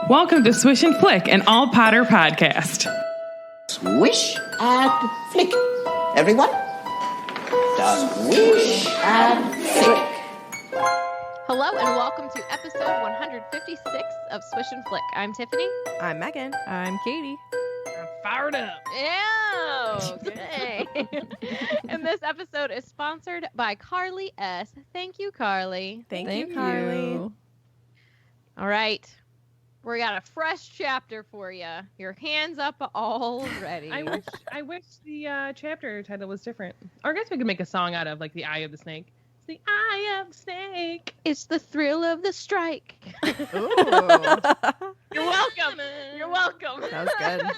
Welcome to Swish and Flick, an all Potter podcast. Swish and flick. Everyone? Swish and flick. Hello and welcome to episode 156 of Swish and Flick. I'm Tiffany. I'm Megan. I'm Katie. I'm fired up. Ew, good. And this episode is sponsored by Carly S. Thank you, Carly. Thank you, Carly. All right. We got a fresh chapter for you. Your hands up already. I wish the chapter title was different. Or I guess we could make a song out of like the Eye of the Snake. It's the Eye of the Snake. It's the thrill of the strike. Ooh. You're welcome. You're welcome. That was good.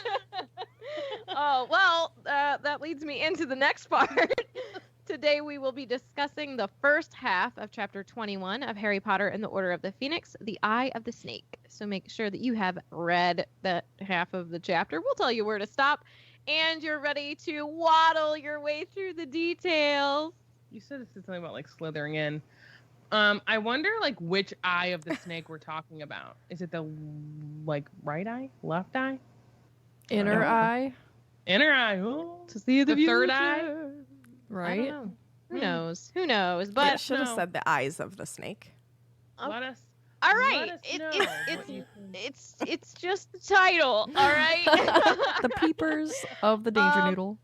Oh, well, that leads me into the next part. Today we will be discussing the first half of chapter 21 of Harry Potter and the Order of the Phoenix, The Eye of the Snake. So make sure that you have read that half of the chapter. We'll tell you where to stop, and you're ready to waddle your way through the details. You said something about like slithering in. I wonder like which eye of the snake we're talking about. Is it the like right eye, left eye, Inner eye. inner eye? Ooh. To see The third eye? I Right? don't know. Who knows? Who knows? But Should have no. said the eyes of the snake. Let us. all let right, us know what you think. it's just the title. All right. The Peepers of the Danger Noodle.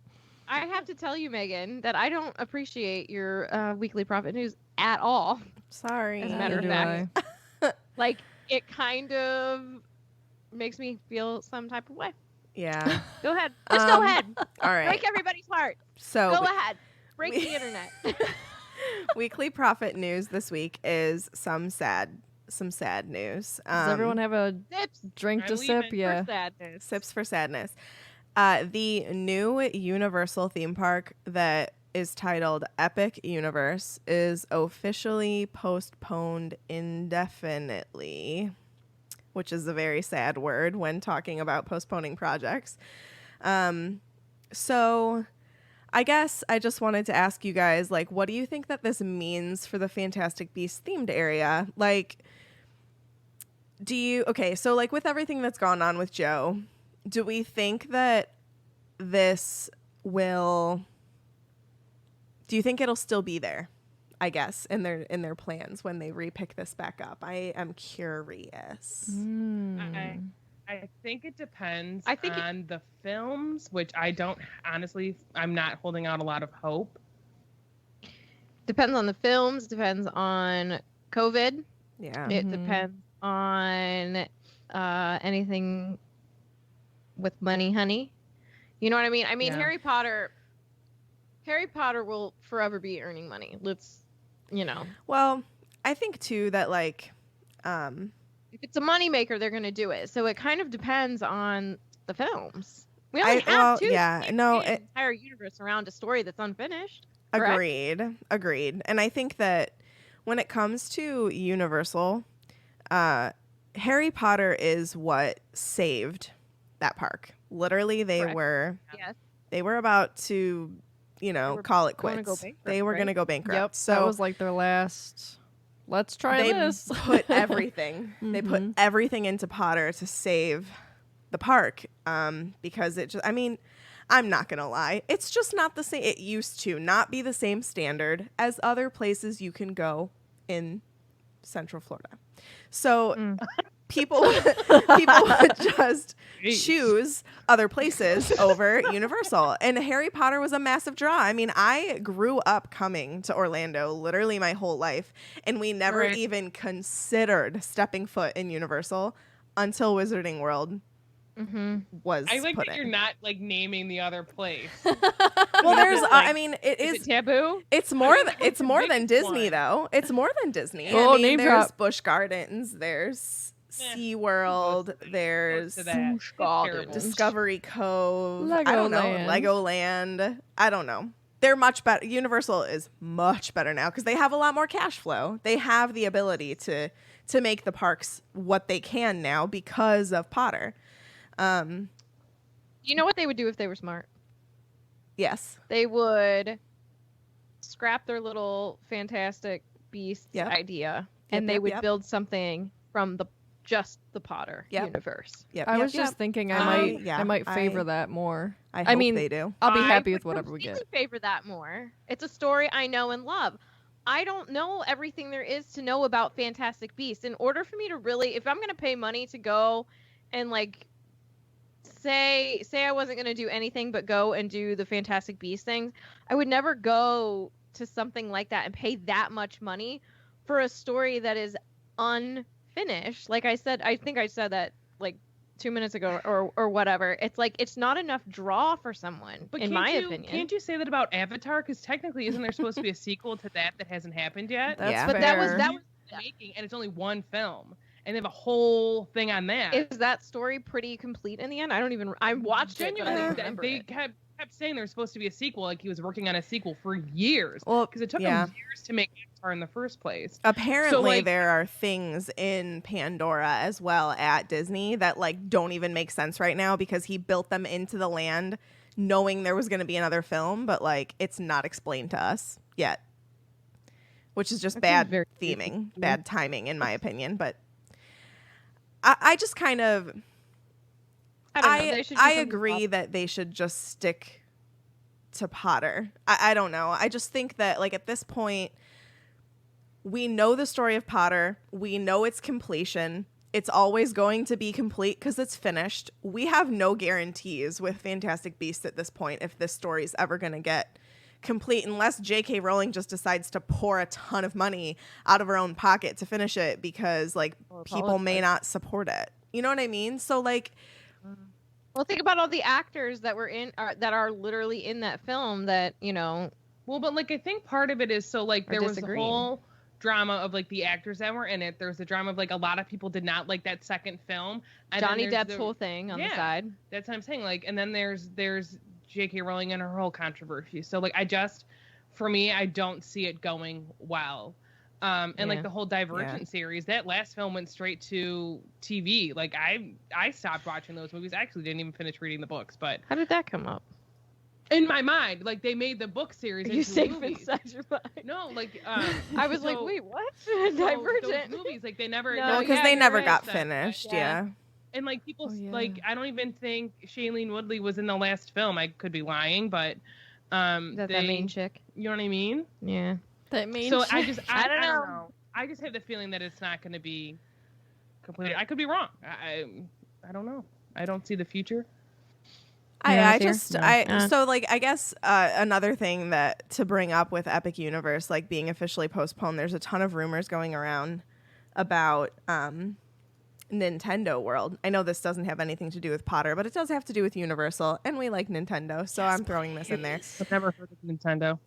I have to tell you, Megan, that I don't appreciate your weekly profit news at all. Sorry. As a matter of Neither do fact. Like, it kind of makes me feel some type of way. Yeah. Go ahead. Just go ahead. All right. Break everybody's heart. So Go ahead. Break the internet. weekly profit news this week is some sad news. Does everyone have a Sips drink to I'm sip? leaving Yeah. for sadness. Sips for sadness. The new Universal theme park that is titled Epic Universe is officially postponed indefinitely, which is a very sad word when talking about postponing projects. So I guess I just wanted to ask you guys, like, what do you think that this means for the Fantastic Beasts themed area? Like, so like with everything that's gone on with Joe, do we think that do you think it'll still be there, I guess, in their plans when they repick this back up? I am curious. I think it depends I think on the films, which I don't honestly. I'm not holding out a lot of hope. Depends on the films. Depends on COVID. Yeah. It depends on anything with money, honey. You know what I mean? I mean, Yeah. Harry Potter will forever be earning money. Well, I think too that like If it's a moneymaker, they're going to do it. So it kind of depends on the films. We only have two. Entire universe around a story that's unfinished. Correct? Agreed. And I think that when it comes to Universal, Harry Potter is what saved that park. Literally, they Correct. were Yes. they were about to, call it gonna quits. go bankrupt, They were right? going to go bankrupt. Yep. So that was like their last. Let's try they this. put everything. They put everything into Potter to save the park. Because it just, I mean, I'm not going to lie. It's just not the same. It used to not be the same standard as other places you can go in Central Florida. So people would just choose other places over Universal. And Harry Potter was a massive draw. I mean, I grew up coming to Orlando literally my whole life, and we never even considered stepping foot in Universal until Wizarding World was I like put that in. you're not like naming the other place. Well, there's I mean, it Is it taboo? It's more the than biggest Disney, one. though. It's more than Disney. Oh, I mean, name there's drop. Busch Gardens, there's SeaWorld, there's To that. It's terrible. Discovery Cove. I don't know. Legoland. I don't know. They're much better. Universal is much better now because they have a lot more cash flow. They have the ability to make the parks what they can now because of Potter. You know what they would do if they were smart? Yes. They would scrap their little Fantastic Beasts idea, and they would build something from the just the Potter Yep. universe. Yep. I yep, was just yep. thinking yeah, I might favor that more. I hope mean, they do. I'll be I happy would with whatever we get. completely favor that more. It's a story I know and love. I don't know everything there is to know about Fantastic Beasts. In order for me to really, if I'm going to pay money to go and like say I wasn't going to do anything but go and do the Fantastic Beasts things, I would never go to something like that and pay that much money for a story that is unfinished. Like I said, I think I said that like 2 minutes ago or whatever. It's like it's not enough draw for someone, But in my opinion. Can't you say that about Avatar? Because technically, isn't there supposed to be a sequel to that hasn't happened yet? That's Yeah. But that was fair. making, and it's only one film, and they have a whole thing on that. Is that story pretty complete in the end? I watched it, but I don't Genuinely, remember they it. kept saying there was supposed to be a sequel. Like he was working on a sequel for years. Well, Because it took yeah. him years to make Avatar in the first place. Apparently, like- there are things in Pandora as well at Disney that like don't even make sense right now because he built them into the land knowing there was going to be another film, but like it's not explained to us yet, which is just That bad seems very theming, creepy. bad timing, in my opinion. But I just kind of I don't know. They should do I something agree about- that they should just stick to Potter. I don't know. I just think that like at this point, we know the story of Potter. We know its completion. It's always going to be complete because it's finished. We have no guarantees with Fantastic Beasts at this point if this story is ever going to get complete unless J.K. Rowling just decides to pour a ton of money out of her own pocket to finish it because like Or people may apologize. not support it. You know what I mean? So like Well, think about all the actors that were that are literally in that film that, you know, Well, but like I think part of it is so like Or there was disagreeing. the whole drama of like the actors that were in it. There was the drama of like a lot of people did not like that second film. And then Johnny there's Depp's the- whole thing on the Yeah. side. That's what I'm saying. Like, and then there's J.K. Rowling and her whole controversy. So like for me, I don't see it going well. And Yeah. like the whole Divergent series, that last film went straight to TV. Like I stopped watching those movies. I actually didn't even finish reading the books, but How did that come up? in my mind, like they made the book series Are you into safe movies. inside your mind? No, like I was like, so- wait, what? so Divergent. Those movies, like they never. No, well, because yeah, they you're never right. got But- finished. Yeah. Yeah. And like people, Oh, yeah. like I don't even think Shailene Woodley was in the last film. I could be lying, but Is that they, main chick? you know what I mean? Yeah. That means So I just, I don't don't know. know. I just have the feeling that it's not going to be completed. I could be wrong. I don't know. I don't see the future. Yeah, I Sarah? just No. I so like I guess another thing that to bring up with Epic Universe like being officially postponed, there's a ton of rumors going around about Nintendo World. I know this doesn't have anything to do with Potter, but it does have to do with Universal, and we like Nintendo, so I'm throwing this in there. I've never heard of Nintendo.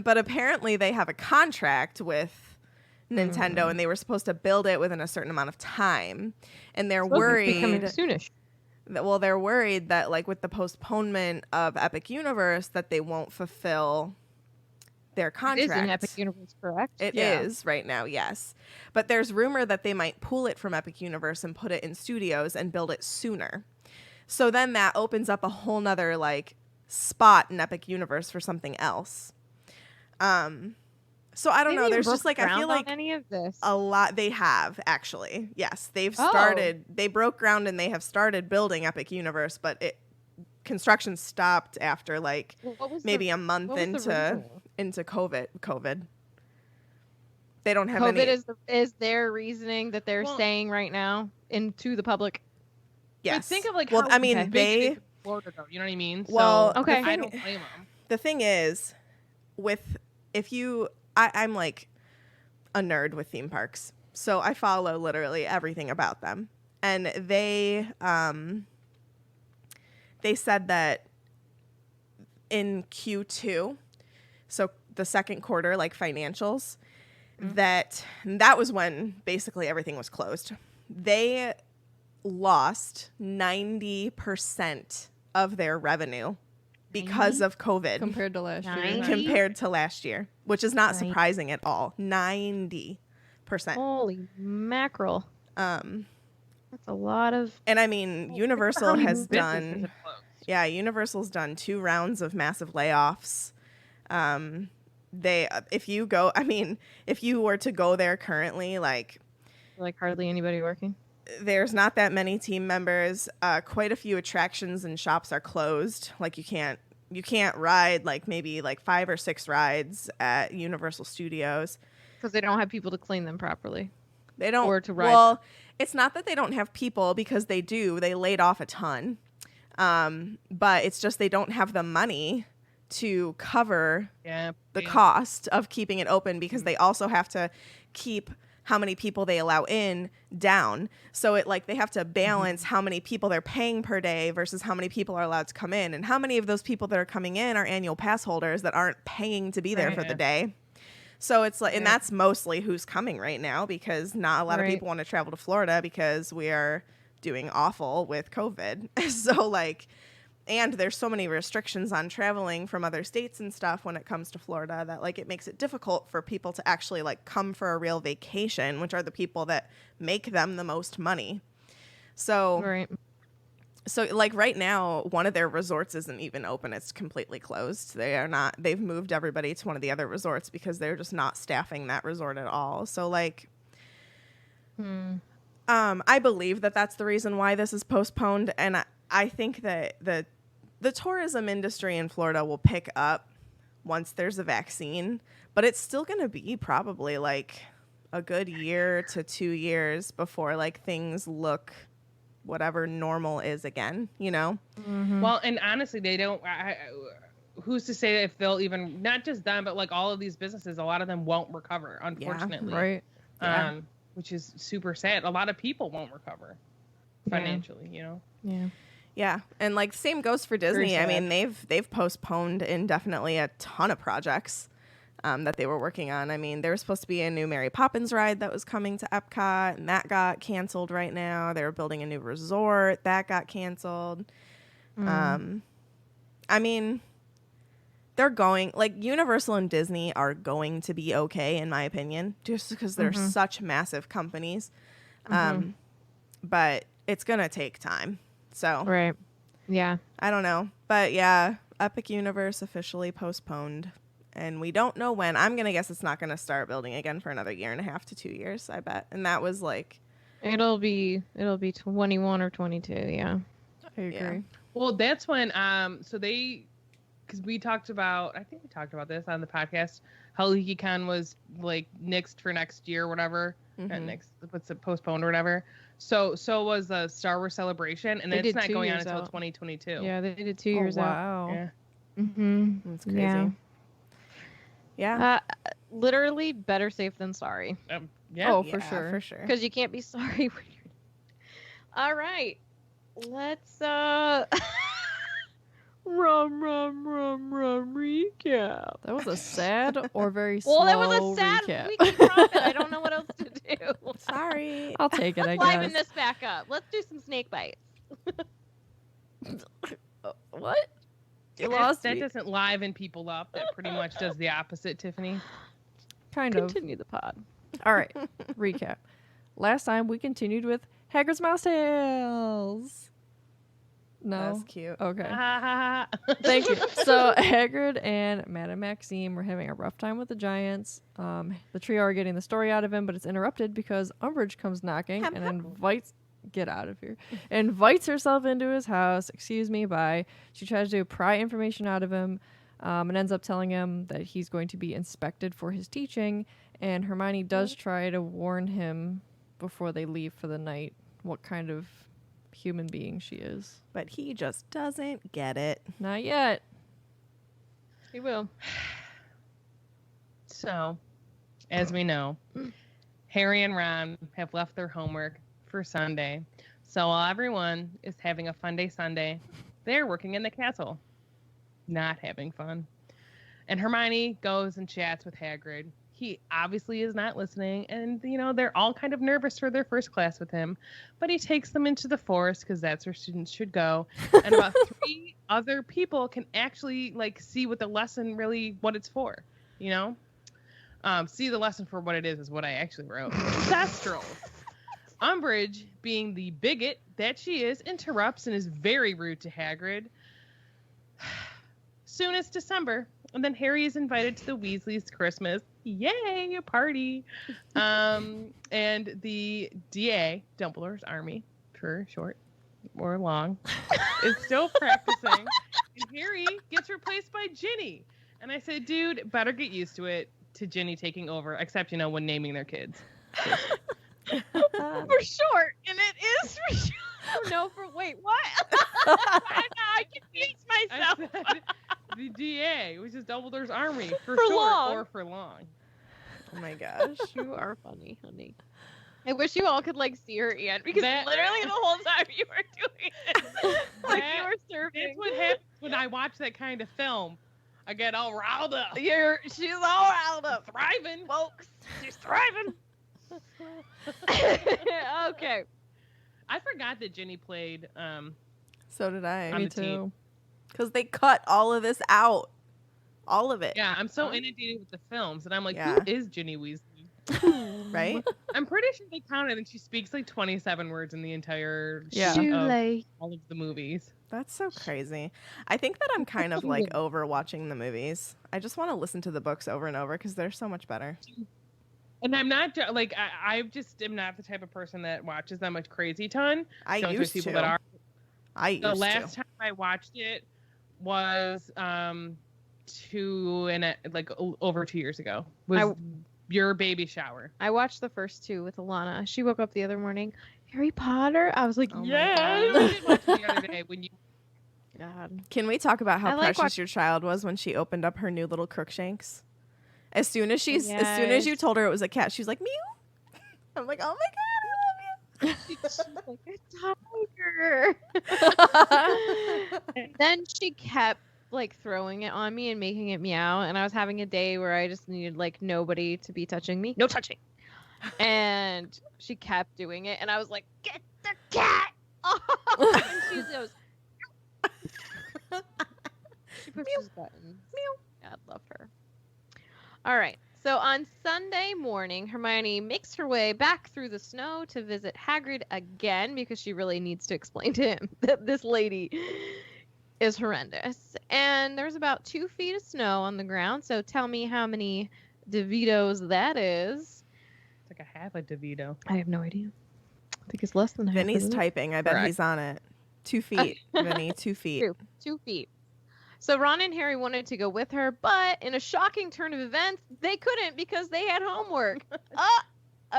But apparently they have a contract with Nintendo, and they were supposed to build it within a certain amount of time, and they're Becoming worried. soonish. Well, they're worried that like with the postponement of Epic Universe that they won't fulfill their It contract. is in Epic Universe, correct? It Yeah. is right now, yes. But there's rumor that they might pull it from Epic Universe and put it in studios and build it sooner. So then that opens up a whole nother like spot in Epic Universe for something else. So I don't know. There's just like I feel like any of this. a lot they have actually. Yes, they've Oh. started. They broke ground and they have started building Epic Universe, but construction stopped after like What was maybe a month what was the into reason? COVID. They don't have COVID any. is their reasoning that they're Well- saying right now into the public. Yes. But think of like well, how I mean, okay. big they. it is in Florida, though. You know what I mean? Well, so, Okay. I don't blame them. The thing is, I'm like a nerd with theme parks, so I follow literally everything about them, and they said that in Q2, so the second quarter, like financials, that was when basically everything was closed. They lost 90% of their revenue because of COVID compared to last year. Nice. compared to last year, which is not Nice. surprising at all. 90%. Holy mackerel. Um, That's a lot of. and I mean, Universal How many has businesses done, have closed? yeah, Universal's done 2 rounds of massive layoffs. If you were to go there currently, like, Like hardly anybody working. there's not that many team members. Quite a few attractions and shops are closed. Like you can't ride like maybe like 5 or 6 rides at Universal Studios. Because they don't have people to clean them properly. They don't. Or to ride well, them. It's not that they don't have people, because they do. They laid off a ton. But it's just they don't have the money to cover the cost of keeping it open, because they also have to keep how many people they allow in down. So it like they have to balance how many people they're paying per day versus how many people are allowed to come in, and how many of those people that are coming in are annual pass holders that aren't paying to be there for the day. So it's like, and that's mostly who's coming right now, because not a lot of people want to travel to Florida because we are doing awful with COVID. So like, and there's so many restrictions on traveling from other states and stuff when it comes to Florida that like it makes it difficult for people to actually like come for a real vacation, which are the people that make them the most money. So So like right now, one of their resorts isn't even open. It's completely closed. They've moved everybody to one of the other resorts because they're just not staffing that resort at all. So like, I believe that that's the reason why this is postponed. And I think that the tourism industry in Florida will pick up once there's a vaccine, but it's still going to be probably like a good year to 2 years before like things look whatever normal is again, you know? Well, and honestly, they don't, who's to say if they'll even, not just them, but like all of these businesses, a lot of them won't recover, unfortunately. Which is super sad. A lot of people won't recover financially, you know? Yeah, and like same goes for Disney. I mean, they've postponed indefinitely a ton of projects that they were working on. I mean, there was supposed to be a new Mary Poppins ride that was coming to Epcot, and that got canceled right now. They were building a new resort that got canceled. I mean, they're going, like, Universal and Disney are going to be okay, in my opinion, just because they're such massive companies. But it's gonna take time. So I don't know, but yeah, Epic Universe officially postponed, and we don't know when. I'm gonna guess it's not gonna start building again for another 1.5 to 2 years, I bet. And that was like, it'll be 21 or 22. Yeah, I agree. Well, that's when because we talked about, I think we talked about this on the podcast, how LeakyCon was like nixed for next year or whatever. Not next, what's it, postponed or whatever. So was the Star Wars Celebration, and it's not going on until 2022. Yeah, they did 2 years out. Wow. Yeah. that's crazy. Yeah. Literally better safe than sorry. Yeah. Oh, for sure. For sure. Because you can't be sorry when you're... All right. Let's rum recap. That was a sad or very Well, slow that was a sad recap. week of profit. I don't know what else to do. Sorry. I'll take it, I Let's liven guess. this back up. Let's do some snake bites. What? You lost That me. doesn't liven people up. That pretty much does the opposite, Tiffany. Kind of. Continue the pod. All right. Recap. Last time we continued with Hagrid's mouse tails. No. That's cute. Okay. Ah. Thank you. So Hagrid and Madame Maxime were having a rough time with the giants. The trio are getting the story out of him, but it's interrupted because Umbridge comes knocking and invites herself into his house. She tries to pry information out of him, and ends up telling him that he's going to be inspected for his teaching. And Hermione does try to warn him before they leave for the night what kind of human being she is. But he just doesn't get it. Not yet. He will. So, as we know, Harry and Ron have left their homework for Sunday. So while everyone is having a fun day Sunday, they're working in the castle, not having fun. And Hermione goes and chats with Hagrid. He obviously is not listening, and, you know, they're all kind of nervous for their first class with him. But he takes them into the forest, because that's where students should go. And about 3 other people can actually, like, see what the lesson really, what it's for, you know? See the lesson for what it is what I actually wrote. Thestrals. Umbridge, being the bigot that she is, interrupts and is very rude to Hagrid. Soon it's December, and then Harry is invited to the Weasleys' Christmas Yay, a party. And the DA, Dumbledore's army, for short or long, is still practicing. And Harry gets replaced by Ginny. And I said, dude, better get used to it, to Ginny taking over, except, when naming their kids. For short, and it is for short. No, wait, what? I confused myself. I said the DA, which is Dumbledore's army, for short long. or for long. Oh my gosh. You are funny, honey. I wish you all could see her, Ian, because literally the whole time you were doing it, you were serving. That's what happens when I watch that kind of film. I get all riled up. She's all riled up. Thriving, Folks. She's thriving. Okay. I forgot that Ginny played. So did I. On Me the team. too. Because they cut all of this out. All of it. Yeah, I'm so inundated with the films, and I'm like, Yeah. who is Ginny Weasley? Right? I'm pretty sure they counted, and she speaks 27 words in the entire Yeah. of all of the movies. That's so crazy. I think that I'm kind of over watching the movies. I just want to listen to the books over and over because they're so much better. And I'm not I just am not the type of person that watches them a crazy ton. I So there's used people to. that are. I used The to. last time I watched it was over 2 years ago. Was your baby shower? I watched the first two with Alana. She woke up the other morning. Harry Potter? I was like, Oh my yes. I did watch it the other day when you. God. Can we talk about how I like precious your child was when she opened up her new little Crookshanks? As soon as you Yes. told her it was a cat, she was like, mew. I'm like, oh my God, She's like a tiger. And then she kept throwing it on me and making it meow. And I was having a day where I just needed nobody to be touching me. No touching. And she kept doing it. And I was like, get the cat off. And she goes, she pushes buttons. Meow. God love her. All right. So on Sunday morning, Hermione makes her way back through the snow to visit Hagrid again because she really needs to explain to him that this lady is horrendous. And there's about 2 feet of snow on the ground. So tell me how many DeVitos that is. It's like a half a DeVito. I have no idea. I think it's less than half. Vinny's isn't it? typing. I bet Correct. he's on it. 2 feet, Vinny. 2 feet. 2 feet. So Ron and Harry wanted to go with her, but in a shocking turn of events, they couldn't because they had homework.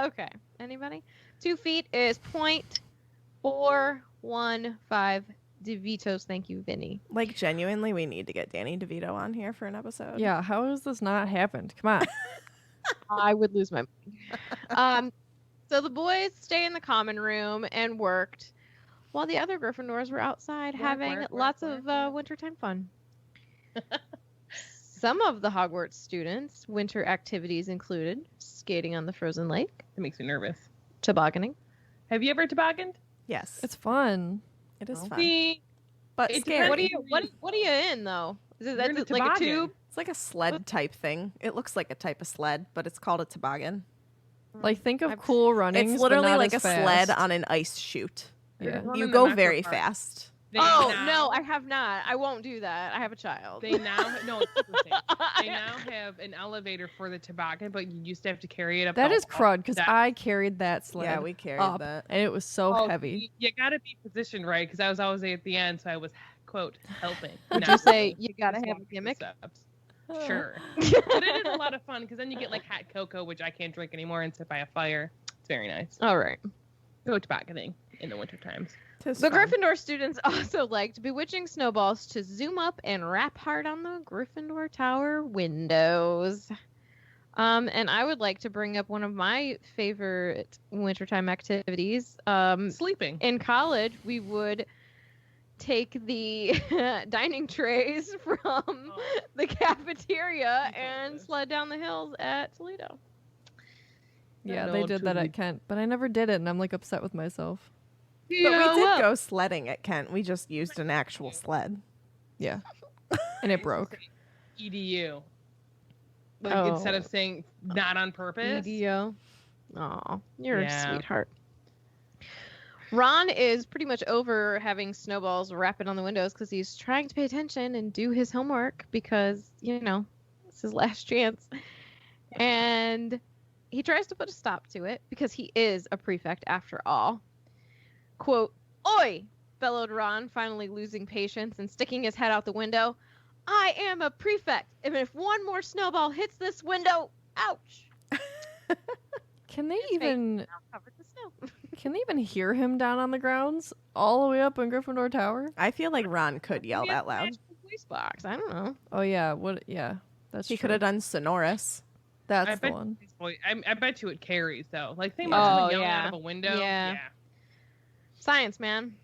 Okay. Anybody? 2 feet is 0.415 DeVitos. Thank you, Vinny. Genuinely, we need to get Danny DeVito on here for an episode. Yeah, how has this not happened? Come on. I would lose my mind. So the boys stay in the common room and worked while the other Gryffindors were outside having lots of wintertime fun. Some of the Hogwarts students' winter activities included skating on the frozen lake, It makes me nervous. tobogganing. Have you ever tobogganed? Yes. It's fun. It is fun. See, But it scary. depends. What are you in though? Is it You're in a that's like a toboggan. tube? It's like a sled type thing. It looks like a type of sled, but it's called a toboggan. Think of I've- cool running. It's literally like a sled on an ice chute. Yeah. One You of them go not very so far. fast. They Oh now- no, I have not. I won't do that. I have a child. They now no, it's super safe. They now have an elevator for the toboggan, but you used to have to carry it up. That the- is crud because that- I carried that sled Yeah, we carried up, that. and it was so Oh, heavy. You got to be positioned right because I was always at the end, so I was quote helping. Would not you say just you gotta have a walking the gimmick? steps. Sure, but it is a lot of fun because then you get hot cocoa, which I can't drink anymore, and sit by a fire. It's very nice. All right. Go tobogganing in the winter times. Tis The fun. Gryffindor students also liked bewitching snowballs to zoom up and rap hard on the Gryffindor Tower windows. And I would like to bring up one of my favorite wintertime activities. Sleeping. In college, we would take the dining trays from the cafeteria and sled down the hills at Toledo. Yeah, No, they did that truly. at Kent, but I never did it, and I'm upset with myself. But we did go sledding at Kent. We just used an actual sled. Yeah, and it broke. EDU. Oh. Instead of saying not on purpose. EDO. Aw, you're Yeah. a sweetheart. Ron is pretty much over having snowballs rapping on the windows because he's trying to pay attention and do his homework because, it's his last chance. And he tries to put a stop to it because he is a prefect after all. Quote, "Oi!" bellowed Ron, finally losing patience and sticking his head out the window. "I am a prefect, and if one more snowball hits this window, ouch." Can they His face even now covered with snow. can they even hear him down on the grounds all the way up in Gryffindor Tower? I feel like Ron could yell He has that a loud. magical voice box. I don't know. Oh yeah, what? Yeah, that's He true. could have done sonorous. That's I the bet one. his voice, I bet you it carries though. Like think Yeah. about someone Oh, yelling yeah. out of a window. Yeah. Science, man.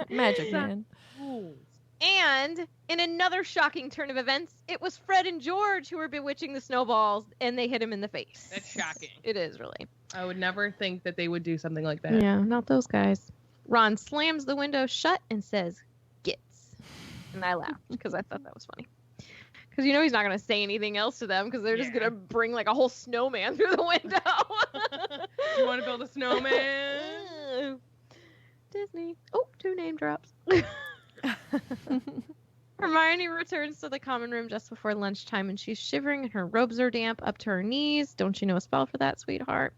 Magic man. Rules. And in another shocking turn of events, it was Fred and George who were bewitching the snowballs, and they hit him in the face. That's shocking. It is, really. I would never think that they would do something like that. Yeah, not those guys. Ron slams the window shut and says, "Gits." And I laughed because I thought that was funny. Because you know he's not going to say anything else to them because they're just Yeah. going to bring like a whole snowman through the window. You want to build a snowman? Disney. Oh, 2 name drops. Hermione returns to the common room just before lunchtime and she's shivering and her robes are damp up to her knees. Don't you know a spell for that, sweetheart?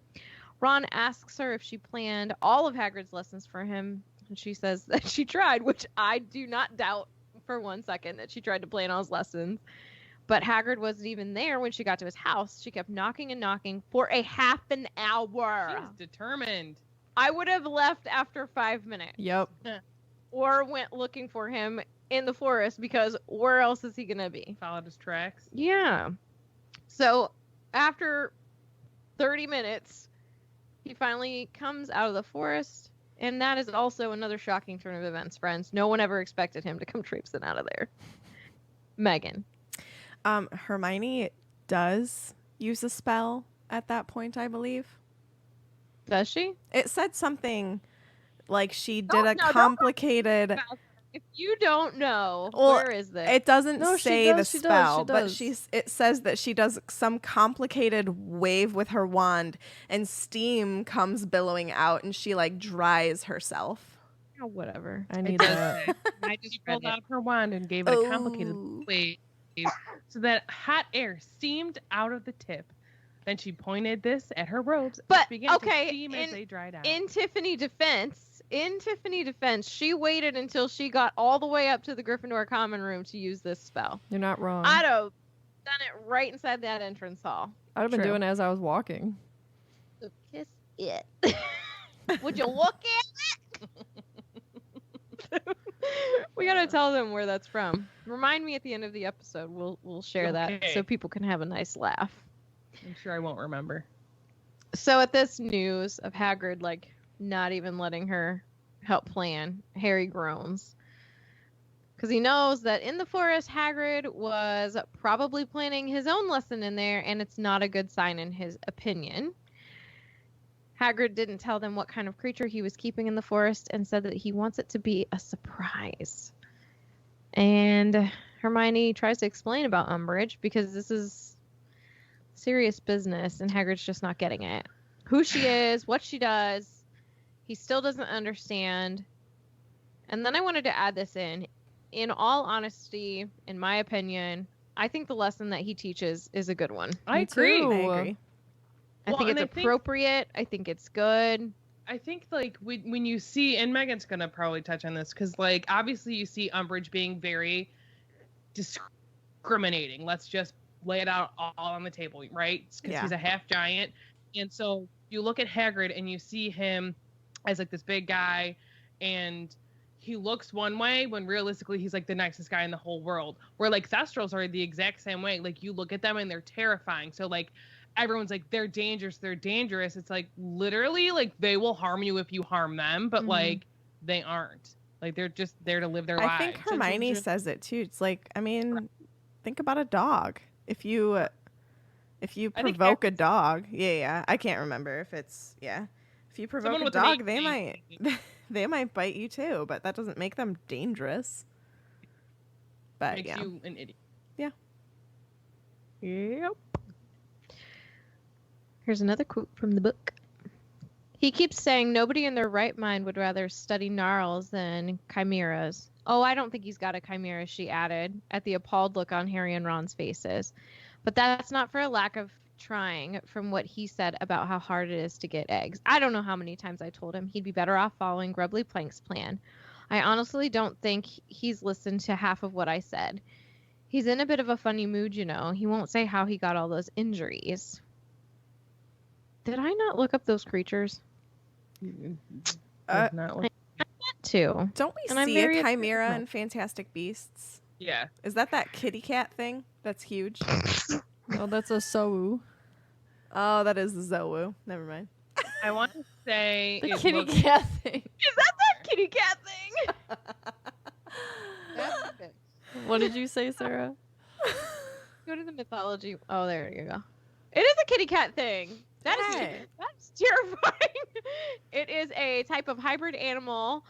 Ron asks her if she planned all of Hagrid's lessons for him, and she says that she tried, which I do not doubt for 1 second that she tried to plan all his lessons. But Hagrid wasn't even there when she got to his house. She kept knocking and knocking for a half an hour. She's determined. I would have left after 5 minutes Yep. or went looking for him in the forest because where else is he going to be? Followed his tracks. Yeah. So after 30 minutes, he finally comes out of the forest. And that is also another shocking turn of events, friends. No one ever expected him to come traipsing out of there. Megan. Hermione does use a spell at that point, I believe. Does she? It said something like she did Don't- a no, don't- complicated. If you don't know, Well, where is this? It doesn't No, she say does, the she does, spell, she but does. it says that she does some complicated wave with her wand, and steam comes billowing out, and she like dries herself. Oh, whatever. I It need does that. say. I She just read pulled it. out her wand and gave it a complicated Ooh. wave so that hot air steamed out of the tip. Then she pointed this at her robes, But, which began okay, to steam as they dried out. In Tiffany's defense, she waited until she got all the way up to the Gryffindor common room to use this spell. You're not wrong. I'd have done it right inside that entrance hall. I'd have been True. doing it as I was walking. So kiss it. Would you look at it? We gotta tell them where that's from. Remind me at the end of the episode. We'll share that Okay. so people can have a nice laugh. I'm sure I won't remember. So at this news of Hagrid like not even letting her help plan, Harry groans. Because he knows that in the forest, Hagrid was probably planning his own lesson in there, and it's not a good sign in his opinion. Hagrid didn't tell them what kind of creature he was keeping in the forest and said that he wants it to be a surprise. And Hermione tries to explain about Umbridge because this is serious business, and Hagrid's just not getting it. Who she is, what she does, he still doesn't understand. And then I wanted to add this in. In all honesty, in my opinion, I think the lesson that he teaches is a good one. I Me agree. too. I agree. I Well, think it's and I think- appropriate. I think it's good. I think like when you see, and Megan's gonna probably touch on this because like obviously you see Umbridge being very discriminating. Let's just lay it out all on the table, right? Because Yeah. he's a half giant, and so you look at Hagrid and you see him as like this big guy, and he looks one way when realistically he's like the nicest guy in the whole world. Where like Thestrals are the exact same way. Like you look at them and they're terrifying. So like everyone's like they're dangerous. It's like literally like they will harm you if you harm them, but Mhm. like they aren't. Like they're just there to live their lives. I think And so Hermione just- says it too. It's like, I mean, think about a dog. If you I think provoke a dog, yeah, I can't remember if it's If you provoke Someone a with an dog, they AC. might they might bite you too, but that doesn't make them dangerous. But makes yeah, you an idiot. Yep. Here's another quote from the book. He keeps saying nobody in their right mind would rather study gnarls than chimeras. Oh, I don't think he's got a chimera, she added, at the appalled look on Harry and Ron's faces. But that's not for a lack of trying, from what he said about how hard it is to get eggs. I don't know how many times I told him he'd be better off following Grubbly Plank's plan. I honestly don't think he's listened to half of what I said. He's in a bit of a funny mood, you know. He won't say how he got all those injuries. Did I not look up those creatures? Not like, I meant to. Don't we And I'm see very a chimera upset. in Fantastic Beasts? yeah. Is that kitty cat thing? That's huge. Oh, that's a Sou. Oh, that is the Zowu. Never mind. I want to say The it kitty looks- cat thing. Is that kitty cat thing? That's it. What did you say, Sarah? Go to the mythology. Oh, there you go. It is a kitty cat thing. Hey. That's terrifying. It is a type of hybrid animal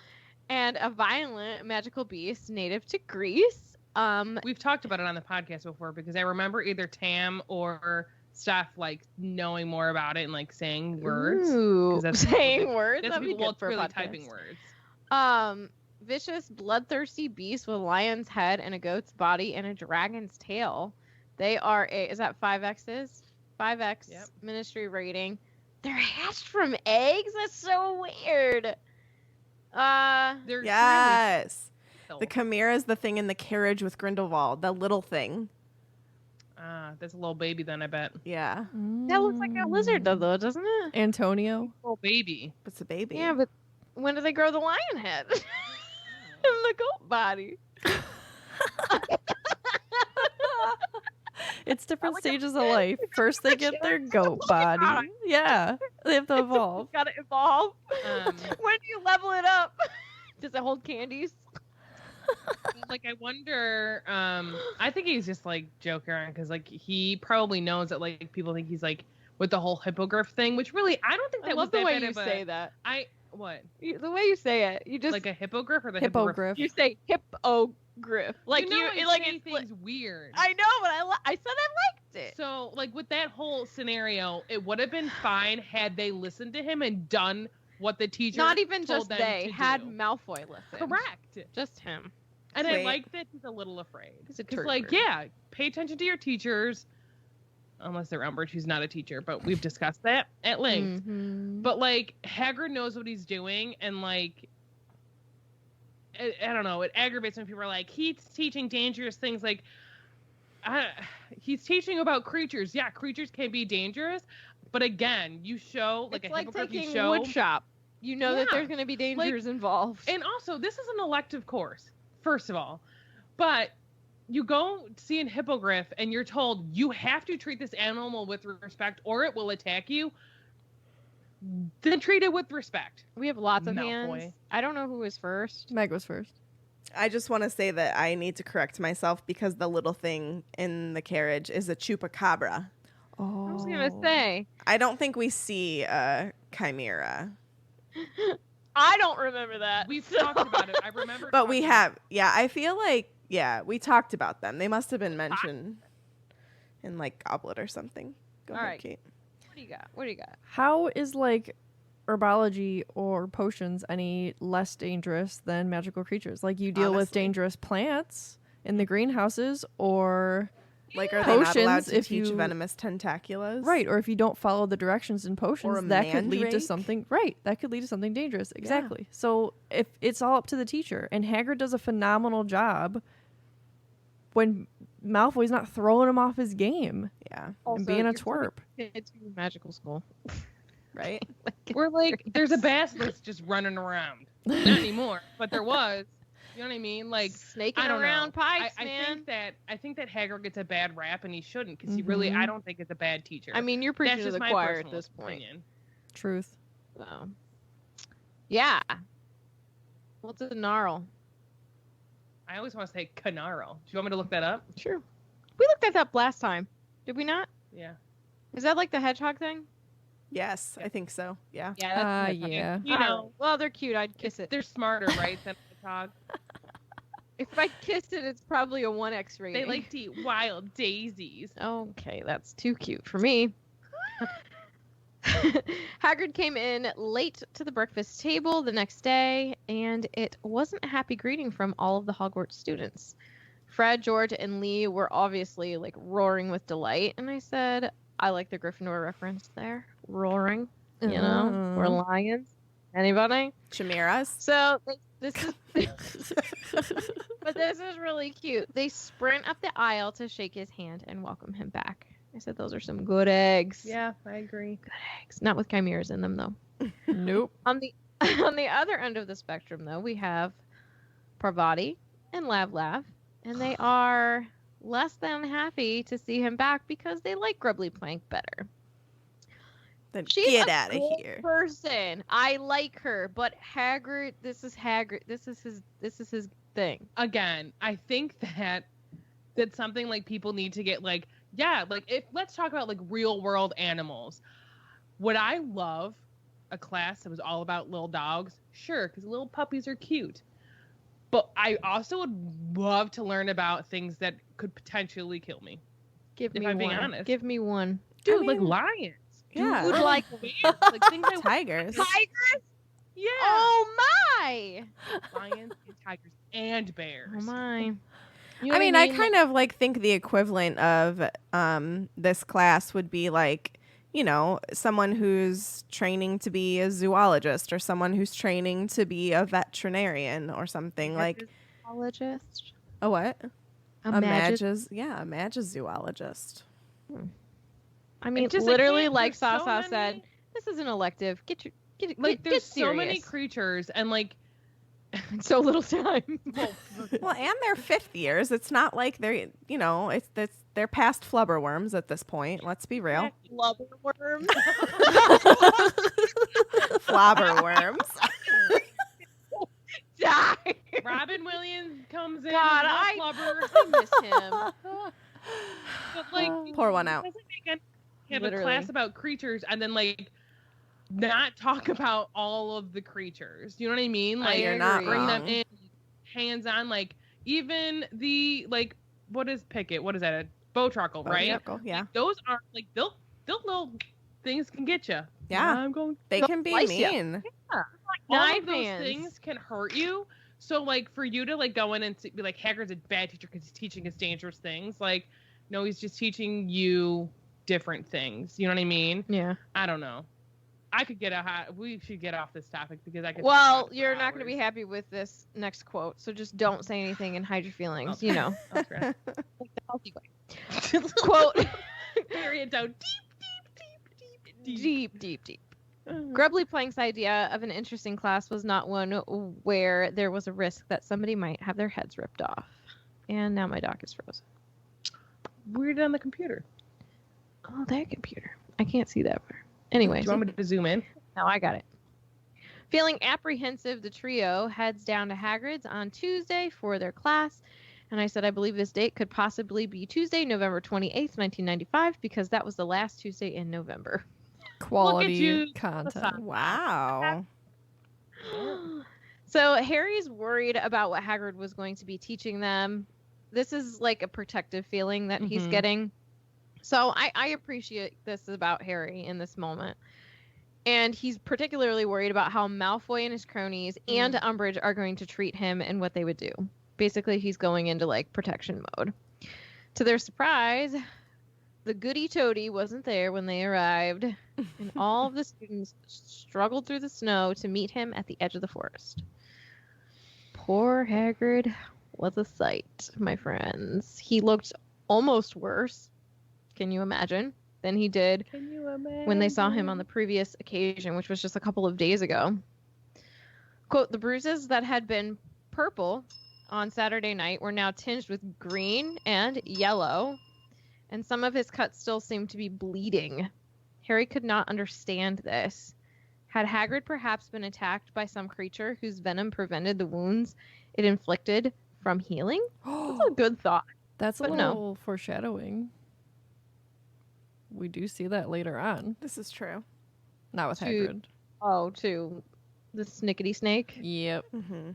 and a violent magical beast native to Greece. We've talked about it on the podcast before because I remember either Tam or Steph like knowing more about it and like saying words. Ooh, 'Cause that's- saying words. That's That'd be people good for a really podcast. typing words. Vicious, bloodthirsty beast with a lion's head and a goat's body and a dragon's tail. They are is that 5X's? 5X Yep. ministry rating. They're hatched from eggs? That's so weird. They're Yes. really The chimera is the thing in the carriage with Grindelwald. The little thing. that's a little baby then, I bet. Yeah. That looks like a lizard though, doesn't it? Antonio. Little baby. It's a baby. Yeah, but when do they grow the lion head? And the goat body. It's different like a stages of life. First, they get their goat body. Yeah, they have to evolve. Gotta evolve. Um, When do you level it up? Does it hold candies? like I wonder. I think he's just like joking around because like he probably knows that like people think he's like with the whole hippogriff thing, which really I don't think that I love was the that way bad you of a- say that. What? The way you say it, you just Like a hippogriff or the Hippogriff. you say hippogriff. Like you know, I like say it's like, things weird. I know, but I said I liked it. So, like, with that whole scenario, it would have been fine had they listened to him and done what the teacher Not even told just them they to had do. Malfoy listen. Correct. Just him. And I Wait. like that he's a little afraid. He's a Because, like, turd. yeah, pay attention to your teachers. Unless they're Umbridge, who's not a teacher, but we've discussed that at length. Mhm. But, like, Hagrid knows what he's doing, and, like, I don't know, it aggravates when people are like, he's teaching dangerous things. Like, he's teaching about creatures. Yeah, creatures can be dangerous, but again, you show, like, It's a like hippogriff, you taking show. wood shop. You know that Yeah. there's going to be dangers involved. And also, this is an elective course, first of all. But you go see an hippogriff and you're told you have to treat this animal with respect or it will attack you. Then treat it with respect. We have lots of Malfoy. hands. I don't know who was first. Meg was first. I just want to say that I need to correct myself because the little thing in the carriage is a chupacabra. Oh, I was going to say. I don't think we see a chimera. I don't remember that. We've talked about it. I remember. But we talking- have. Yeah, I feel like, yeah, we talked about them. They must have been mentioned in like Goblet or something. Go All ahead, right. Kate. What do you got? What do you got? How is like herbology or potions any less dangerous than magical creatures? Like you deal with Honestly. dangerous plants in the greenhouses, or Like, are they not allowed Potions, to if teach you- venomous tentaculas? right? Or if you don't follow the directions in potions, a that could lead to mandrake? something. Right, that could lead to something dangerous. Exactly. So if it's all up to the teacher, and Hagrid does a phenomenal job when Malfoy's not throwing him off his game Yeah. and being a twerp. It's magical school. Right? We're like, there's a basilisk just running around. Not anymore, but there was. You know what I mean? Like, Snaking I don't around know. pipes, I man. think that Hagrid gets a bad rap, and he shouldn't, because he really, Mhm. I don't think it's a bad teacher. I mean, you're preaching That's to just the my choir at personal this point. opinion. Truth. So. Yeah. What's a gnarl? I always want to say Canaro. Do you want me to look that up? Sure. We looked that up last time. Did we not? Yeah. Is that like the hedgehog thing? Yes, I think so. Yeah. Yeah. That's Yeah. You know, Well, they're cute. I'd kiss it. they're smarter, right, than a dog. If I kissed it, it's probably a 1X rating. They like to eat wild daisies. Okay, that's too cute for me. Hagrid came in late to the breakfast table the next day, and it wasn't a happy greeting from all of the Hogwarts students. Fred, George, and Lee were obviously like roaring with delight, and I said, I like the Gryffindor reference there. Roaring, you know, we're lions. Anybody? Chimeras. So this is, but this is really cute. They sprint up the aisle to shake his hand and welcome him back. I said those are some good eggs. Yeah, I agree. Good eggs. Not with chimeras in them though. Nope. On the other end of the spectrum though, we have Parvati and Lav, and they are less than happy to see him back because they like Grubbly Plank better. Then She's get a out of cool here. person. I like her, but Hagrid, this is Hagrid. This is his thing. Again, I think that's something like people need to get like, yeah, like if let's talk about like real world animals. Would I love a class that was all about little dogs? Sure, because little puppies are cute. But I also would love to learn about things that could potentially kill me. Give If me I'm one. being honest. Give me one. Dude, I like mean, lions. yeah. Dude, Or like bears, like things I Tigers. tigers. Yeah. Oh my. Lions and tigers and bears. Oh my. I mean, I kind of like think the equivalent of this class would be like, you know, someone who's training to be a zoologist or someone who's training to be a veterinarian or something like Zoologist. a what? A a magizoologist. I mean, It's just, literally, again, like there's so Sasa said, many- this is an elective. Get Like there's so serious. many creatures and like so little time. Well, and they're fifth years. It's not like they're, you know, they're past flubberworms at this point. Let's be real. Flubberworm. Flobberworms. Die. Robin Williams comes in. God, and I flubber. miss him. But like, Pour one out. it doesn't make any- have Literally. a class about creatures and then like not talk about all of the creatures. You know what I mean? Like You're not bring them wrong. in, hands on. Like even the like, what is Pickett? What is that? A bowtruckle, right? Yeah. Those are like they'll little things can get you. Yeah. I'm going. They can be slice ya. mean. All Knife of those hands. things can hurt you. So like for you to like go in and be like Hagrid's a bad teacher because he's teaching us dangerous things. Like no, he's just teaching you different things. You know what I mean? Yeah. I don't know. I could get we should get off this topic because I could. Well, talk for you're not going to be hours. happy with this next quote, so just don't say anything and hide your feelings. You know, Okay. like the healthy way. Quote. Bury it down Deep. Grubbly Plank's idea of an interesting class was not one where there was a risk that somebody might have their heads ripped off. And now my dock is frozen. Weird on the computer. Oh, that computer. I can't see that far. Anyway, Do you want me to zoom in? no, I got it. Feeling apprehensive, the trio heads down to Hagrid's on Tuesday for their class. And I said, I believe this date could possibly be Tuesday, November 28th, 1995, because that was the last Tuesday in November. Quality you. content. Wow. So Harry's worried about what Hagrid was going to be teaching them. This is like a protective feeling that he's Mhm. getting. So I appreciate this about Harry in this moment. And he's particularly worried about how Malfoy and his cronies and Umbridge are going to treat him and what they would do. Basically, he's going into like protection mode. To their surprise, the goody toady wasn't there when they arrived, and all of the students struggled through the snow to meet him at the edge of the forest. Poor Hagrid was a sight, my friends. He looked almost worse, can you imagine, than he did Can you imagine? when they saw him on the previous occasion, which was just a couple of days ago. Quote, the bruises that had been purple on Saturday night were now tinged with green and yellow, and some of his cuts still seemed to be bleeding. Harry could not understand this. Had Hagrid perhaps been attacked by some creature whose venom prevented the wounds it inflicted from healing? That's a good thought. That's a But no. little foreshadowing. We do see that later on. This is true. Not with To- Hagrid. Oh, to the snickety snake. Yep. Mm-hmm.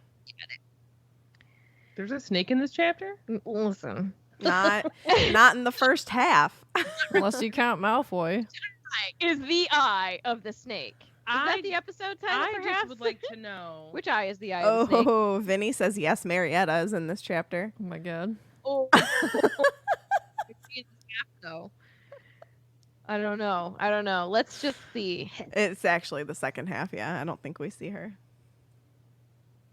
There's a snake in this chapter. Listen. Not in the first half. Unless you count Malfoy. Is the eye of the snake. Is I- that the episode title, I perhaps? just would like to know. Which eye is the eye of the snake? Oh, Vinny says yes, Marietta is in this chapter. Oh my god. Oh. though. I don't know. Let's just see. It's actually the second half. Yeah, I don't think we see her.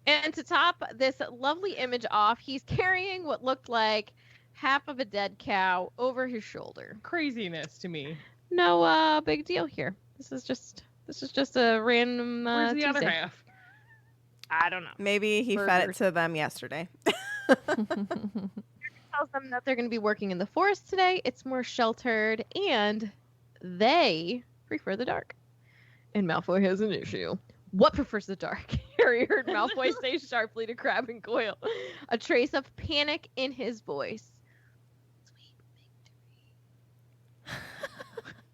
And to top this lovely image off, he's carrying what looked like half of a dead cow over his shoulder. Craziness to me. No big deal here. This is just a random Where's the Tuesday. other half? I don't know. Maybe he fed it to them yesterday. Tells them that they're going to be working in the forest today. It's more sheltered, and they prefer the dark. And Malfoy has an issue. What prefers the dark? Harry heard Malfoy say sharply to Crabbe and Goyle, a trace of panic in his voice.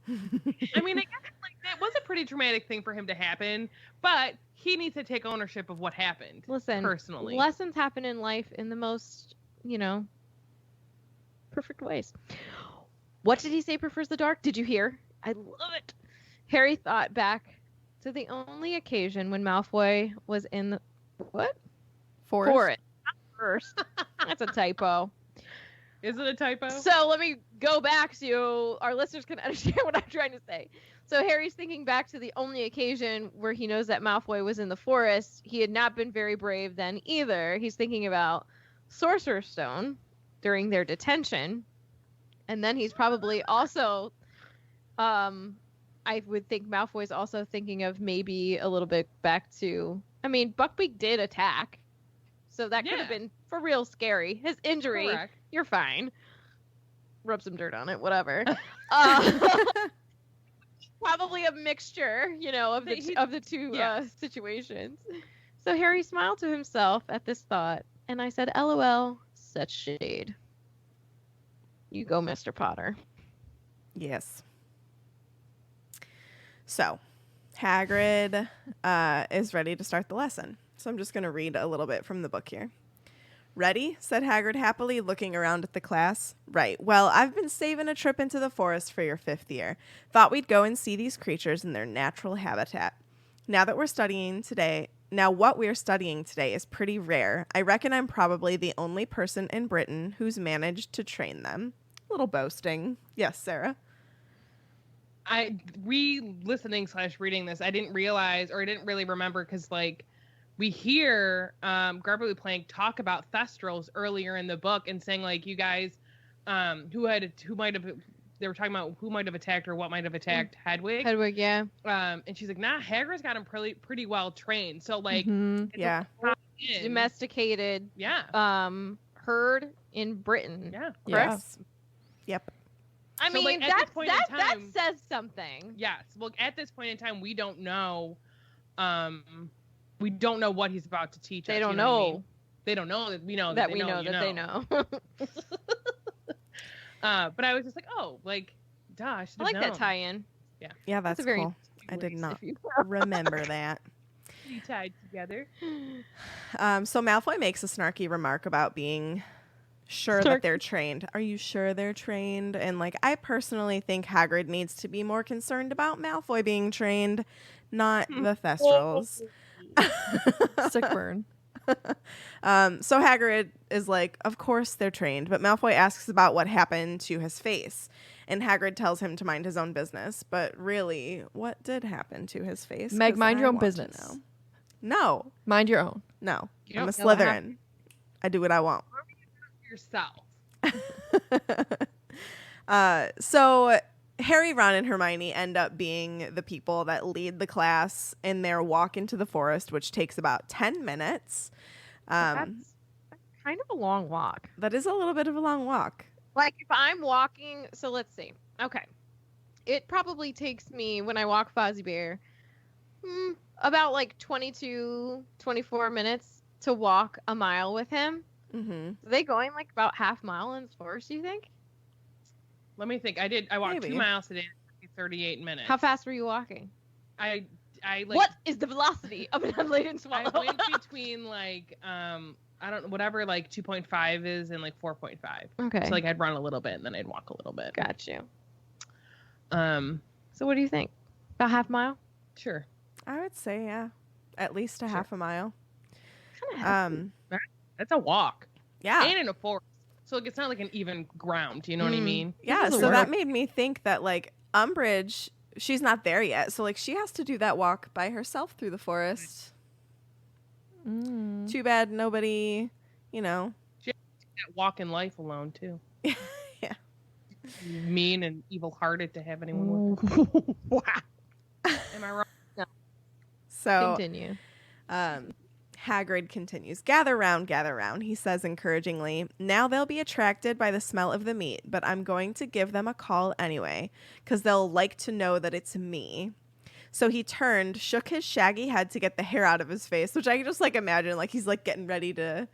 I mean, I guess like that was a pretty traumatic thing for him to happen, but he needs to take ownership of what happened. Listen, personally, lessons happen in life in the most, perfect ways. What did he say prefers the dark? Did you hear? I love it. Harry thought back to the only occasion when Malfoy was in the what? Forest. Not first. That's a typo. Is it a typo? So let me go back so our listeners can understand what I'm trying to say. So Harry's thinking back to the only occasion where he knows that Malfoy was in the forest. He had not been very brave then either. He's thinking about Sorcerer's Stone during their detention. And then he's probably also, I would think Malfoy's also thinking of maybe a little bit back to, Buckbeak did attack. So that could have been for real scary. His injury, Correct. You're fine. Rub some dirt on it, whatever. Probably a mixture, of the two situations. So Harry smiled to himself at this thought, and I said, "LOL, such shade." You go, Mr. Potter. Yes. So, Hagrid is ready to start the lesson. So I'm just going to read a little bit from the book here. Ready? Said Hagrid happily, looking around at the class. Right. Well, I've been saving a trip into the forest for your 5th year. Thought we'd go and see these creatures in their natural habitat. Now what we're studying today is pretty rare. I reckon I'm probably the only person in Britain who's managed to train them. Little boasting. Yes, Sarah. Listening/reading this, I didn't realize, or I didn't really remember, because we hear Garbly Plank talk about Thestrals earlier in the book and saying you guys who might have attacked or what might have attacked Hedwig. Hedwig, yeah. And she's like, nah, Hagrid's got him pretty well trained. So yeah, domesticated. Yeah. Herd in Britain. Yeah. Yes. Yep. That says something. Yes. Well, at this point in time, we don't know. We don't know what he's about to teach us. They don't know. They don't know that we know that we know that they know. But I was just duh, I should have I like known. that tie-in. Yeah. Yeah, that's very cool. I did not remember that. We tied together. So Malfoy makes a snarky remark about being sure that they're trained. Are you sure they're trained? And I personally think Hagrid needs to be more concerned about Malfoy being trained, not the Thestrals. Sick burn. So Hagrid is of course they're trained, but Malfoy asks about what happened to his face, and Hagrid tells him to mind his own business. But really, what did happen to his face? Meg, 'Cause mind I your own want to business. know. No. Mind your own. No. You I'm a don't know what Slytherin. I do what I want. Yourself. So Harry, Ron, and Hermione end up being the people that lead the class in their walk into the forest, which takes about 10 minutes. That's kind of a long walk. That is a little bit of a long walk. If I'm walking, so let's see. Okay. It probably takes me, when I walk Fozzie Bear, about 22, 24 minutes to walk a mile with him. Mm-hmm. Are they going about half mile in the forest, do you think? Let me think. I walked Maybe. 2 miles today. It took me 38 minutes. How fast were you walking? I What is the velocity of an unladen swallow? I went between I don't know, whatever 2.5 is and 4.5. Okay. So I'd run a little bit and then I'd walk a little bit. Got you. So So what do you think? About half mile? sure. I would say, yeah, at least a half a mile. Kind of Um, That's a walk. yeah. And in a forest. So like, it's not like an even ground. You know what I mean? Yeah, doesn't so work. that made me think that like Umbridge, she's not there yet. So like she has to do that walk by herself through the forest. Too bad nobody, you know. She has to do that walk in life alone too. Yeah. Mean and evil-hearted to have anyone with her. Wow. Am I wrong? So Continue. Hagrid continues, gather round, he says encouragingly. Now they'll be attracted by the smell of the meat, but I'm going to give them a call anyway, because they'll like to know that it's me. So he turned, shook his shaggy head to get the hair out of his face, which I can just like imagine, like he's like getting ready to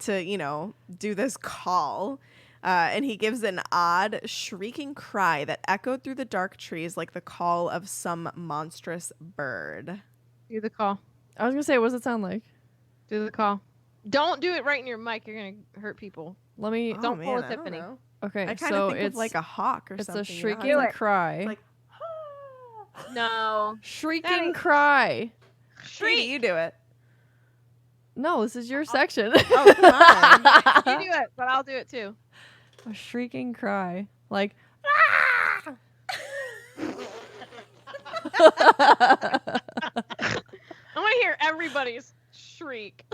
you know, do this call. And he gives an odd, shrieking cry that echoed through the dark trees like the call of some monstrous bird. Do the call. I was gonna say, what does it sound like? Do the call. Don't do it right in your mic. You're gonna hurt people. Let me. Don't pull a I don't Tiffany. know. Okay, I kind so of think it's of like a hawk or it's something. a you know? shrieking Do it. cry. Like, No. Shrieking cry. Katie, you do it. No, this is your section. Oh, come on. You do it, but I'll do it too. A shrieking cry, like. I want to hear everybody's shriek.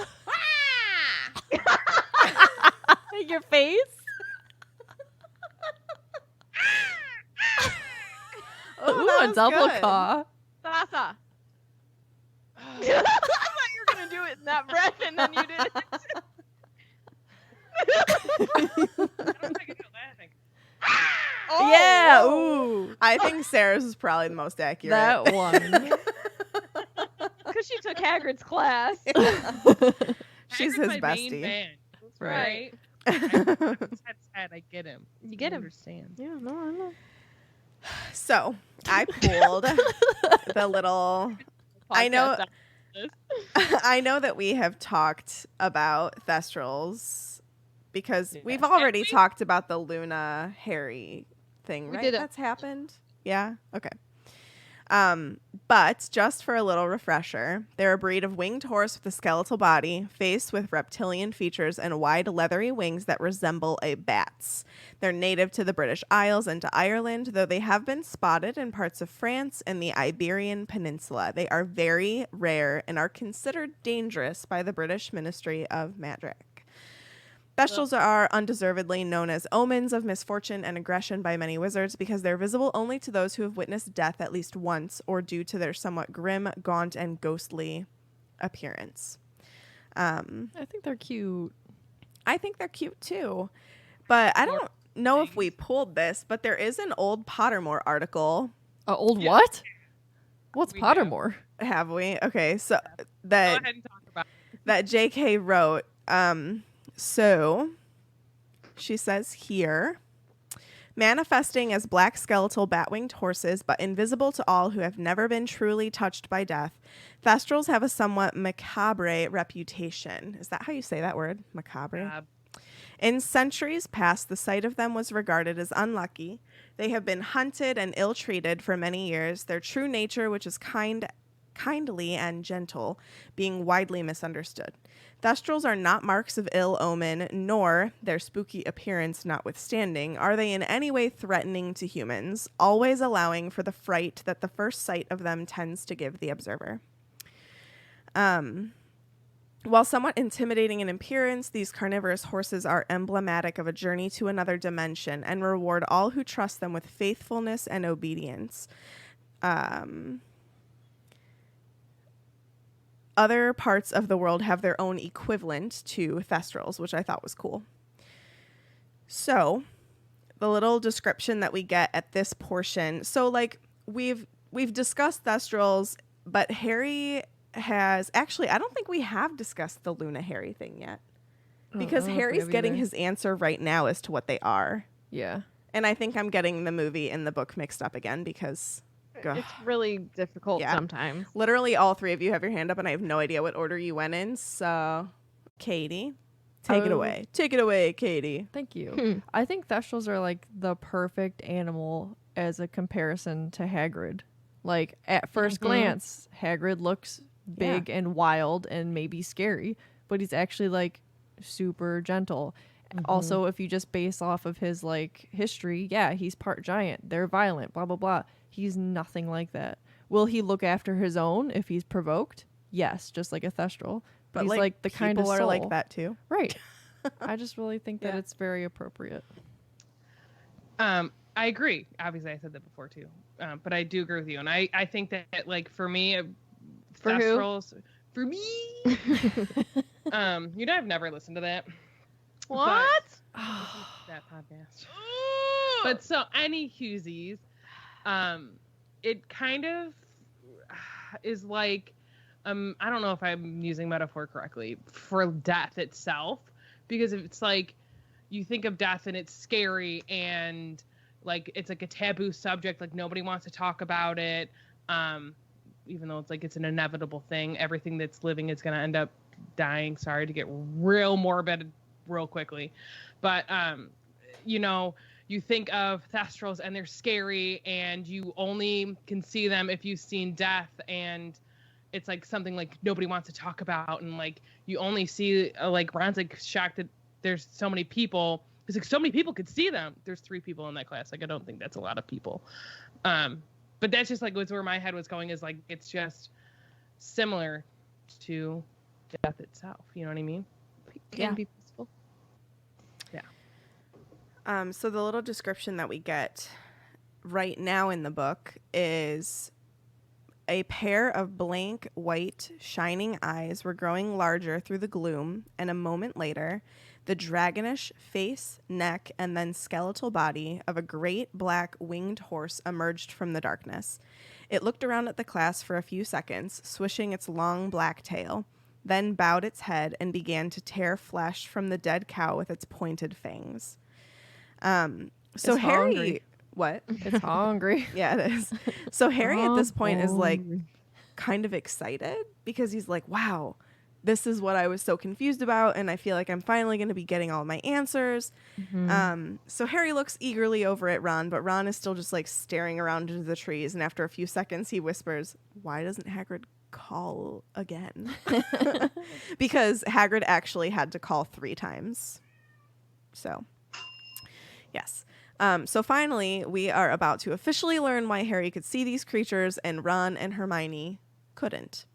Your face. Oh, Ooh, that a was double good. caw. Sasa. I thought you were gonna do it in that breath, and then you did it. I don't think I do laughing. Oh, Yeah. whoa. Ooh. I think Sarah's is probably the most accurate. That one. Because she took Hagrid's class. She's Hagrid's his my main bestie. man. That's Right. Head, I get him. You get him. Understand? Yeah, no, I know. So I pulled the little. I know. I know that we have talked about Thestrals because we've already talked about the Luna Harry thing, We right? did it. That's happened. Yeah. Okay. But just for a little refresher, they're a breed of winged horse with a skeletal body, face with reptilian features, and wide leathery wings that resemble a bat's. They're native to the British Isles and to Ireland, though they have been spotted in parts of France and the Iberian Peninsula. They are very rare and are considered dangerous by the British Ministry of Magic. Thestrals are undeservedly known as omens of misfortune and aggression by many wizards because they're visible only to those who have witnessed death at least once or due to their somewhat grim, gaunt, and ghostly appearance. I think they're cute. I think they're cute too. But I don't know if we pulled this, but there is an old Pottermore article. Old Yeah. what? What's We have. Pottermore? Have we? Okay, so Go that ahead and talk about it. that JK wrote. So she says here, manifesting as black skeletal bat-winged horses, but invisible to all who have never been truly touched by death, Thestrals have a somewhat macabre reputation. Is that how you say that word? Macabre? In centuries past, the sight of them was regarded as unlucky. They have been hunted and ill-treated for many years. Their true nature, which is kindly and gentle, being widely misunderstood. Thestrals are not marks of ill omen, nor, their spooky appearance notwithstanding, are they in any way threatening to humans, always allowing for the fright that the first sight of them tends to give the observer. While somewhat intimidating in appearance, these carnivorous horses are emblematic of a journey to another dimension and reward all who trust them with faithfulness and obedience. Other parts of the world have their own equivalent to Thestrals, which I thought was cool. So, the little description that we get at this portion. So, like, we've discussed Thestrals, but Harry has... Actually, I don't think we have discussed the Luna Harry thing yet. Because I don't know if we Harry's have getting either. his answer right now as to what they are. Yeah. And I think I'm getting the movie and the book mixed up again because... Ugh. It's really difficult Yeah. sometimes. Literally all three of you have your hand up, and I have no idea what order you went in. So, Katie, take it away. Take it away, Katie. Thank you. I think Thestrals are like the perfect animal as a comparison to Hagrid. Like at first glance, Hagrid looks big and wild and maybe scary, but he's actually like super gentle. Also, if you just base off of his like history, yeah, he's part giant. They're violent, blah blah blah. He's nothing like that. Will he look after his own if he's provoked? Yes, just like a Thestral. But he's like the kind of soul. People are like that too. Right. I just really think that it's very appropriate. I agree. Obviously, I said that before too. But I do agree with you. And I think that, like, for me, For Thestrals, for me, I've never listened to that. What? That podcast. But so, any Hughesies, it kind of is like, I don't know if I'm using metaphor correctly, for death itself. Because it's like, you think of death and it's scary and like it's like a taboo subject, like nobody wants to talk about it, even though it's like it's an inevitable thing. Everything that's living is going to end up dying. Sorry to get real morbid real quickly, but you think of Thestrals and they're scary and you only can see them if you've seen death, and it's like something like nobody wants to talk about, and like you only see like Ron's like shocked that there's so many people. It's like so many people could see them. There's 3 people in that class. Like I don't think that's a lot of people. But that's just like was where my head was going, is like it's just similar to death itself. You know what I mean? Can be peaceful. Yeah. So the little description that we get right now in the book is a pair of blank, white, shining eyes were growing larger through the gloom, and a moment later, the dragonish face, neck, and then skeletal body of a great black winged horse emerged from the darkness. It looked around at the class for a few seconds, swishing its long black tail, then bowed its head and began to tear flesh from the dead cow with its pointed fangs. So It's Harry... hungry. What? It's hungry. Yeah, it is. So Harry at this point is like kind of excited because he's like, wow, this is what I was so confused about, and I feel like I'm finally going to be getting all my answers. So Harry looks eagerly over at Ron, but Ron is still just like staring around into the trees, and after a few seconds he whispers, why doesn't Hagrid call again? Because Hagrid actually had to call 3 times. So, yes. So finally, we are about to officially learn why Harry could see these creatures and Ron and Hermione couldn't.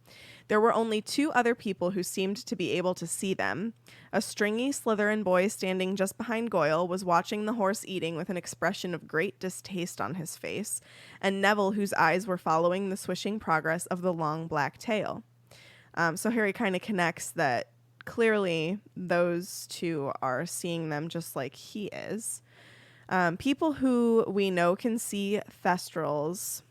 There were only 2 other people who seemed to be able to see them. A stringy Slytherin boy standing just behind Goyle was watching the horse eating with an expression of great distaste on his face, and Neville, whose eyes were following the swishing progress of the long black tail. So Harry kind of connects that clearly those 2 are seeing them just like he is. People who we know can see Thestrals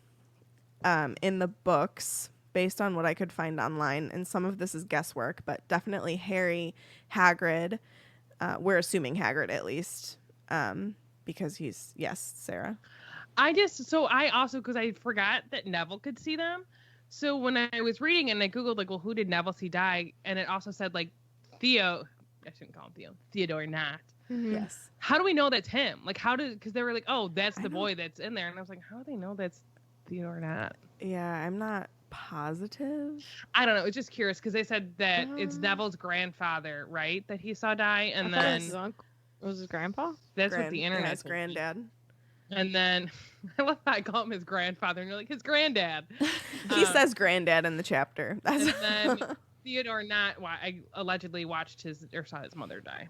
in the books, based on what I could find online, and some of this is guesswork, but definitely Harry, Hagrid. We're assuming Hagrid at least, because he's, yes, Sarah. I also, because I forgot that Neville could see them. So when I was reading and I Googled, like, well, who did Neville see die? And it also said, like, Theo, I shouldn't call him Theo, Theodore Nott. Mm-hmm. Yes. How do we know that's him? Like, because they were like, oh, that's the boy that's in there. And I was like, how do they know that's Theodore Nott? Yeah, I'm not positive. I don't know. It's just curious because they said that it's Neville's grandfather, right? That he saw die. And then it was his grandpa? that's what the internet his told me. granddad. And then I love how I call him his grandfather. And you're like, his granddad. He says granddad in the chapter. And then Theodore Nott allegedly watched saw his mother die.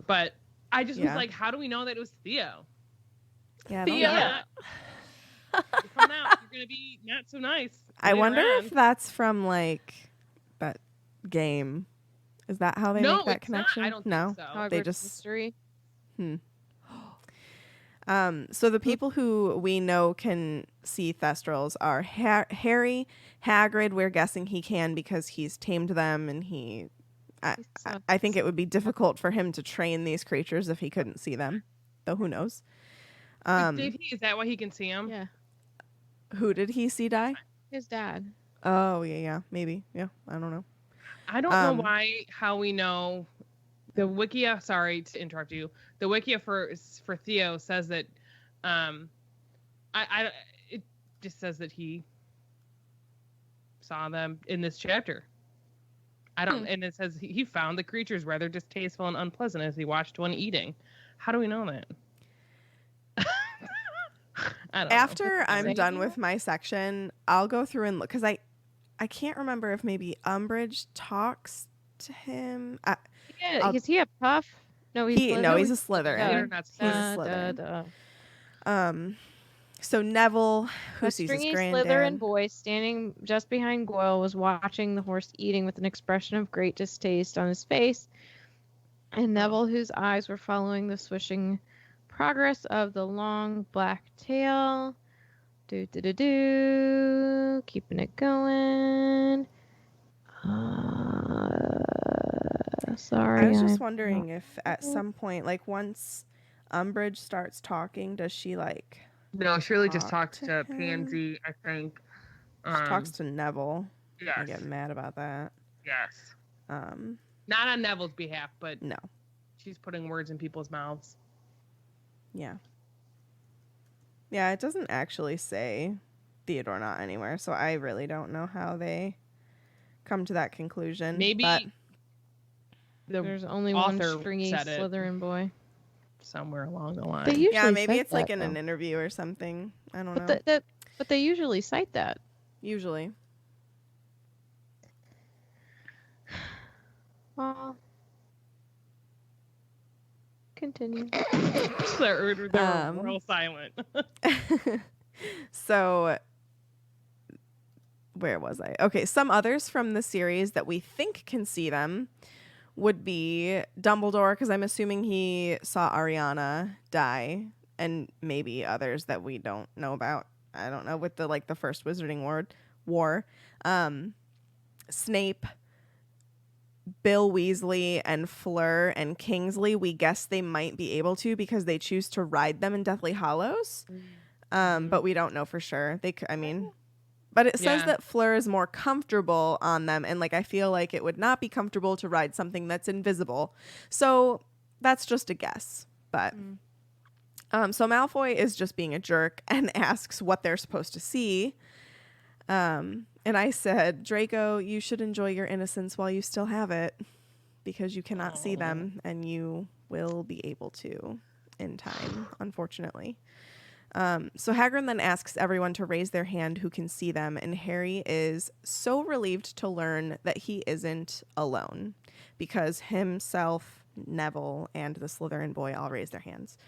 But I just was like, how do we know that it was Theo? Yeah, Theo, you come out, you're gonna be not so nice. I wonder if that's from like that game. Is that how they make that connection? Not. I don't think so. Hogwarts They just mystery. So the people who we know can see Thestrals are Harry, Hagrid. We're guessing he can because he's tamed them, and I think it would be difficult for him to train these creatures if he couldn't see them. Though who knows? Did he? Is that why he can see them? Yeah. Who did he see die? His dad. Oh yeah, maybe. Yeah, I don't know. I don't know how we know. The Wikia, sorry to interrupt you. The Wikia for Theo says that, it just says that he saw them in this chapter. I don't, and it says he found the creatures rather distasteful and unpleasant as he watched one eating. How do we know that? I don't know. After I'm done with my section, I'll go through and look because I can't remember if maybe Umbridge talks to him. Yeah, is he a Puff? No, he's he's a Slytherin. They're not He's a Slytherin. Slytherin. So Neville, who A sees his stringy granddad, Slytherin boy standing just behind Goyle was watching the horse eating with an expression of great distaste on his face. And Neville, whose eyes were following the swishing progress of the long black tail. Do. Keeping it going. Sorry. I was just wondering if at some point, like once Umbridge starts talking, does she like... No, Shirley just talk talks to to him? Pansy, I think. She talks to Neville. Yes. I get mad about that. Yes. Um, Not on Neville's behalf, but no. she's putting words in people's mouths. Yeah. Yeah, it doesn't actually say Theodore not anywhere, so I really don't know how they come to that conclusion. Maybe but There's only one author stringy said it. Umbridge boy. Somewhere along the line. They usually yeah, maybe cite it's like that, in an though. interview or something. I don't know. But they usually cite that. Usually. Well, continue. They're real silent. So, where was I? Okay, some others from the series that we think can see them would be Dumbledore, because I'm assuming he saw Ariana die, and maybe others that we don't know about. I don't know, with the first Wizarding War. Snape, Bill Weasley, and Fleur and Kingsley, we guess they might be able to because they choose to ride them in Deathly Hallows. But we don't know for sure. But it says that Fleur is more comfortable on them, and I feel like it would not be comfortable to ride something that's invisible. So that's just a guess. But so Malfoy is just being a jerk and asks what they're supposed to see. And I said, Draco, you should enjoy your innocence while you still have it, because you cannot see them, and you will be able to in time, unfortunately. So Hagrid then asks everyone to raise their hand who can see them, and Harry is so relieved to learn that he isn't alone, because himself, Neville, and the Slytherin boy all raise their hands.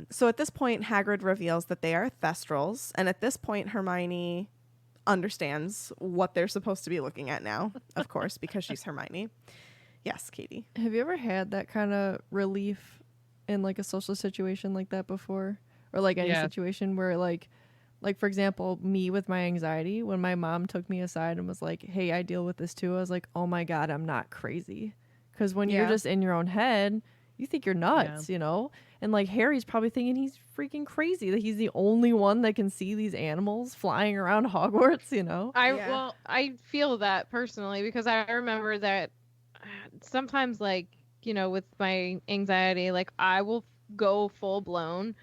So at this point, Hagrid reveals that they are Thestrals, and at this point, Hermione understands what they're supposed to be looking at now, of course, because she's Hermione. Yes, Katie. Have you ever had that kind of relief in a social situation like that before? Or any situation where like for example, me with my anxiety, when my mom took me aside and was like, hey, I deal with this too. I was like, oh my God, I'm not crazy. Because when you're just in your own head, you think you're nuts, you know? And Harry's probably thinking he's freaking crazy, that he's the only one that can see these animals flying around Hogwarts, you know? Well, I feel that personally, because I remember that sometimes with my anxiety, I will go full blown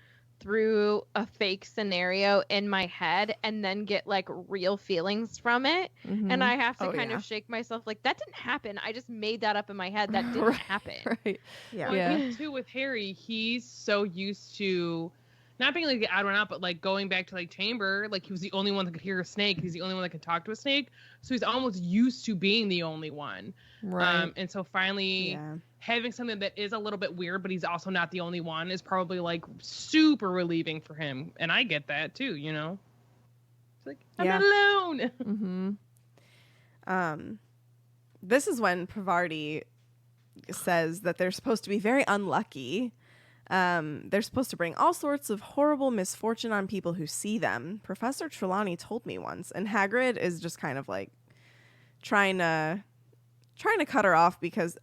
through a fake scenario in my head and then get real feelings from it. Mm-hmm. And I have to kind of shake myself that didn't happen. I just made that up in my head. That didn't happen. Right. Yeah. Well, I think too with Harry, he's so used to not being the odd one out, but going back to Chamber, he was the only one that could hear a snake. He's the only one that could talk to a snake. So he's almost used to being the only one. Right. And so finally having something that is a little bit weird, but he's also not the only one, is probably super relieving for him. And I get that too, you know? It's I'm not alone. Mm-hmm. This is when Parvati says that they're supposed to be very unlucky. They're supposed to bring all sorts of horrible misfortune on people who see them. Professor Trelawney told me once, and Hagrid is just kind of trying to cut her off, because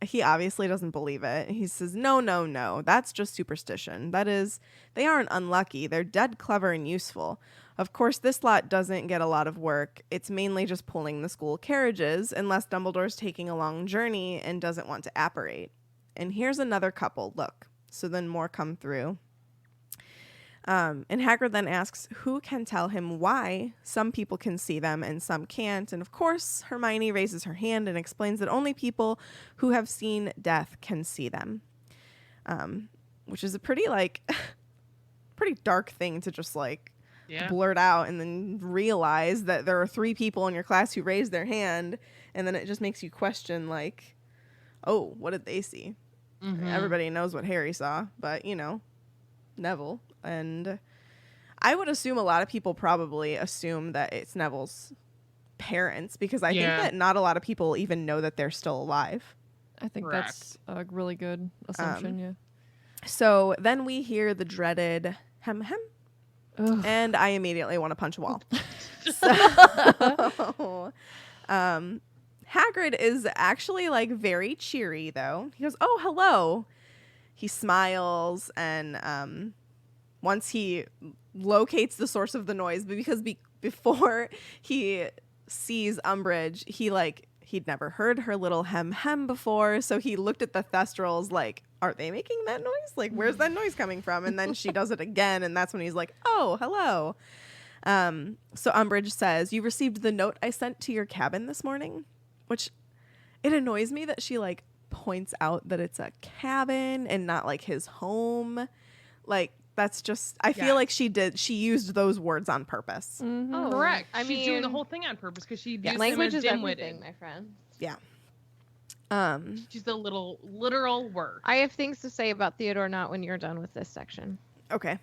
he obviously doesn't believe it. He says, no, that's just superstition. That is, they aren't unlucky. They're dead clever and useful. Of course, this lot doesn't get a lot of work. It's mainly just pulling the school carriages, unless Dumbledore's taking a long journey and doesn't want to apparate. And here's another couple. Look. So then more come through. And Hagrid then asks who can tell him why some people can see them and some can't. And of course, Hermione raises her hand and explains that only people who have seen death can see them. Which is a pretty pretty dark thing to just blurt out and then realize that there are 3 people in your class who raised their hand, and then it just makes you question oh, what did they see? Mm-hmm. Everybody knows what Harry saw, but Neville. And I would assume a lot of people probably assume that it's Neville's parents, because I think that not a lot of people even know that they're still alive. I think that's a really good assumption, yeah. So then we hear the dreaded hem hem. Ugh. And I immediately want to punch a wall. So, Hagrid is actually very cheery, though. He goes, "Oh, hello." He smiles, and once he locates the source of the noise, because before he sees Umbridge, he'd never heard her little hem hem before, so he looked at the Thestrals are they making that noise? Where's that noise coming from? And then she does it again, and that's when he's like, "Oh, hello." So Umbridge says, "You received the note I sent to your cabin this morning," which it annoys me that she points out that it's a cabin and not his home. That's just, I feel like she used those words on purpose. Mm-hmm. Oh, correct. She's doing the whole thing on purpose because she views language them as is dim-witted. everything, my friend. Yeah. She's the literal word. I have things to say about Theodore Not when you're done with this section. Okay.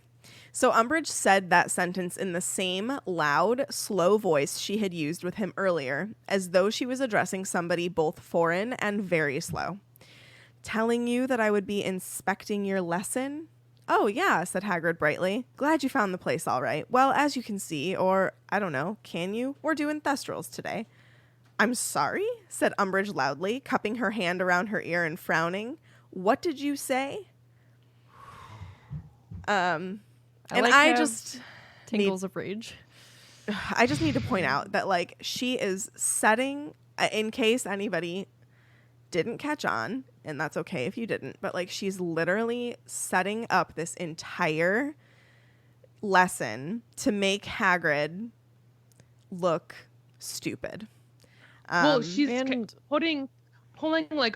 So Umbridge said that sentence in the same loud, slow voice she had used with him earlier, as though she was addressing somebody both foreign and very slow. "Telling you that I would be inspecting your lesson?" "Oh, yeah," said Hagrid brightly. "Glad you found the place all right. Well, as you can see, or I don't know, can you? We're doing Thestrals today." "I'm sorry," said Umbridge loudly, cupping her hand around her ear and frowning. "What did you say?" I just tingles of rage. I just need to point out that she is setting, in case anybody didn't catch on, and that's okay if you didn't, but she's literally setting up this entire lesson to make Hagrid look stupid. Well, she's pulling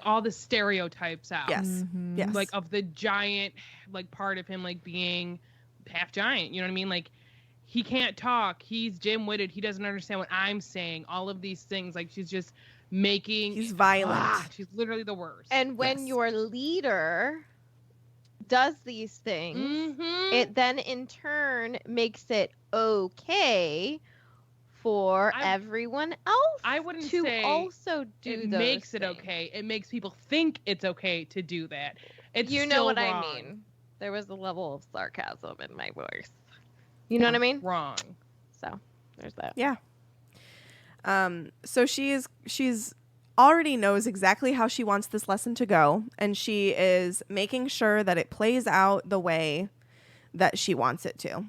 all the stereotypes out. Yes. Mm-hmm. Yes. Of the giant part of him being half giant, you know what I mean? He can't talk, he's dim-witted, he doesn't understand what I'm saying, all of these things. She's just making, he's violent. She's literally the worst. And when your leader does these things, it then in turn makes it okay for everyone else I wouldn't to say also do it those makes things. it okay. It makes people think it's okay to do that. It's you know still what wrong. I mean. There was a level of sarcasm in my voice. You know what I mean? Wrong. So there's that. Yeah. So she's already knows exactly how she wants this lesson to go, and she is making sure that it plays out the way that she wants it to.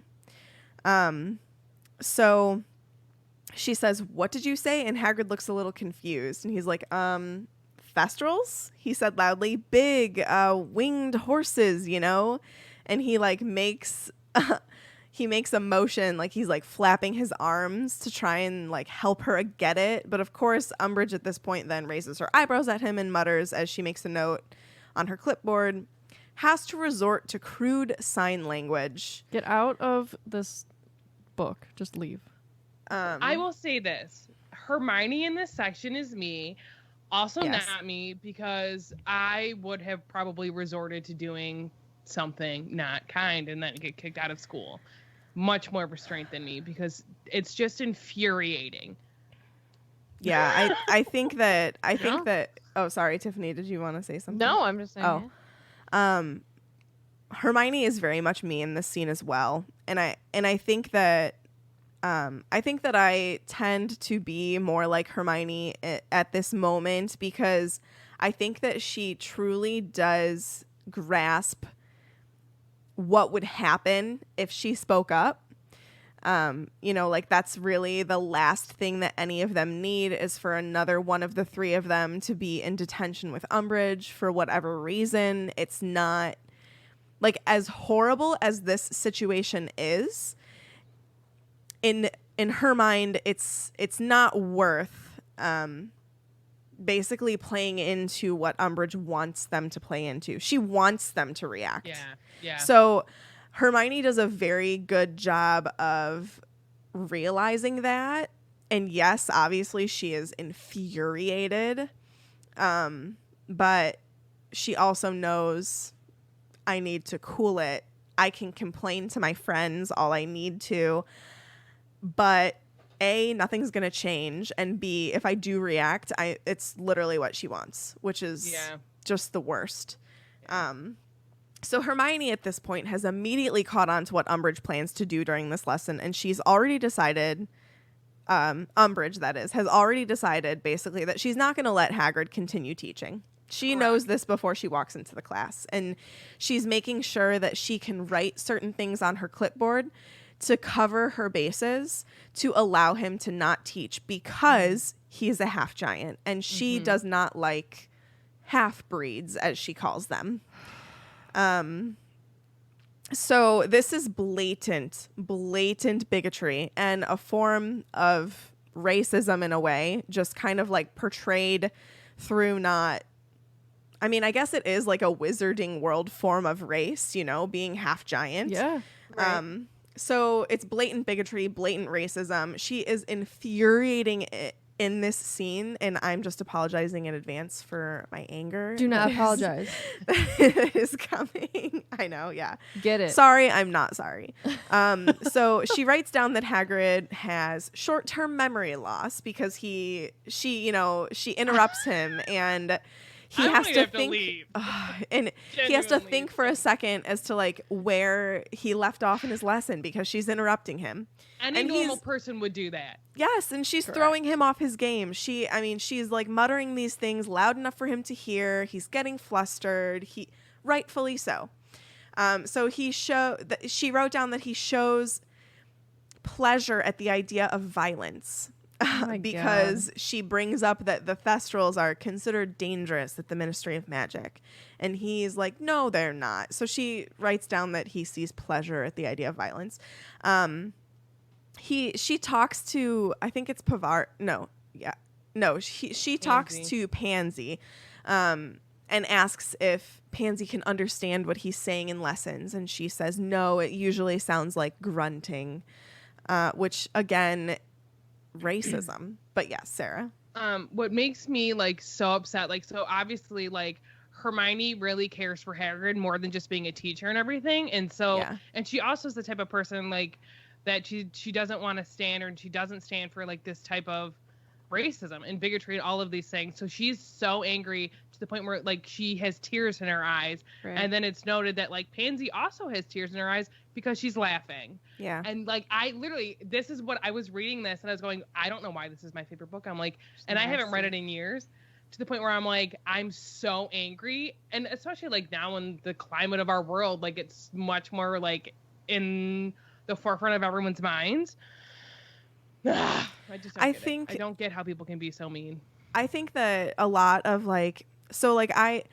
So she says, "What did you say?" And Hagrid looks a little confused, and he's like, "Thestrals?" he said loudly. "Big, winged horses, you know?" And he makes he makes a motion, he's flapping his arms to try and help her get it. But of course, Umbridge at this point then raises her eyebrows at him and mutters as she makes a note on her clipboard, "Has to resort to crude sign language." Get out of this book. Just leave. I will say this. Hermione in this section is me. Also not me, because I would have probably resorted to doing something not kind and then get kicked out of school. Much more restraint than me, because it's just infuriating. Yeah, I think that oh, sorry, Tiffany, did you want to say something? No, I'm just saying. Hermione is very much me in this scene as well. And I think that I tend to be more like Hermione at this moment, because I think that she truly does grasp what would happen if she spoke up. That's really the last thing that any of them need, is for another one of the 3 of them to be in detention with Umbridge for whatever reason. It's not Like, as horrible as this situation is, in her mind, it's not worth basically playing into what Umbridge wants them to play into. She wants them to react. Yeah. So Hermione does a very good job of realizing that. And yes, obviously she is infuriated. But she also knows, I need to cool it. I can complain to my friends all I need to. But A, nothing's going to change. And B, if I do react, it's literally what she wants, which is just the worst. So Hermione at this point has immediately caught on to what Umbridge plans to do during this lesson. And she's already decided, Umbridge, that is, has already decided basically that she's not going to let Hagrid continue teaching. She knows this before she walks into the class. And she's making sure that she can write certain things on her clipboard to cover her bases to allow him to not teach because he's a half giant and she does not like half breeds, as she calls them. So this is blatant bigotry and a form of racism in a way, just kind of like portrayed through I mean, I guess it is like a wizarding world form of race, you know, being half giant. Yeah. Right. So it's blatant bigotry, blatant racism. She is infuriating in this scene, and I'm just apologizing in advance for my anger. Do not apologize. That is coming. I know, yeah. Get it. Sorry, I'm not sorry. So she writes down that Hagrid has short-term memory loss because she interrupts him and he has to think, and he has to think for a second as to like where he left off in his lesson because she's interrupting him. Any normal person would do that. Yes, and she's throwing him off his game. She's like muttering these things loud enough for him to hear. He's getting flustered. Rightfully so. So she wrote down that he shows pleasure at the idea of violence. Because she brings up that the Thestrals are considered dangerous at the Ministry of Magic. And he's like, no, they're not. So she writes down that he sees pleasure at the idea of violence. She talks to, I think it's Pavar. She talks to Pansy and asks if Pansy can understand what he's saying in lessons. And she says, no, it usually sounds like grunting, which again, racism. But yes, Sarah. What makes me like so upset, like, so obviously like Hermione really cares for Hagrid more than just being a teacher and everything. And so, and she also is the type of person like that she doesn't want to stand, or she doesn't stand for like this type of racism and bigotry and all of these things. So she's so angry to the point where like she has tears in her eyes. Right. And then it's noted that like Pansy also has tears in her eyes because she's laughing. Yeah. And like this is what I was reading this and I was going, I don't know why this is my favorite book. I'm like, and I haven't read it in years, to the point where I'm like, I'm so angry. And especially like now in the climate of our world, like it's much more like in the forefront of everyone's minds. I don't get how people can be so mean. I think that a lot of like, so like I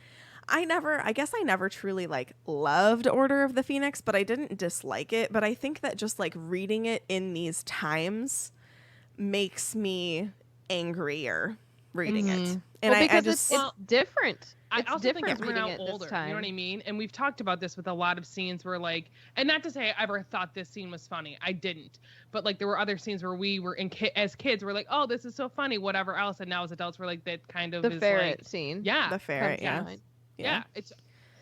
never truly like loved Order of the Phoenix, but I didn't dislike it. But I think that just like reading it in these times makes me angrier reading it. And because it's different. I also think it's we're now older. You know what I mean? And we've talked about this with a lot of scenes where like, and not to say I ever thought this scene was funny. I didn't. But like there were other scenes where we were as kids, we're like, oh, this is so funny, whatever else. And now as adults, we're like, that kind of the is ferret like, scene. Yeah. The ferret, yeah. It's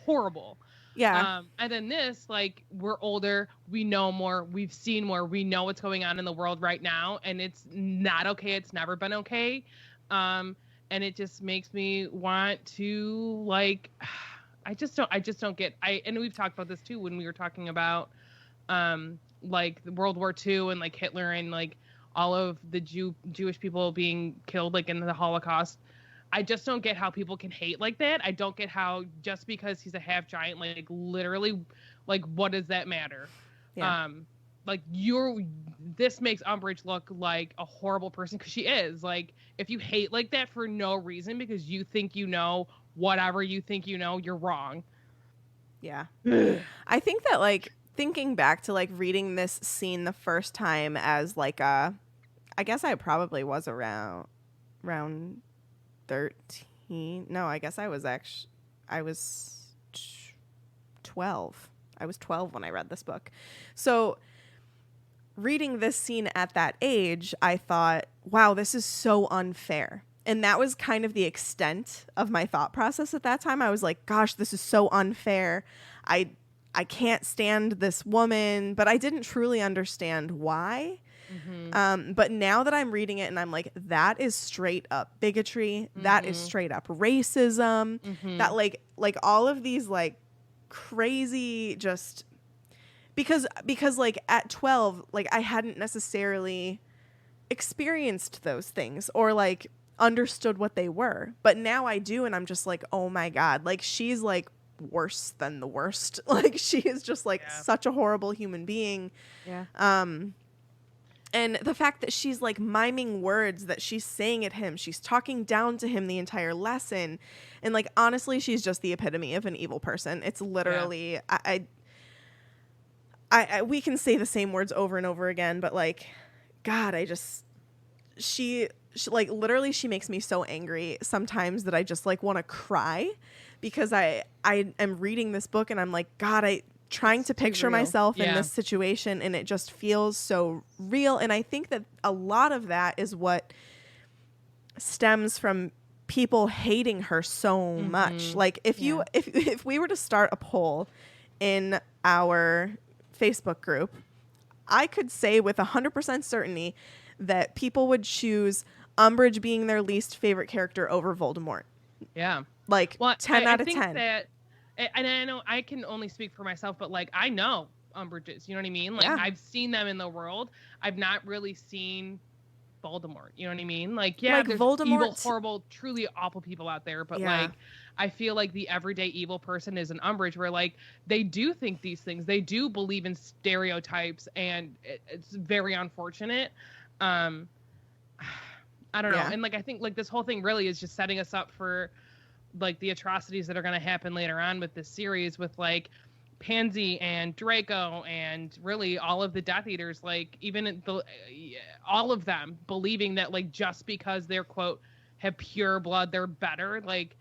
horrible. Yeah. And then this, like, we're older, we know more, we've seen more, we know what's going on in the world right now, and it's not okay. It's never been okay. And it just makes me want to like, I just don't get, and we've talked about this too when we were talking about, like World War II and like Hitler and like all of the Jewish people being killed like in the Holocaust. I just don't get how people can hate like that. I don't get how just because he's a half giant, like literally, like what does that matter? Yeah. Like this makes Umbridge look like a horrible person because she is. Like if you hate like that for no reason because you think you know whatever you think you know, you're wrong. Yeah. I think that, like, thinking back to, like, reading this scene the first time as, like, I guess I probably was around 13. No, I guess I was 12. I was 12 when I read this book. So reading this scene at that age, I thought, wow, this is so unfair. And that was kind of the extent of my thought process at that time. I was like, gosh, this is so unfair. I can't stand this woman, but I didn't truly understand why. But now that I'm reading it and I'm like, that is straight up bigotry. That is straight up racism. That like all of these like crazy just because like at 12, like I hadn't necessarily experienced those things or like understood what they were, but now I do, and I'm just like, oh my god, like she's like worse than the worst. Like she is just like such a horrible human being. And the fact that she's like miming words that she's saying at him, she's talking down to him the entire lesson, and like honestly, she's just the epitome of an evil person. It's literally I we can say the same words over and over again, but like, God, she like literally she makes me so angry sometimes that I just like want to cry, because I am reading this book and I'm like, God, trying to picture myself in this situation, and it just feels so real. And I think that a lot of that is what stems from people hating her so much. Like if we were to start a poll in our Facebook group, I could say with 100% certainty that people would choose Umbridge being their least favorite character over Voldemort. Yeah. Like 10 out of 10. I think that, and I know I can only speak for myself, but like I know Umbridges, you know what I mean? Like I've seen them in the world. I've not really seen Voldemort, you know what I mean? Like, yeah, like there's evil, horrible, truly awful people out there, but like I feel like the everyday evil person is an Umbridge, where like they do think these things, they do believe in stereotypes, and it's very unfortunate. I don't know. And like I think like this whole thing really is just setting us up for like the atrocities that are going to happen later on with this series, with like Pansy and Draco and really all of the Death Eaters, like even all of them believing that like just because they're quote have pure blood, they're better. Like,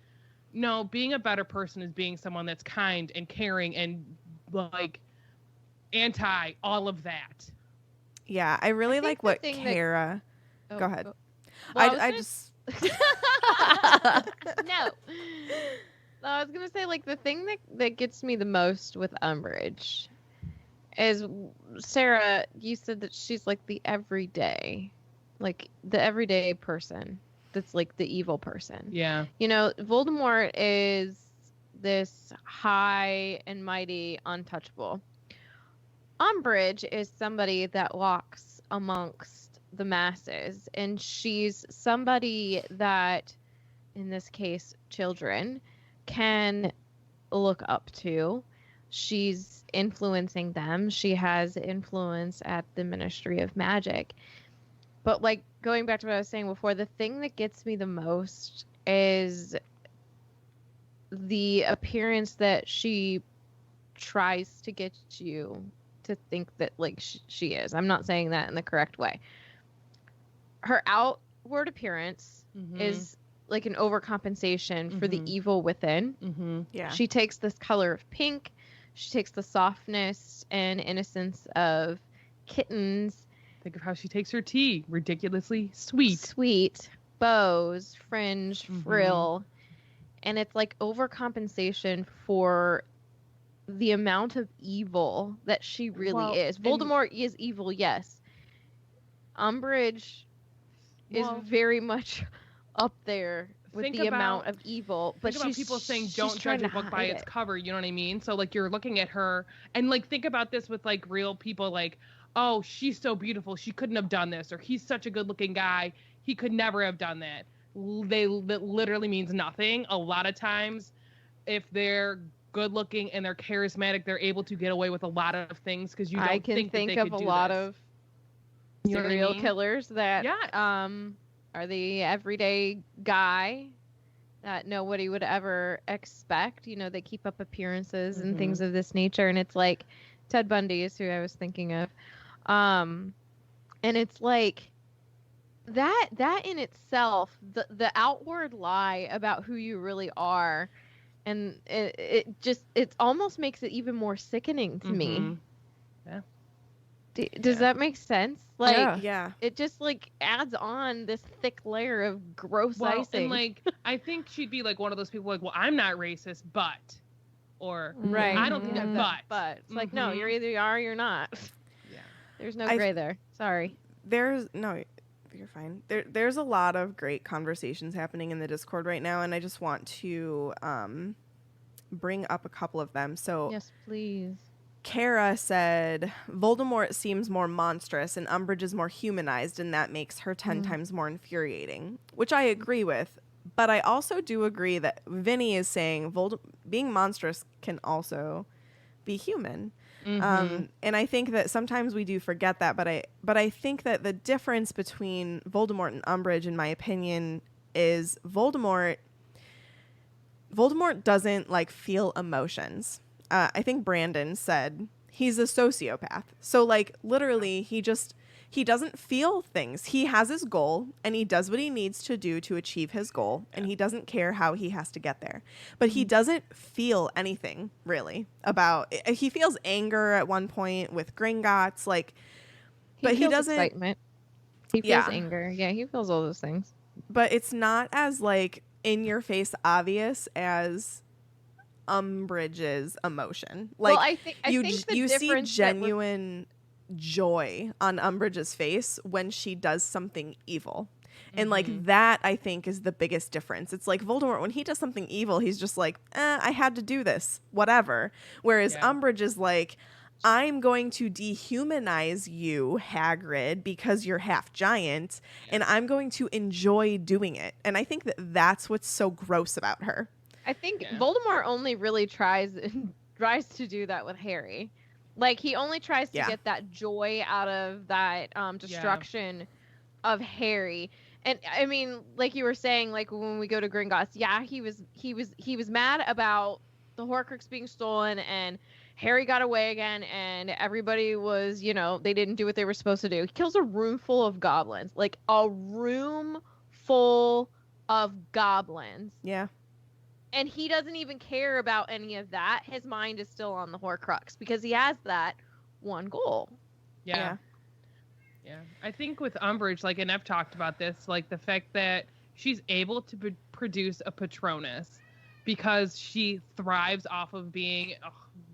no, being a better person is being someone that's kind and caring and like anti all of that. Yeah, I really like what Kara. Go ahead. Well, I just no. I was gonna say, like, the thing that gets me the most with Umbridge is, Sarah, you said that she's like the everyday person that's like the evil person. Yeah. You know, Voldemort is this high and mighty untouchable. Umbridge is somebody that walks amongst the masses, and she's somebody that, in this case, children can look up to. She's influencing them. She has influence at the Ministry of Magic. But like going back to what I was saying before, the thing that gets me the most is the appearance that she tries to get you to think that like she is. I'm not saying that in the correct way. Her outward appearance is like an overcompensation for the evil within. Yeah. She takes this color of pink. She takes the softness and innocence of kittens. Think of how she takes her tea. Ridiculously sweet. Sweet. Bows, fringe, frill. And it's like overcompensation for the amount of evil that she really is. Voldemort is evil, yes. Umbridge is very much up there with the amount of evil, but think about people saying don't judge a book by its cover, you know what I mean? So like you're looking at her and like think about this with like real people, like, oh, she's so beautiful, she couldn't have done this, or he's such a good looking guy, he could never have done that. That literally means nothing. A lot of times if they're good looking and they're charismatic, they're able to get away with a lot of things, because you don't think of a lot of serial killers that are the everyday guy that nobody would ever expect. You know, they keep up appearances and Mhm. things of this nature. And it's like Ted Bundy is who I was thinking of. And it's like that in itself, the outward lie about who you really are, and it almost makes it even more sickening to me. Mhm. Yeah. Does Yeah. that make sense? Like, Yeah. Yeah. it just like adds on this thick layer of gross Well, icing. and like, I think she'd be like one of those people like, well, I'm not racist, but, or right. I don't think Yeah, that, but it's like, no, Mhm. you're either you are or you're not. yeah. There's no I- gray there. Sorry. You're fine. There's a lot of great conversations happening in the Discord right now, and I just want to bring up a couple of them. So Yes, please. Kara said, Voldemort seems more monstrous and Umbridge is more humanized, and that makes her 10 times more infuriating, which I agree with. But I also do agree that Vinny is saying being monstrous can also be human. Mhm. And I think that sometimes we do forget that, but I think that the difference between Voldemort and Umbridge, in my opinion, is Voldemort doesn't like feel emotions. I think Brandon said he's a sociopath. So like literally he doesn't feel things. He has his goal and he does what he needs to do to achieve his goal, and he doesn't care how he has to get there. But he doesn't feel anything really about he feels anger at one point with Gringotts, like, but he feels doesn't excitement. He feels Yeah. anger. Yeah, he feels all those things. but it's not as like in your face obvious as Umbridge's emotion. Like well, I think you the you see difference that we're- genuine joy on Umbridge's face when she does something evil. And like that I think is the biggest difference. It's like Voldemort, when he does something evil, he's just like, I had to do this, whatever. Whereas Yeah. Umbridge is like, I'm going to dehumanize you, Hagrid, because you're half giant, and I'm going to enjoy doing it. And I think that that's what's so gross about her. I think Yeah. Voldemort only really tries to do that with Harry. Like, he only tries to Yeah. get that joy out of that destruction of Harry. And I mean, like you were saying, like when we go to Gringotts, yeah, he was mad about the Horcrux being stolen, and Harry got away again, and everybody was, they didn't do what they were supposed to do. He kills a room full of goblins, like a room full of goblins. Yeah. And he doesn't even care about any of that. His mind is still on the Horcrux because he has that one goal. Yeah. Yeah. I think with Umbridge, like, and I've talked about this, like the fact that she's able to produce a Patronus because she thrives off of being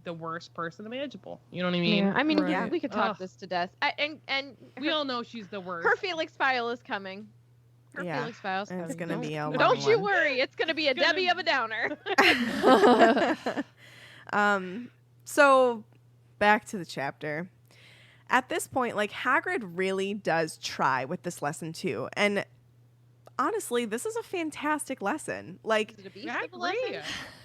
the worst person imaginable. You know what I mean? Yeah, I mean, Right. we could talk Ugh. this to death. And We all know she's the worst. her Felix file is coming. Her Yeah, Felix file's and coming. it's gonna be a long Don't you one. worry, it's gonna be a Gonna Debbie be- of a Downer. So back to the chapter. At this point, like, Hagrid really does try with this lesson too. And honestly, this is a fantastic lesson. Like, Is it a beast I of a lesson?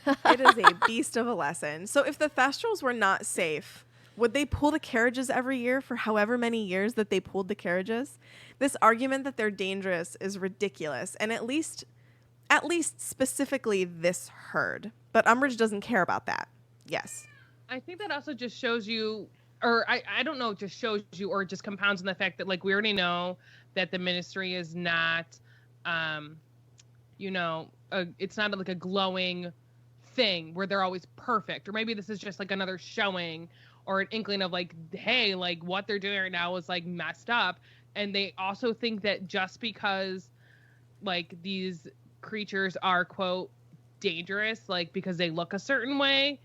agree. it is a beast of a lesson. So if the Thestrals were not safe, would they pull the carriages every year for however many years that they pulled the carriages? This argument that they're dangerous is ridiculous. And at least specifically this herd. But Umbridge doesn't care about that. Yes. I think that also just shows you, or I don't know, just shows you, or just compounds on the fact that, like, we already know that the Ministry is not, it's not like a glowing thing where they're always perfect. Or maybe this is just like another showing or an inkling of like, hey, like what they're doing right now is like messed up. And they also think that just because like these creatures are, quote, dangerous, like because they look a certain way,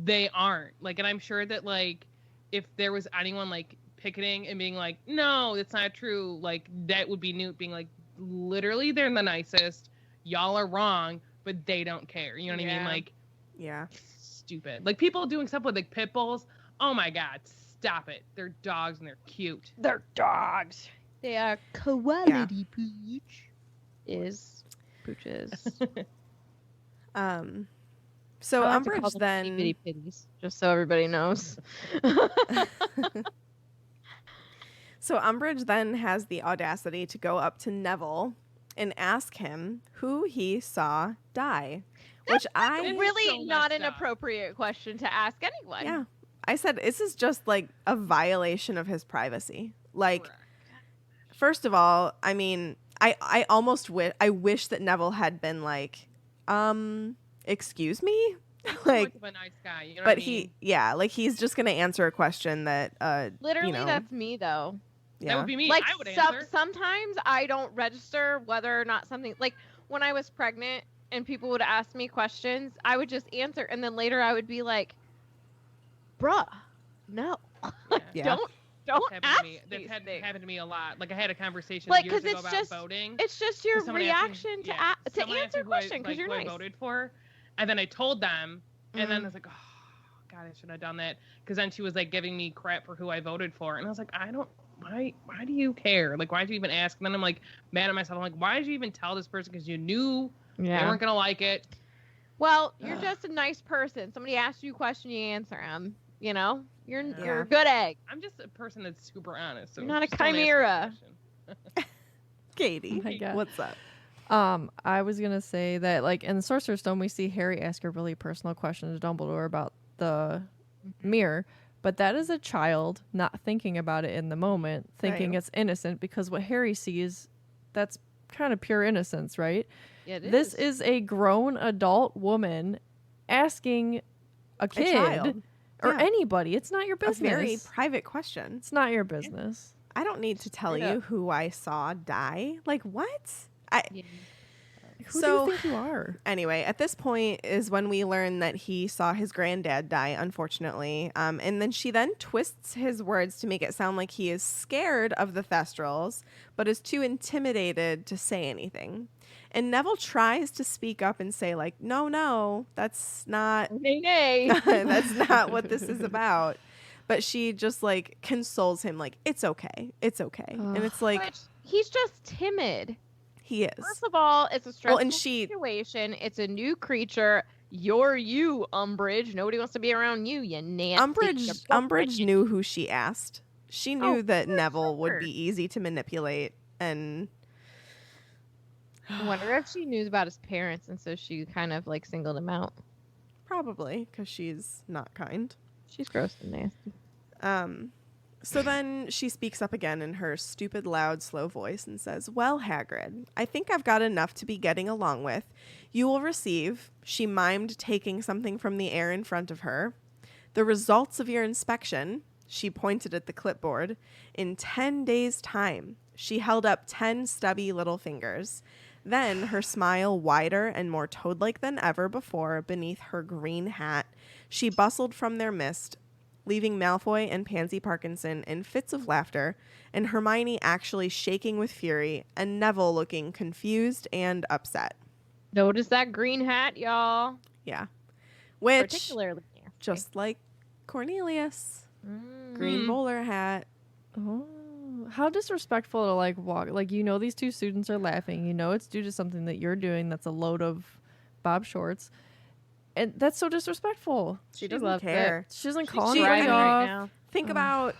they aren't. Like, and I'm sure that like if there was anyone like picketing and being like, no, that's not true, like that would be Newt being like, literally they're the nicest, y'all are wrong, but they don't care. You know what I mean? Yeah. Like, Yeah. stupid. Like people doing stuff with like pit bulls. Oh my god, stop it. They're dogs and they're cute. They're dogs. They are quality pooch. Is pooches. So I like to call Umbridge them then itty bitty pitties, just so everybody knows. So Umbridge then has the audacity to go up to Neville and ask him who he saw die. Which I really so not messed an up. appropriate question to ask anyone. Yeah. I said this is just like a violation of his privacy. Like, Correct. first of all, I mean, I almost wish that Neville had been like, excuse me? Like, Like, of a nice guy, you know but what I mean? like he's just gonna answer a question that Literally, you know, that's me though. That yeah. would be me. Like I would answer. sometimes I don't register whether or not something, like when I was pregnant and people would ask me questions, I would just answer, and then later I would be like, "Bruh, no, Yeah. don't Happened ask to me. these That's things." happened to me a lot. Like I had a conversation Like, years 'cause ago it's about just- voting. It's just your Someone asked me- reaction to yeah, to someone asked answer me a who I- question because like, you're who I nice. voted for, and then I told them, and then I Mhm. was like, oh God, I should have done that. Because then she was like giving me crap for who I voted for, and I was like, I don't. Why do you care? Like, why did you even ask? And then I'm like mad at myself. I'm like, why did you even tell this person? Because you knew they weren't gonna like it. Well, you're just a nice person. Somebody asks you a question, you answer them. You know, you're Yeah. a good egg. I'm just a person that's super honest. So You're not a just don't ask me chimera. question. Katie, Oh my God. what's up? I was gonna say that, like, in the Sorcerer's Stone, we see Harry ask a really personal question to Dumbledore about the mirror, but that is a child not thinking about it in the moment, thinking Right. it's innocent, because what Harry sees, that's kind of pure innocence, right? Yeah, This is a grown adult woman asking a kid child. or Yeah. anybody. It's not your A business. very private question. It's not your business. I don't need to tell Straight you up. who I saw die. Like, what? Who So- do you think you are? Anyway, at this point is when we learn that he saw his granddad die, unfortunately. And then she then twists his words to make it sound like he is scared of the Thestrals, but is too intimidated to say anything. And Neville tries to speak up and say, like, no, that's not nay. that's not what this is about. But she just like consoles him, like, it's okay. And it's like, Which, he's just timid. he is. First of all, it's a stressful and she- situation. It's a new creature. You're you, Umbridge. Nobody wants to be around you, you nasty. Umbridge knew who she asked. She knew Oh, that for Neville would sure. be easy to manipulate, and I wonder if she knew about his parents, and so she kind of like singled him out. probably because she's not kind. She's gross and nasty. So then she speaks up again in her stupid, loud, slow voice and says, "Well, Hagrid, I think I've got enough to be getting along with. You will receive," she mimed taking something from the air in front of her, "the results of your inspection," she pointed at the clipboard, "in 10 days' time." She held up 10 stubby little fingers. Then, her smile wider and more toad-like than ever before beneath her green hat, she bustled from their midst, leaving Malfoy and Pansy Parkinson in fits of laughter, and Hermione actually shaking with fury, and Neville looking confused and upset. Notice that green hat, y'all. Yeah. Which, Particularly nasty. just like Cornelius, Mm. green bowler hat. Oh, how disrespectful to like walk. Like, you know, these two students are laughing. You know, it's due to something that you're doing that's a load of Bob shorts. And that's so disrespectful. She doesn't loves care. She doesn't She's call She- anybody thriving I mean, off. right now. Think about,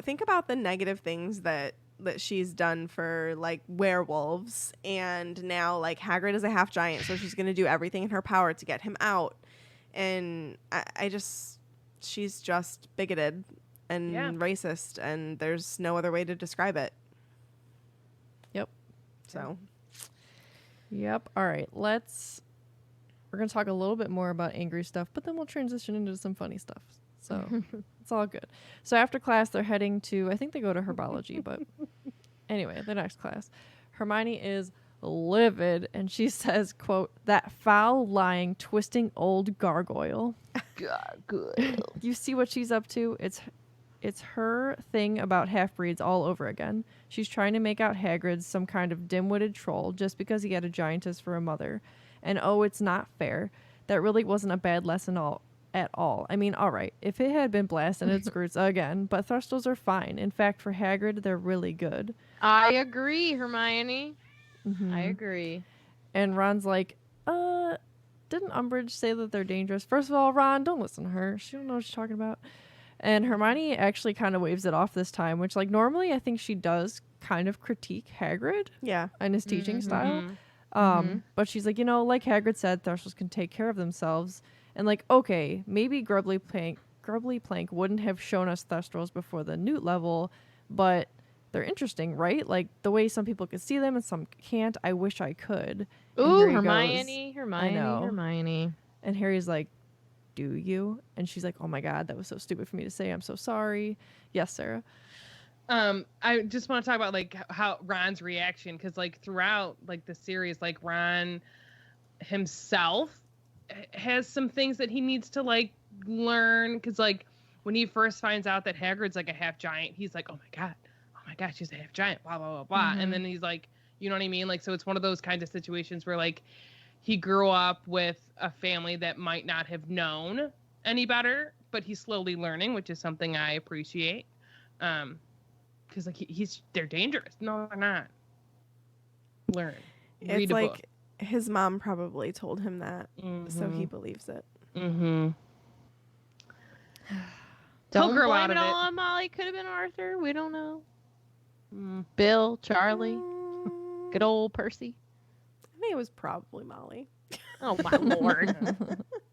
think about the negative things that she's done for like werewolves, and now like Hagrid is a half giant, so she's gonna do everything in her power to get him out. And I just, she's just bigoted and Yeah. racist, and there's no other way to describe it. Yep. So Yep. All right. We're going to talk a little bit more about angry stuff, but then we'll transition into some funny stuff. So it's all good. So after class, they're heading to, I think they go to herbology, but anyway, the next class. Hermione is livid, and she says, quote, "that foul, lying, twisting old gargoyle." You see what she's up to? It's her thing about half-breeds all over again. She's trying to make out Hagrid some kind of dim-witted troll just because he had a giantess for a mother. And oh, it's not fair. That really wasn't a bad lesson at all. I mean, all right, if it had been blasting its roots again, but Thestrals are fine. In fact, for Hagrid, they're really good. I agree, Hermione. Mhm. I agree. And Ron's like, didn't Umbridge say that they're dangerous? First of all, Ron, don't listen to her. She don't know what she's talking about. And Hermione actually kind of waves it off this time, which, like, normally I think she does kind of critique Hagrid Yeah. and his teaching style. Mhm. But she's like, like Hagrid said, Thestrals can take care of themselves. And like, okay, maybe Grubbly Plank wouldn't have shown us Thestrals before the Newt level, but they're interesting, right? Like the way some people can see them and some can't. I wish I could. And Ooh, here he Hermione, goes. Hermione, I know. Hermione. And Harry's like, do you? And she's like, oh my God, that was so stupid for me to say. I'm so sorry. Yes, Sarah. I just want to talk about like how Ron's reaction, because like throughout like the series, like Ron himself has some things that he needs to like learn, because like when he first finds out that Hagrid's like a half giant, he's like, oh my god, she's a half giant, blah blah blah blah. And then he's like, you know what I mean? Like, so it's one of those kinds of situations where like he grew up with a family that might not have known any better, but he's slowly learning, which is something I appreciate. Because like they're dangerous. No, they're not. Learn. Read It's a like book. his mom probably told him that, so he believes it. Mm-hmm. Don't He'll grow blame out it of all it. on Molly. Could have been Arthur. We don't know. Mm. Bill, Charlie, good old Percy. I think it was probably Molly. Oh my lord.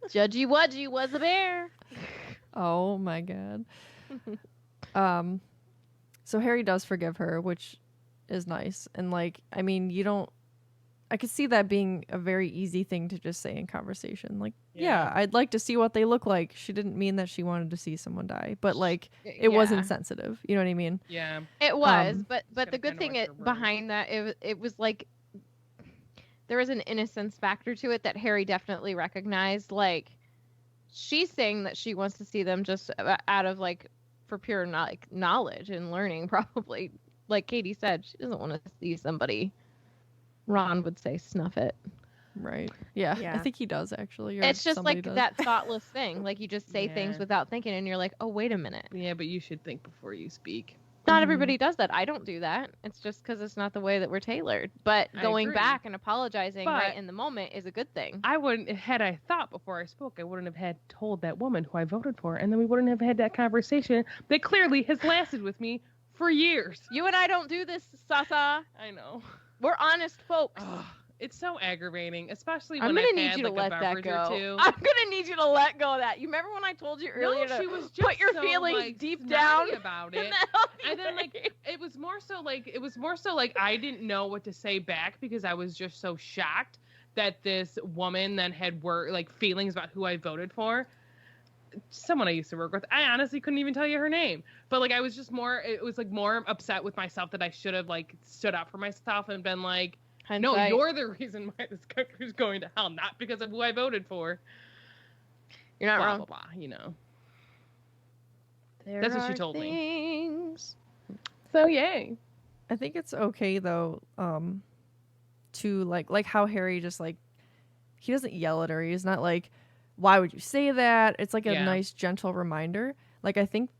Judgy Wudgy was a bear. Oh my God. So Harry does forgive her, which is nice. And like, I mean, I could see that being a very easy thing to just say in conversation. Like, yeah, I'd like to see what they look like. She didn't mean that she wanted to see someone die, but like, it wasn't sensitive. You know what I mean? Yeah. It was, but gotta the good kinda thing watch her words. behind that, it was like there was an innocence factor to it that Harry definitely recognized. Like, she's saying that she wants to see them just out of like for pure knowledge and learning, probably. Like Katie said, she doesn't want to see somebody. Ron would say, "Snuff it." Right. Yeah. Yeah. I think he does actually. Or It's just somebody like does. that thoughtless thing. Like you just say things Yeah. without thinking, and you're like, "Oh, wait a minute." Yeah, but you should think before you speak. Not everybody does that. I don't do that. It's just because it's not the way that we're tailored. But I going agree. back and apologizing right But- in the moment is a good thing. I wouldn't, had I thought before I spoke, I wouldn't have had told that woman who I voted for, and then we wouldn't have had that conversation that clearly has lasted with me for years. You and I don't do this, Sasa. I know. We're honest folks. Ugh, it's so aggravating, especially I'm when gonna I've need had you to like let a that beverage go. or two. I'm gonna need you to let go of that. You remember when I told you earlier no, to she was just put your so, feelings like, deep snotty down about in it. the healthy And then way. like it was more so like I didn't know what to say back because I was just so shocked that this woman then had feelings about who I voted for. Someone I used to work with. I honestly couldn't even tell you her name. But like I was just more upset with myself that I should have like stood up for myself and been like, no, Hindsight. you're the reason why this country's going to hell, not because of who I voted for. You're not Blah wrong. blah blah, you know. There That's what she are told me. things. So yay. I think it's okay though, to like how Harry just like he doesn't yell at her. He's not like, why would you say that? It's like a Yeah. nice, gentle reminder. Like I think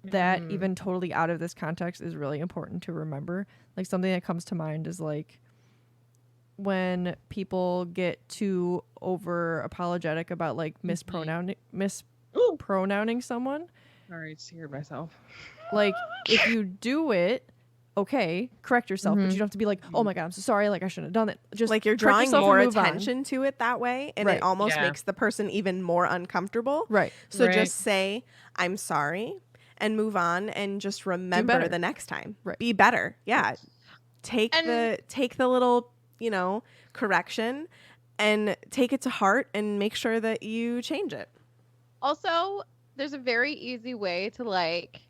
that even totally out of this context is really important to remember. Like something that comes to mind is like when people get too over apologetic about like mispronouncing someone. Sorry, I scared myself. Like if you do it, okay, correct yourself, but you don't have to be like, oh my god, I'm so sorry, like I shouldn't have done it. Just Like you're correct drawing yourself and more move on. attention to it that way, and Right. it almost Yeah. makes the person even more uncomfortable. Right. So Right. just say, I'm sorry, and move on, and just remember better. the next time. Right. Be better. Yeah. Take And- the little, correction and take it to heart and make sure that you change it. Also, there's a very easy way to like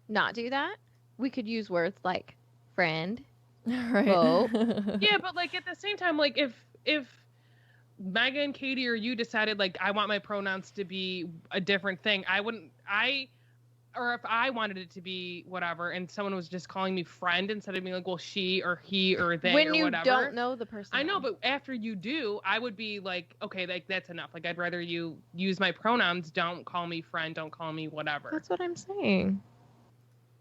not do that. We could use words like friend. Right. Vote. Yeah, but like at the same time, like if Megan and Katie or you decided like I want my pronouns to be a different thing, or if I wanted it to be whatever, and someone was just calling me friend instead of being like, well, she or he or they When or you whatever. don't know the person. I know, but after you do, I would be like, okay, like that's enough. Like I'd rather you use my pronouns. Don't call me friend. Don't call me whatever. That's what I'm saying.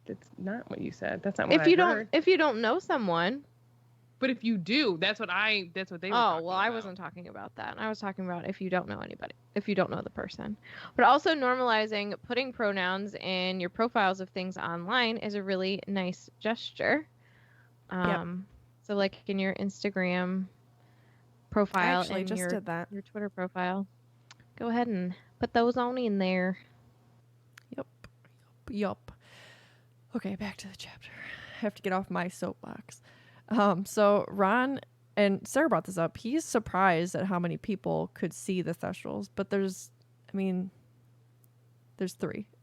That's not what you said. That's not what If you I heard. if you don't know someone. But if you do, that's what they were Oh, talking well, I about. wasn't talking about that. I was talking about if you don't know anybody, if you don't know the person. But also normalizing putting pronouns in your profiles of things online is a really nice gesture. So like in your Instagram profile actually and just your did that. your Twitter profile, go ahead and put those on in there. Yup. Okay, back to the chapter. I have to get off my soapbox. So Ron, and Sarah brought this up, he's surprised at how many people could see the Thestrals, but there's 3.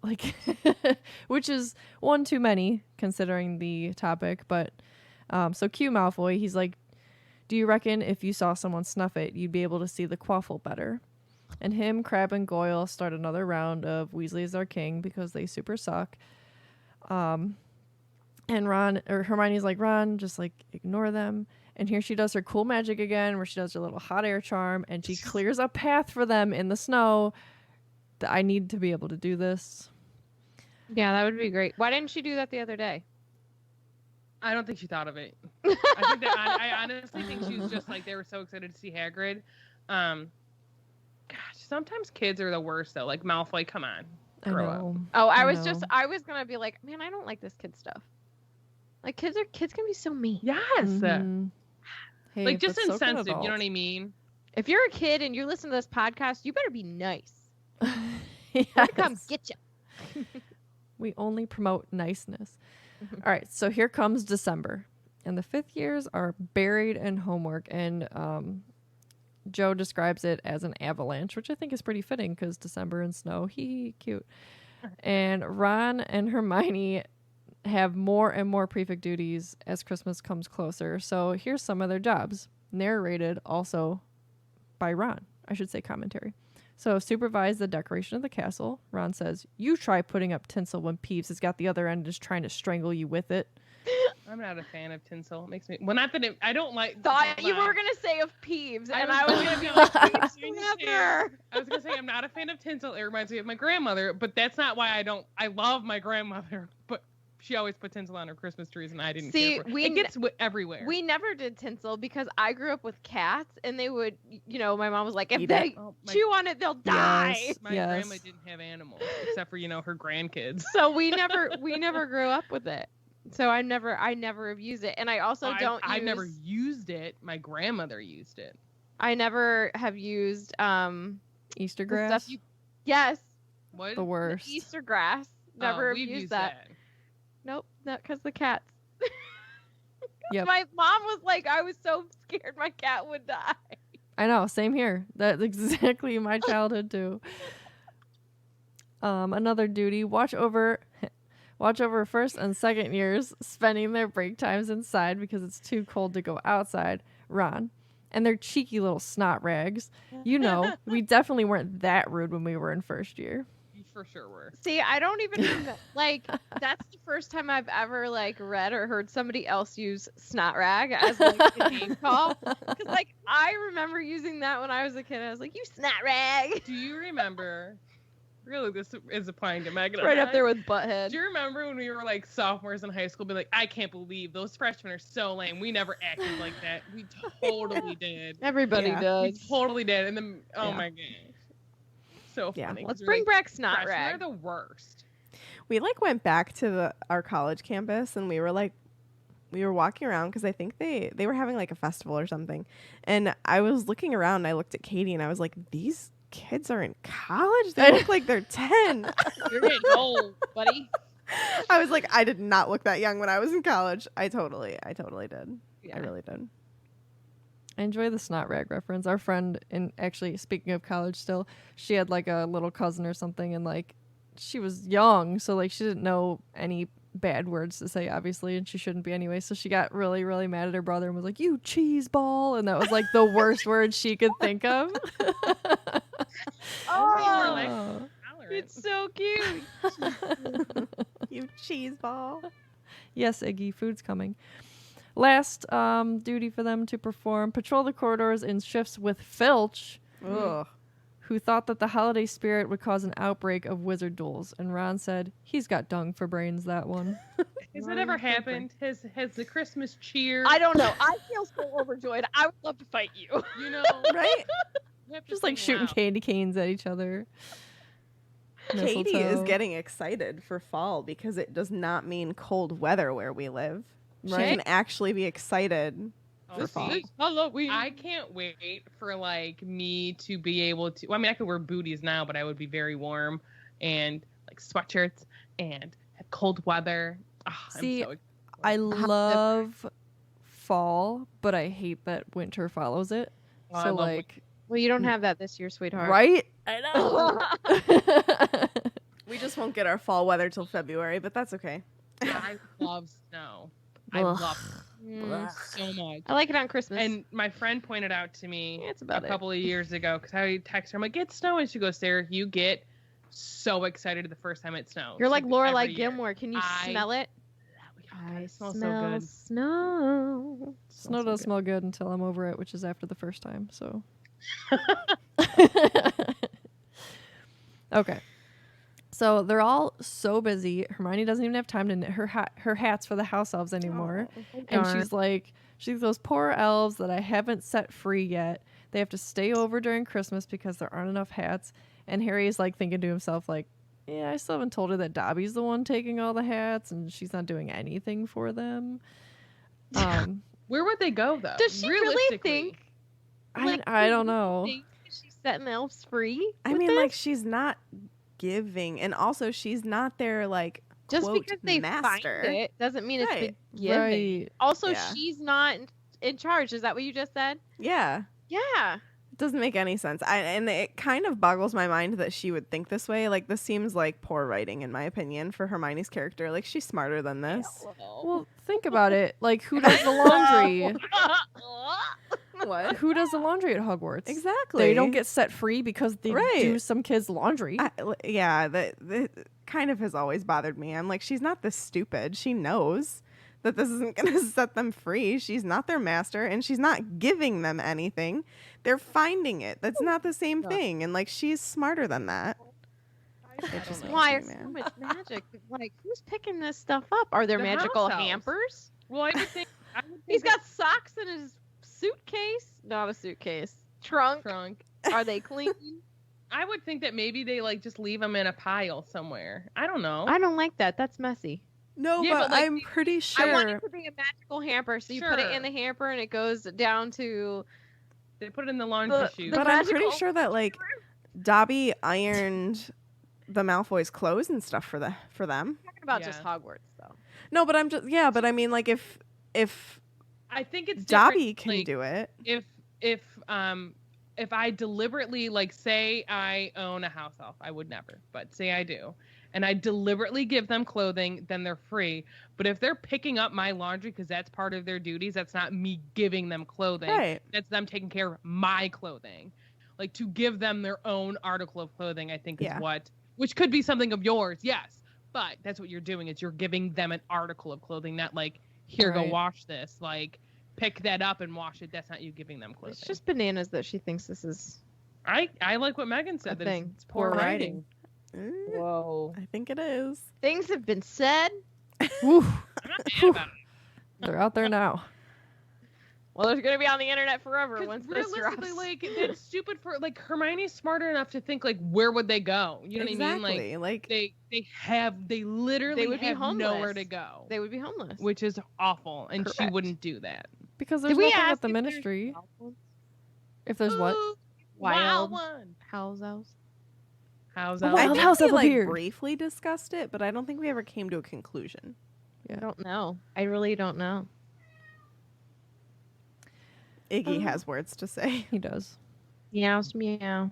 Like, which is one too many considering the topic, but so Q Malfoy, he's like, do you reckon if you saw someone snuff it, you'd be able to see the quaffle better? And him, Crabbe, and Goyle start another round of Weasley is our king because they super suck. And Hermione's like, Ron, just like ignore them. And here she does her cool magic again, where she does her little hot air charm, and she clears a path for them in the snow. I need to be able to do this. Yeah, that would be great. Why didn't she do that the other day? I don't think she thought of it. I honestly think she was just like, they were so excited to see Hagrid. Gosh, sometimes kids are the worst though. Like Malfoy, come on, grow up. Oh, I was gonna be like, man, I don't like this kid stuff. Like kids can be so mean. Yes. Mm-hmm. Hey, like just but so can insensitive. You know adults. what I mean? If you're a kid and you listen to this podcast, you better be nice. Yes. We're gonna come get you. We only promote niceness. All right, so here comes December, and the 5th years are buried in homework, and Joe describes it as an avalanche, which I think is pretty fitting because December and snow, cute. And Ron and Hermione have more and more prefect duties as Christmas comes closer. So here's some of their jobs, narrated also by Ron. I should say commentary. So supervise the decoration of the castle. Ron says, you try putting up tinsel when Peeves has got the other end and is trying to strangle you with it. I'm not a fan of tinsel. It makes me not that I don't like. Thought you were gonna say of Peeves, and I was gonna be be like, Peeves never. I was gonna say I'm not a fan of tinsel. It reminds me of my grandmother, but that's not why I don't. I love my grandmother, but she always put tinsel on her Christmas trees, and I didn't care for it. It gets everywhere. We never did tinsel because I grew up with cats, and they would, my mom was like, if they chew on it, they'll die. My grandma didn't have animals except for her grandkids. So we never grew up with it. So I never have used it, and I also I never used it. My grandmother used it. I never have used Easter grass. Yes. What? The worst. The Easter grass. Never have used that. Nope, not because the cats. Yep. My mom was like, I was so scared my cat would die. I know, same here. That's exactly my childhood too. Another duty: watch over first and second years spending their break times inside because it's too cold to go outside. Ron. And they're cheeky little snot rags. We definitely weren't that rude when we were in first year. For sure were. See, I don't even that's the first time I've ever read or heard somebody else use snot rag as a name call. Because I remember using that when I was a kid. I was like, you snot rag. Do you remember? Really, this is applying to Megan. Right up there with butthead. Do you remember when we were sophomores in high school? Be like, I can't believe those freshmen are so lame. We never acted like that. We totally did. Everybody does. We totally did. And then, my gosh. So funny. Let's bring back snot rag. They're the worst. We went back to our college campus, and we were walking around because I think they were having a festival or something. And I was looking around, and I looked at Katie, and I was like, these kids are in college? They look like they're 10. You're getting old, buddy. I was like, I did not look that young when I was in college. I totally did. Yeah. I really did. I enjoy the snot rag reference. Our friend, actually speaking of college still, she had a little cousin or something, and she was young, so she didn't know any bad words to say, obviously, and she shouldn't be anyway. So she got really, really mad at her brother and was like, "You cheese ball," and that was the worst word she could think of. Oh, it's so cute. You cheese ball. Yes, Iggy, food's coming. Last duty for them to perform: patrol the corridors in shifts with Filch, who thought that the holiday spirit would cause an outbreak of wizard duels. And Ron said, he's got dung for brains, that one. Has that ever happened? Has the Christmas cheer? I don't know. I feel so overjoyed. I would love to fight you. Right? Just shooting candy canes at each other. Katie is getting excited for fall because it does not mean cold weather where we live. She Right? can actually be excited. Oh, fall. see, Halloween. I can't wait for like me to be able to. Well, I mean, I could wear booties now, but I would be very warm and like sweatshirts and have cold weather. Oh, See, I'm so I love fall, but I hate that winter follows it. Oh, I So love like, Well, you don't have that this year, sweetheart. right? I know. We just won't get our fall weather till February, but that's okay. I love snow. I Ugh. love it so much. I like it on Christmas. And my friend pointed out to me Yeah, it's a about it. couple of years ago because I text her, I'm like, "It's snowing." She goes, "Sarah, you get so excited the first time it snows." You're like Lorelai every year. Gilmore. Can you I- smell it? God, I it smells smell so good. snow. Snow does smell good until I'm over it, which is after the first time. So. Okay. So they're all so busy. Hermione doesn't even have time to knit her hats for the house elves anymore. And darn. she's those poor elves that I haven't set free yet. They have to stay over during Christmas because there aren't enough hats. And Harry is like thinking to himself, like, yeah, I still haven't told her that Dobby's the one taking all the hats and she's not doing anything for them. Where would they go though? Does she really Realistically. think? I don't know. Think she's setting the elves free? I with mean, this? like, she's not giving, and also she's not their, like, just quote, because they master. find it doesn't mean it's Right. been given. Right. Also, Yeah. she's not in charge. Is that what you just said? Yeah. Yeah. It doesn't make any sense. And it kind of boggles my mind that she would think this way. Like, this seems like poor writing, in my opinion, for Hermione's character. Like, she's smarter than this. Well, think about it. Like, who does the laundry? What? Who does the laundry at Hogwarts? Exactly. They don't get set free because they Right. do some kids' laundry. Yeah, that kind of has always bothered me. I'm like, she's not this stupid. She knows that this isn't going to set them free. She's not their master, and she's not giving them anything. They're finding it. That's not the same thing. And, like, she's smarter than that. It just makes Why me is so mad. much magic? Like, who's picking this stuff up? Are there The magical house elves. hampers? Well, I would think He's got socks in his suitcase. Not a suitcase. Trunk. trunk. Are they clean? I would think that maybe they like just leave them in a pile somewhere. I don't know. I don't like that. That's messy. No, Yeah, but but, like, I'm pretty sure. I want it to be a magical hamper. So you put it Sure. in the hamper and it goes down to. They put it in the laundry The- chute. the But I'm pretty magical- sure that, like, Dobby ironed the Malfoys' clothes and stuff for them. I'm talking about just Yeah. Hogwarts, though. No, but I'm just but I mean, like, if I think it's Dobby different, can like, do it, if I deliberately like say I own a house elf, I would never, but say I do, and I deliberately give them clothing, then they're free. But if they're picking up my laundry because that's part of their duties, that's not me giving them clothing. right? That's them taking care of my clothing. Like to give them their own article of clothing, I think is Yeah. which could be something of yours, yes. But that's what you're doing is you're giving them an article of clothing, not like, here, go Right. wash this. Like, pick that up and wash it. That's not you giving them clothing. It's just bananas that she thinks this is I like what Megan said. a That thing. it's poor writing. Whoa. I think it is. Things have been said. Woof. I'm not mad about it. They're out there now. Well, they're going to be on the internet forever 'Cause once this realistically, drops. like, that's stupid for, like, Hermione's smarter enough to think, like, where would they go? You know what I mean? Like, Exactly. Like, they literally would be have nowhere homeless. to go. They would be homeless. Which is awful, and she Correct. wouldn't do that. Because Did there's we nothing ask at the if there's ministry. wild ones? If there's what? Ooh, Wild. one. House elves? How's Oh, that? wow. I Wild think House we, up like, appeared. briefly discussed it, but I don't think we ever came to a conclusion. I don't know. I really don't know. Iggy has words to say. He does. Meows, meow.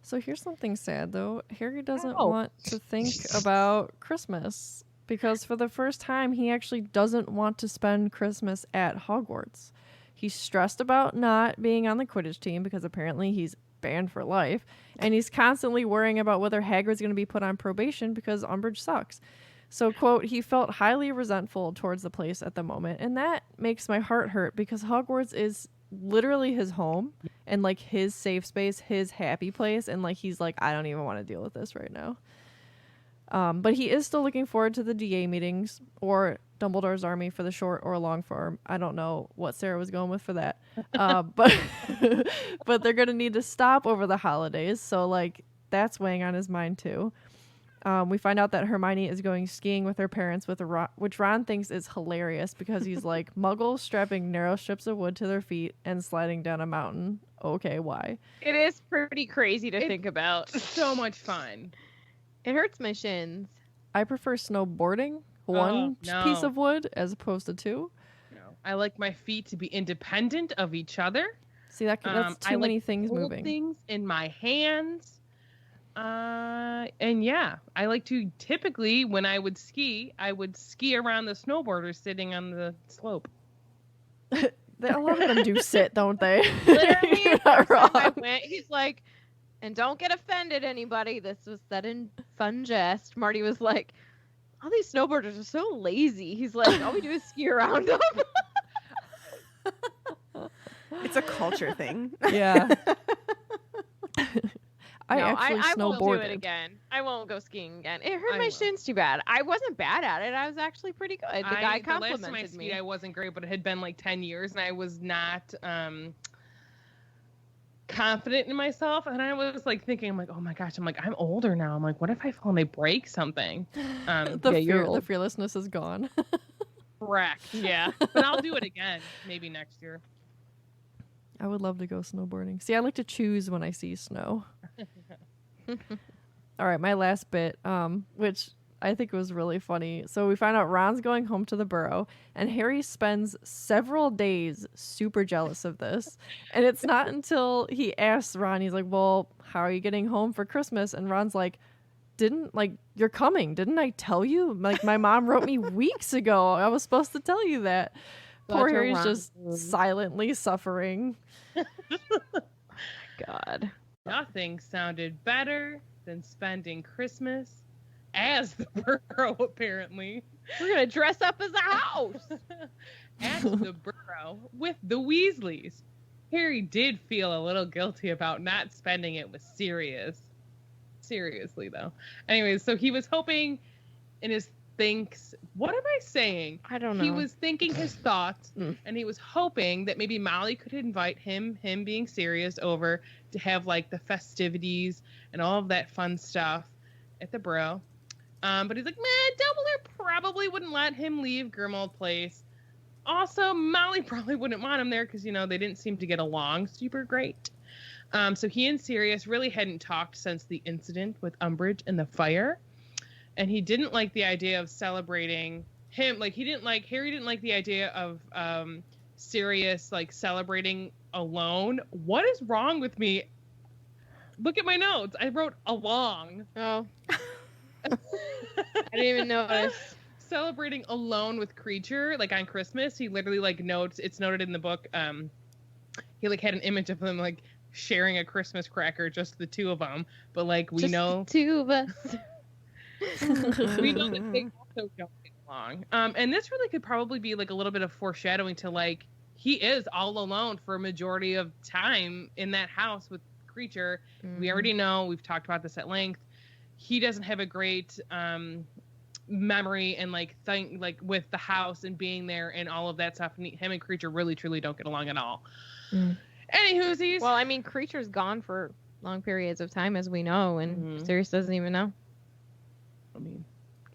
So here's something sad, though. Harry doesn't Oh. want to think about Christmas because for the first time, he actually doesn't want to spend Christmas at Hogwarts. He's stressed about not being on the Quidditch team because apparently he's banned for life, and he's constantly worrying about whether Hagrid's going to be put on probation because Umbridge sucks. So, quote, he felt highly resentful towards the place at the moment, and that makes my heart hurt because Hogwarts is literally his home and like his safe space, his happy place, and like he's like, I don't even want to deal with this right now. But he is still looking forward to the DA meetings or Dumbledore's army for the short or long form. I don't know what Sarah was going with for that, but but they're gonna need to stop over the holidays, so like that's weighing on his mind too. We find out that Hermione is going skiing with her parents, which Ron thinks is hilarious because he's like, muggles strapping narrow strips of wood to their feet and sliding down a mountain. Okay, why? It is pretty crazy to think about. So much fun. It hurts my shins. I prefer snowboarding, one piece of wood as opposed to two. No, I like my feet to be independent of each other. See, that's too many things hold moving. Things in my hands. And yeah, I like to typically when I would ski around the snowboarders sitting on the slope. A lot of them do sit, don't they? Literally, You're not first time I wrong. went, he's like, and don't get offended, anybody. This was said in fun jest. Marty was like, all these snowboarders are so lazy. He's like, all we do is ski around them. It's a culture thing. Yeah. I No, actually I won't do snowboarded. it again. I won't go skiing again. It hurt I my will. shins too bad. I wasn't bad at it. I was actually pretty good. The guy The last time I complimented skied, me. I wasn't great, but it had been like 10 years, and I was not confident in myself. And I was like thinking, I'm like, oh my gosh, I'm older now. I'm like, what if I fall and I break something? The fearlessness is gone. Correct. Yeah, but I'll do it again, maybe next year. I would love to go snowboarding. See, I like to choose when I see snow. All right, my last bit, which I think was really funny. So we find out Ron's going home to the Burrow, and Harry spends several days super jealous of this. And it's not until he asks Ron, he's like, well, how are you getting home for Christmas? And Ron's like, you're coming. Didn't I tell you? Like, my mom wrote me weeks ago. I was supposed to tell you that. Poor Such a Harry's Ron just move. silently suffering. God. Nothing sounded better than spending Christmas as the Burrow, apparently. We're going to dress up as a house. At the Burrow with the Weasleys. Harry did feel a little guilty about not spending it with Sirius. Seriously, though. Anyways, so he was hoping in his what am I saying? I don't know. He was thinking his thoughts, and he was hoping that maybe Molly could invite him being serious, over to have like the festivities and all of that fun stuff at the Burrow. But he's like, man, Dumbledore probably wouldn't let him leave Grimmauld Place. Also, Molly probably wouldn't want him there because, they didn't seem to get along super great. So he and Sirius really hadn't talked since the incident with Umbridge and the fire. And he didn't like the idea of celebrating him. Like, Harry didn't like the idea of Sirius, like, celebrating alone. What is wrong with me? Look at my notes. I wrote along. Oh. I didn't even notice. Celebrating alone with Creature, like, on Christmas. He literally, like, it's noted in the book, he, like, had an image of them, like, sharing a Christmas cracker, just the two of them. But, like, we know... the two of us. We know that they also don't get along. And this really could probably be like a little bit of foreshadowing to, like, he is all alone for a majority of time in that house with Creature. We already know, we've talked about this at length. He doesn't have a great memory and like with the house and being there and all of that stuff. And him and Creature really truly don't get along at all. Anywhoosies. Well, I mean, Creature's gone for long periods of time, as we know, and Sirius doesn't even know. I mean,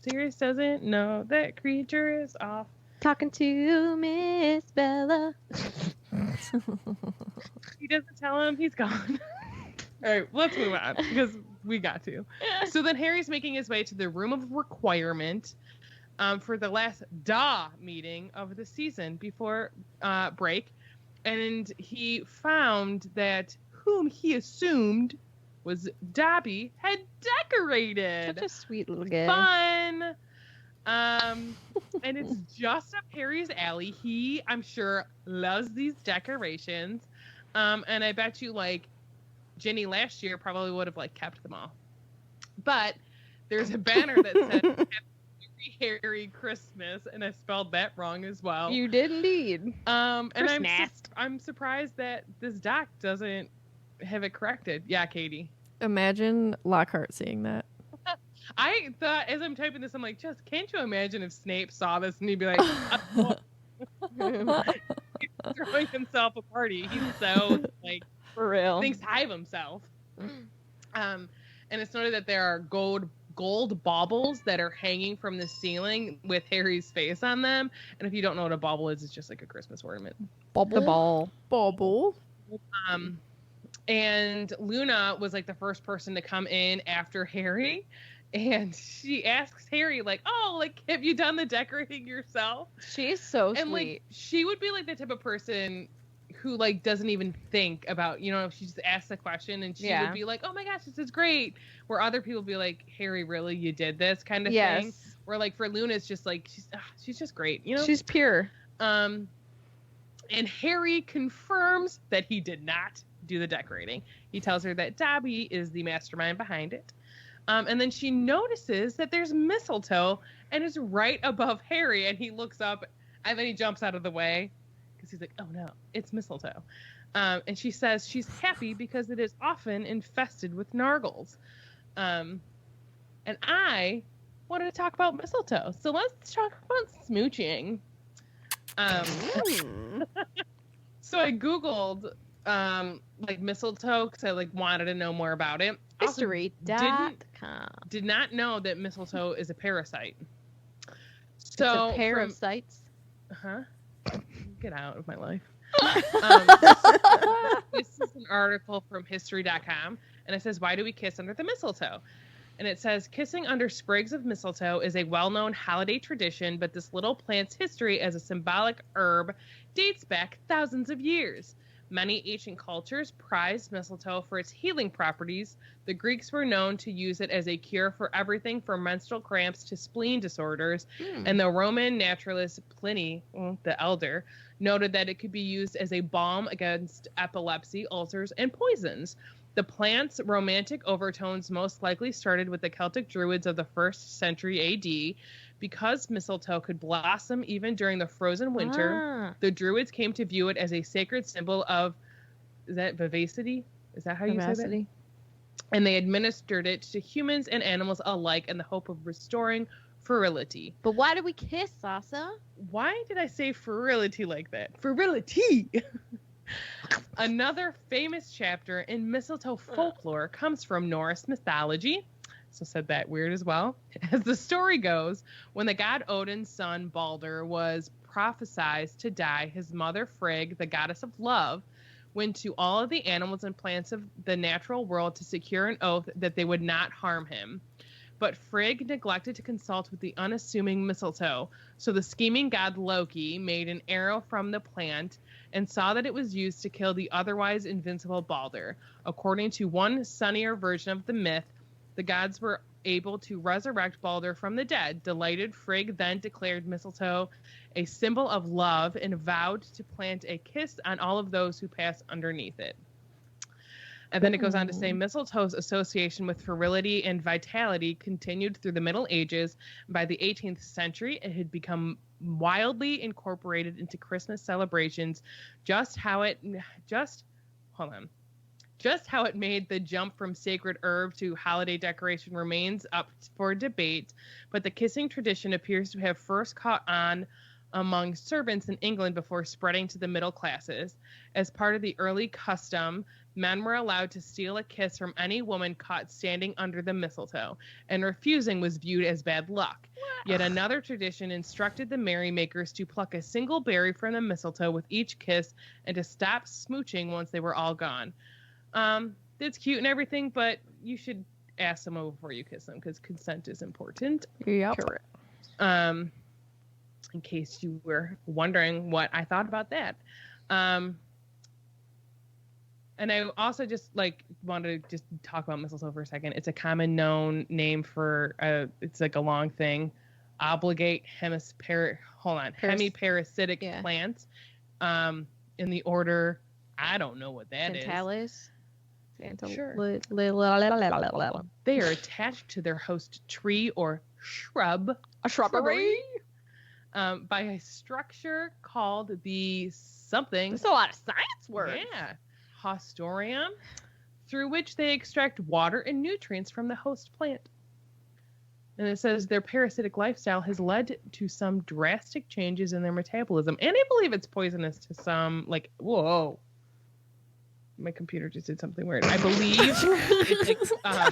Sirius doesn't know that Creature is off. Talking to Miss Bella. He doesn't tell him he's gone. All right, let's move on because we got to. So then Harry's making his way to the room of requirement for the last meeting of the season before break. And he found that whom he assumed was Dobby had decorated. Such a sweet little guy. Fun. And it's just up Harry's alley. He, I'm sure, loves these decorations. And I bet you, like, Ginny last year probably would have, like, kept them all. But there's a banner that said Happy Harry Christmas, and I spelled that wrong as well. You did indeed. And Christmas. I'm surprised that this doc doesn't have it corrected. Yeah, Katie. Imagine Lockhart seeing that. I thought, as I'm typing this, I'm like, just can't you imagine if Snape saw this and he'd be like, he's throwing himself a party. He's so, like, For real. thinks high of himself. And it's noted that there are gold gold baubles that are hanging from the ceiling with Harry's face on them. And if you don't know what a bauble is, it's just like a Christmas ornament. The ball. Bubble. And Luna was like the first person to come in after Harry. And she asks Harry, like, oh, like, have you done the decorating yourself? She's so And sweet. like, she would be like the type of person who like doesn't even think about, you know, if she just asks the question and she would be like, oh my gosh, this is great. Where other people would be like, Harry, really, you did this kind of thing. Where like for Luna, it's just like, she's just great, you know? She's pure. And Harry confirms that he did not do the decorating. He tells her that Dobby is the mastermind behind it. And then she notices that there's mistletoe and it's right above Harry. And he looks up and then he jumps out of the way because he's like, oh no, it's mistletoe. And she says she's happy because it is often infested with nargles. And I wanted to talk about mistletoe. So let's talk about smooching. So I Googled like mistletoe because I like wanted to know more about it. History.com. Did not know that mistletoe is a parasite. So it's a parasites. Get out of my life. This is an article from history.com, and it says, why do we kiss under the mistletoe? And it says, kissing under sprigs of mistletoe is a well-known holiday tradition, but this little plant's history as a symbolic herb dates back thousands of years. Many ancient cultures prized mistletoe for its healing properties. The Greeks were known to use it as a cure for everything from menstrual cramps to spleen disorders, and the Roman naturalist Pliny, the Elder, noted that it could be used as a balm against epilepsy, ulcers, and poisons. The plant's romantic overtones most likely started with the Celtic Druids of the 1st century AD. Because mistletoe could blossom even during the frozen winter, the Druids came to view it as a sacred symbol of, is that vivacity? Is that how you say that? And they administered it to humans and animals alike in the hope of restoring virility. But why do we kiss, Sasa? Why did I say virility like that? Virility! Another famous chapter in mistletoe folklore comes from Norse mythology. So said that weird as well. As the story goes, when the god Odin's son Balder was prophesied to die, his mother Frigg, the goddess of love, went to all of the animals and plants of the natural world to secure an oath that they would not harm him. But Frigg neglected to consult with the unassuming mistletoe, so the scheming god Loki made an arrow from the plant and saw that it was used to kill the otherwise invincible Balder. According to one sunnier version of the myth, the gods were able to resurrect Balder from the dead. Delighted, Frigg then declared mistletoe a symbol of love and vowed to plant a kiss on all of those who pass underneath it. And then it goes on to say mistletoe's association with virility and vitality continued through the Middle Ages. By the 18th century, it had become wildly incorporated into Christmas celebrations. Just how it made the jump from sacred herb to holiday decoration remains up for debate, but the kissing tradition appears to have first caught on among servants in England before spreading to the middle classes. As part of the early custom, men were allowed to steal a kiss from any woman caught standing under the mistletoe, and refusing was viewed as bad luck. Yet another tradition instructed the merrymakers to pluck a single berry from the mistletoe with each kiss and to stop smooching once they were all gone. It's cute and everything, but you should ask someone before you kiss them because consent is important. Yep. Correct. In case you were wondering what I thought about that. And I also just wanted to just talk about mistletoe for a second. It's a common known name for it's like a long thing. Obligate hemiparasitic plants. In the order, I don't know what that is. Sure. They are attached to their host tree or shrub. A shrubbery? By a structure called the something. There's a lot of science words. Yeah. Hostorium, through which they extract water and nutrients from the host plant. And it says their parasitic lifestyle has led to some drastic changes in their metabolism. And I believe it's poisonous to some, whoa. My computer just did something weird. I believe it's like, I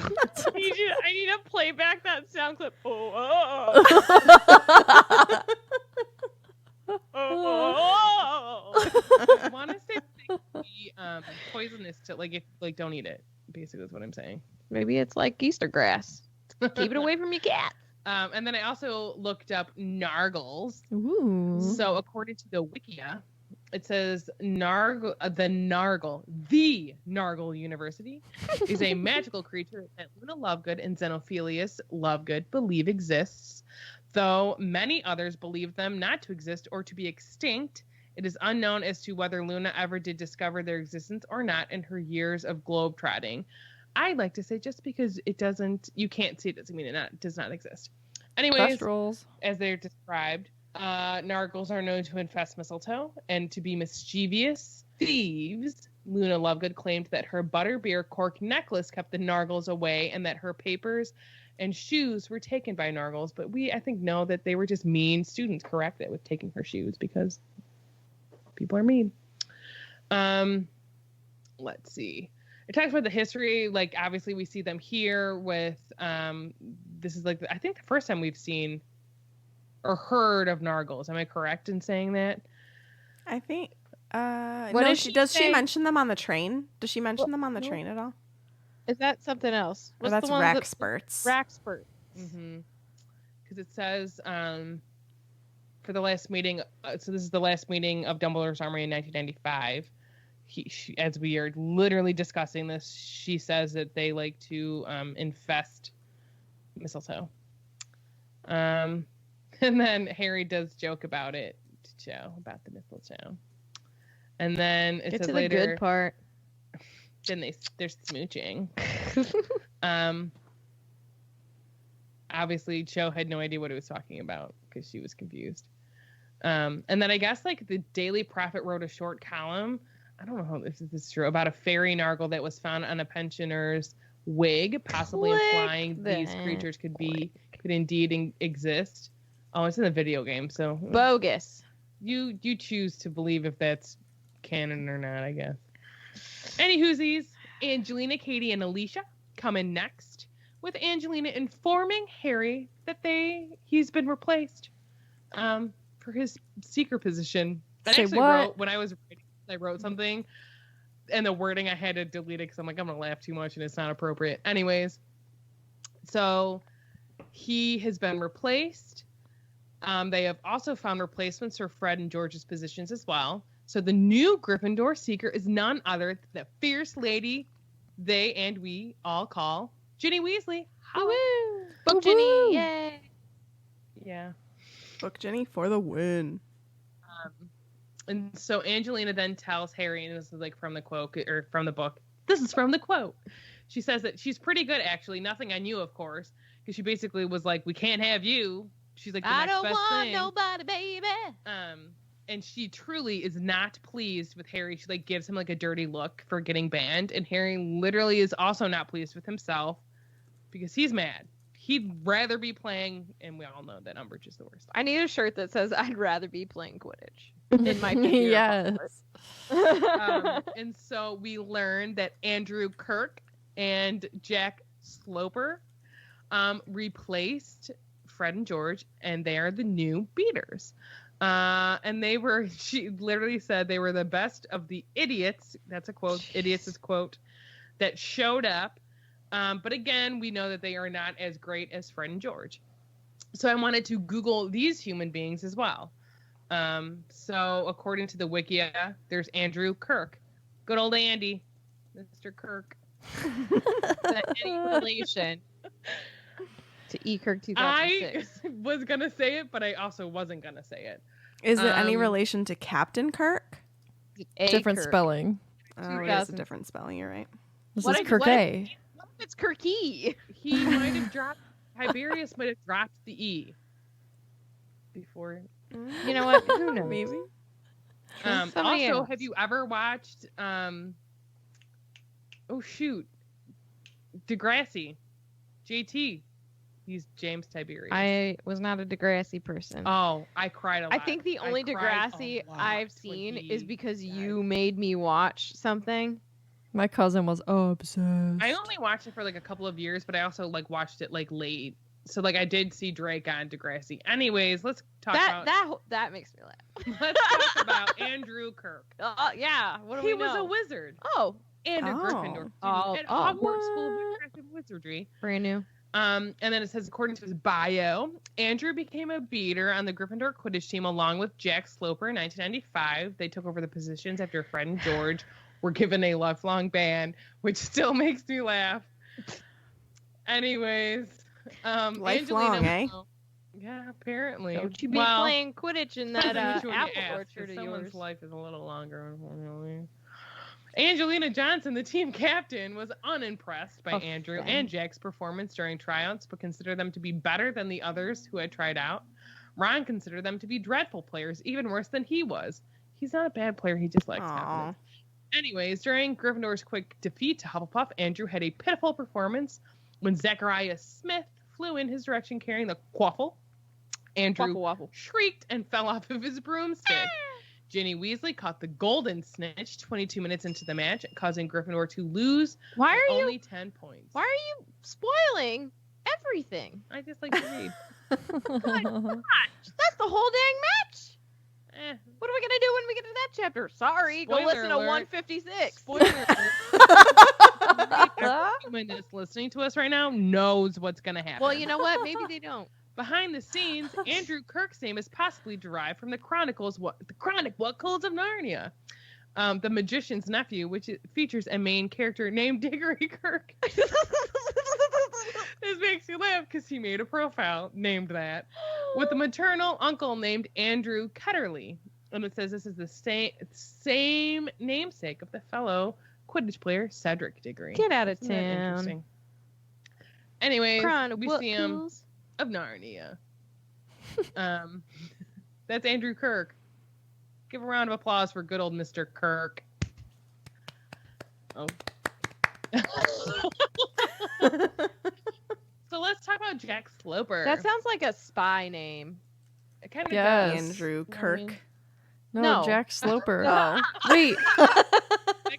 need to play back that sound clip. I want to say it could be poisonous to don't eat it. Basically, that's what I'm saying. Maybe it's like Easter grass. Keep it away from your cat. And then I also looked up nargles. Ooh. So according to the Wikia, it says the Nargle University is a magical creature that Luna Lovegood and Xenophilius Lovegood believe exists. Though many others believe them not to exist or to be extinct, it is unknown as to whether Luna ever did discover their existence or not in her years of globetrotting. I'd like to say just because you can't see it doesn't mean it does not exist. Anyways, Thestrals. as they're described, nargles are known to infest Mistletoe and to be mischievous thieves. Luna Lovegood claimed that her butterbeer cork necklace kept the nargles away and that her papers and shoes were taken by nargles. But I think, know that they were just mean students, correct it with taking her shoes because people are mean. Let's see. It talks about the history. Like, obviously, we see them here with, this is like, I think the first time we've seen or heard of nargles. Am I correct in saying that? I think. What No, does does she she say? mention them on the train? Does she mention them on the no. train at all? Is that something else? Or that's Rackspurts. Rackspurt. Mm-hmm. Because it says, for the last meeting, so this is the last meeting of Dumbledore's Armory in 1995. As we are literally discussing this, she says that they like to infest Mistletoe. And then Harry does joke about it to Cho, about the Mistletoe. And then it Get says to later, the good part. then they're smooching. Obviously, Cho had no idea what he was talking about because she was confused. And then I guess like the Daily Prophet wrote a short column. I don't know if this is true, about a fairy nargle that was found on a pensioner's wig, possibly implying these creatures could indeed exist. Oh, it's in the video game, so Bogus. you choose to believe if that's canon or not, I guess. Any whoosies, Angelina, Katie, and Alicia come in next, with Angelina informing Harry that he's been replaced for his seeker position. I Say actually what? wrote, when I was writing, I wrote something, and the wording I had to delete it because I'm like, I'm going to laugh too much and it's not appropriate. Anyways, so he has been replaced. They have also found replacements for Fred and George's positions as well. So the new Gryffindor seeker is none other than the fierce lady they and we all call Ginny Weasley. Woo! Book Woo-woo! Ginny, yay! Yeah. Book Ginny for the win. And so Angelina then tells Harry, and this is like from the quote, or from the book. This is from the quote. She says that she's pretty good, actually. Nothing on you, of course. Because she basically was like, we can't have you. She's like, the I next don't best want thing. nobody, baby. And she truly is not pleased with Harry. She like gives him like a dirty look for getting banned. And Harry literally is also not pleased with himself because he's mad. He'd rather be playing, and we all know that Umbridge is the worst. I need a shirt that says I'd rather be playing Quidditch. In my figure. Yes. And so we learned that Andrew Kirk and Jack Sloper replaced Fred and George, and they are the new beaters. And she literally said they were the best of the idiots. That's a quote. Idiots is quote that showed up. But again, we know that they are not as great as Fred and George. So I wanted to Google these human beings as well. So according to the Wikia, there's Andrew Kirk. Good old Andy. Mr. Kirk. Any relation to E. Kirk 2006? I was going to say it, but I also wasn't going to say it. Is it any relation to Captain Kirk? Different Kirk. spelling. Oh, it is a different spelling. You're right. This What is if- Kirk what A. if- What if it's Kirky? He might have dropped, Tiberius might have dropped the E before. You know what? Who knows? Maybe. Somebody Also, else. have you ever watched, Degrassi? JT. He's James Tiberius. I was not a Degrassi person. Oh, I cried a lot. I think the only cried Degrassi a lot I've when seen he is because died. you made me watch something, My cousin was obsessed. I only watched it for like a couple of years, but I also like watched it like late. So like I did see Drake on Degrassi. Anyways, let's talk about that makes me laugh. let's talk about Andrew Kirk. Yeah. What do He we was know? a wizard Oh, and a Oh. Gryffindor student at Oh. Hogwarts School of Witchcraft and Wizardry. brand new. And then it says, according to his bio, Andrew became a beater on the Gryffindor Quidditch team along with Jack Sloper in 1995. They took over the positions after Fred and George were given a lifelong ban, which still makes me laugh. Anyways, Lifelong, Angelina, yeah, apparently. Don't you be Well, playing Quidditch in that depends on which one you apple ask, 'cause orchard of someone's yours. life is a little longer, unfortunately. Angelina Johnson, the team captain, was unimpressed by Andrew and Jack's performance during tryouts, but considered them to be better than the others who had tried out. Ron considered them to be dreadful players, even worse than he was. He's not a bad player, he just lacks confidence. Anyways, during Gryffindor's quick defeat to Hufflepuff, Andrew had a pitiful performance when Zachariah Smith flew in his direction carrying the quaffle. Andrew Waffle. shrieked and fell off of his broomstick. Ginny Weasley caught the golden snitch 22 minutes into the match, causing Gryffindor to lose Why are you? only 10 points. Why are you spoiling everything? I just like to read. That's the whole dang match. What are we gonna do when we get to that chapter? Sorry, go Spoiler listen to alert. 156. Spoiler alert. Every human that's listening to us right now knows what's going to happen. Well, you know what? Maybe they don't. Behind the scenes, Andrew Kirk's name is possibly derived from the Chronicles of Narnia. The Magician's Nephew, which features a main character named Diggory Kirk. This makes you laugh because he made a profile named that, with a maternal uncle named Andrew Ketterly. And it says this is the same namesake of the fellow Quidditch player Cedric Diggory. Get out of Isn't that town. interesting? Anyways, we see him Chronicles. of Narnia. That's Andrew Kirk. Give a round of applause for good old Mr. Kirk. Oh. So let's talk about Jack Sloper. That sounds like a spy name. It kind of Yes. does. Andrew I Kirk. mean, No, No. Jack Sloper. Oh. Wait, Jack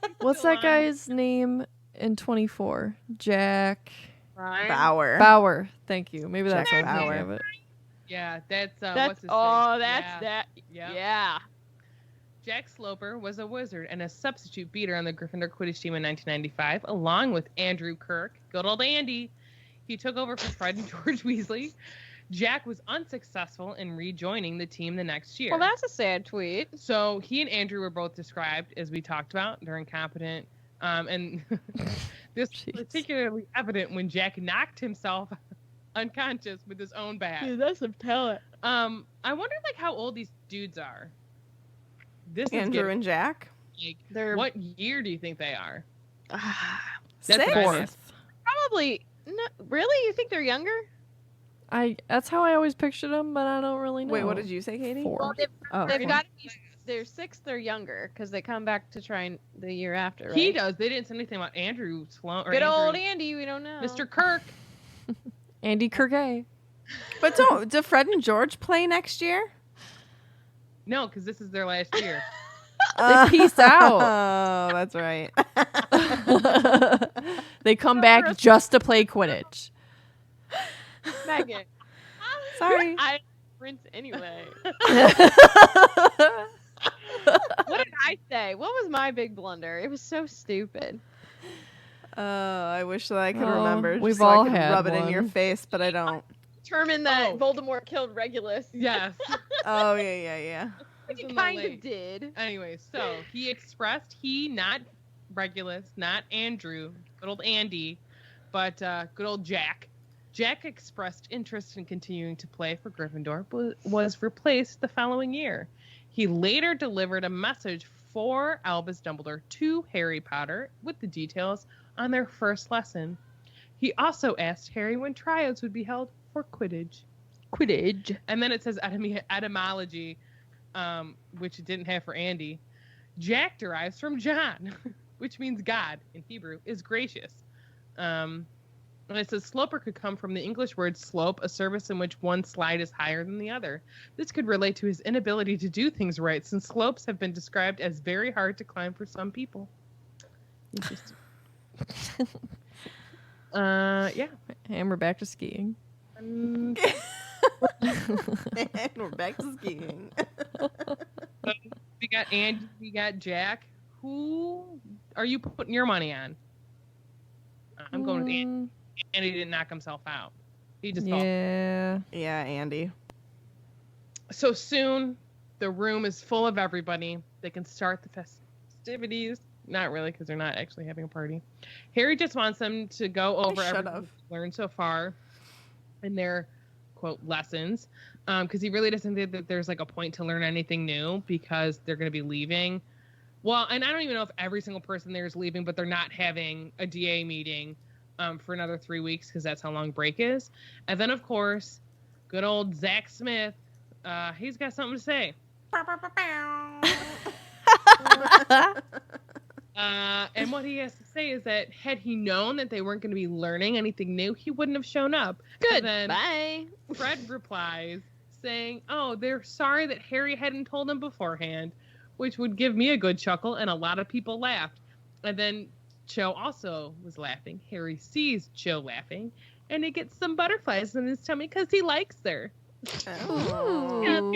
is what's still that on. guy's name in 24? Jack Right. Bauer. Bauer. Thank you. Maybe that's Jack what I'm thinking Bauer. of it. Yeah, that's That's what's his that's name? that. Yeah. Yeah. Jack Sloper was a wizard and a substitute beater on the Gryffindor Quidditch team in 1995, along with Andrew Kirk. Good old Andy. He took over for Fred and George Weasley. Jack was unsuccessful in rejoining the team the next year. Well, that's a sad tweet. So he and Andrew were both described, as we talked about, they're incompetent. And this was Jeez. particularly evident when Jack knocked himself unconscious with his own bat. that's some talent. I wonder like how old these dudes are. This Andrew is and Jack. like, They're what year do you think they are? Six. what I meant. probably no. Really, you think they're younger? That's how I always pictured him, but I don't really know. Wait, what did you say, Katie? 4. Well, they've Oh, okay. got to be. They're 6. They're younger because they come back to try the year after. Right? He does. They didn't say anything about Andrew Sloan or Good old Andrew, Andy. We don't know. Mr. Kirk. Andy Kirkay. But do Fred and George play next year? No, because this is their last year. They peace out. Oh, that's right. They come back just to play Quidditch. Megan. Sorry. I prince anyway. What did I say? What was my big blunder? It was so stupid. I wish that I could Oh, remember. Just we've so all I could had rub it in your one. face, but I don't. Determined that Oh. Voldemort killed Regulus. Yes. Oh yeah. Which he Isn't that kind of late? did. Anyway, so he expressed not Regulus, not Andrew, good old Andy, but good old Jack. Jack expressed interest in continuing to play for Gryffindor, but was replaced the following year. He later delivered a message for Albus Dumbledore to Harry Potter with the details on their first lesson. He also asked Harry when tryouts would be held for Quidditch. And then it says etymology, which it didn't have for Andy. Jack derives from John, which means God in Hebrew, is gracious. And it says sloper could come from the English word slope, a surface in which one slide is higher than the other. This could relate to his inability to do things right, since slopes have been described as very hard to climb for some people. He's just... yeah. And we're back to skiing. And we're back to skiing. We got Andy, we got Jack. Who are you putting your money on? I'm going with Andy. Andy didn't knock himself out. He just fell. Yeah. Yeah, Andy. So soon, the room is full of everybody. They can start the festivities. Not really, because they're not actually having a party. Harry just wants them to go over everything they've learned so far in their, quote, lessons. Because he really doesn't think that there's, like, a point to learn anything new because they're going to be leaving. Well, and I don't even know if every single person there is leaving, but they're not having a DA meeting for another 3 weeks because that's how long break is. And then, of course, good old Zach Smith, he's got something to say. And what he has to say is that had he known that they weren't going to be learning anything new, he wouldn't have shown up. Good. Then Bye. Fred replies saying, oh, they're sorry that Harry hadn't told them beforehand, which would give me a good chuckle, and a lot of people laughed. And then Cho also was laughing. Harry sees Cho laughing, and he gets some butterflies in his tummy because he likes her. Ooh.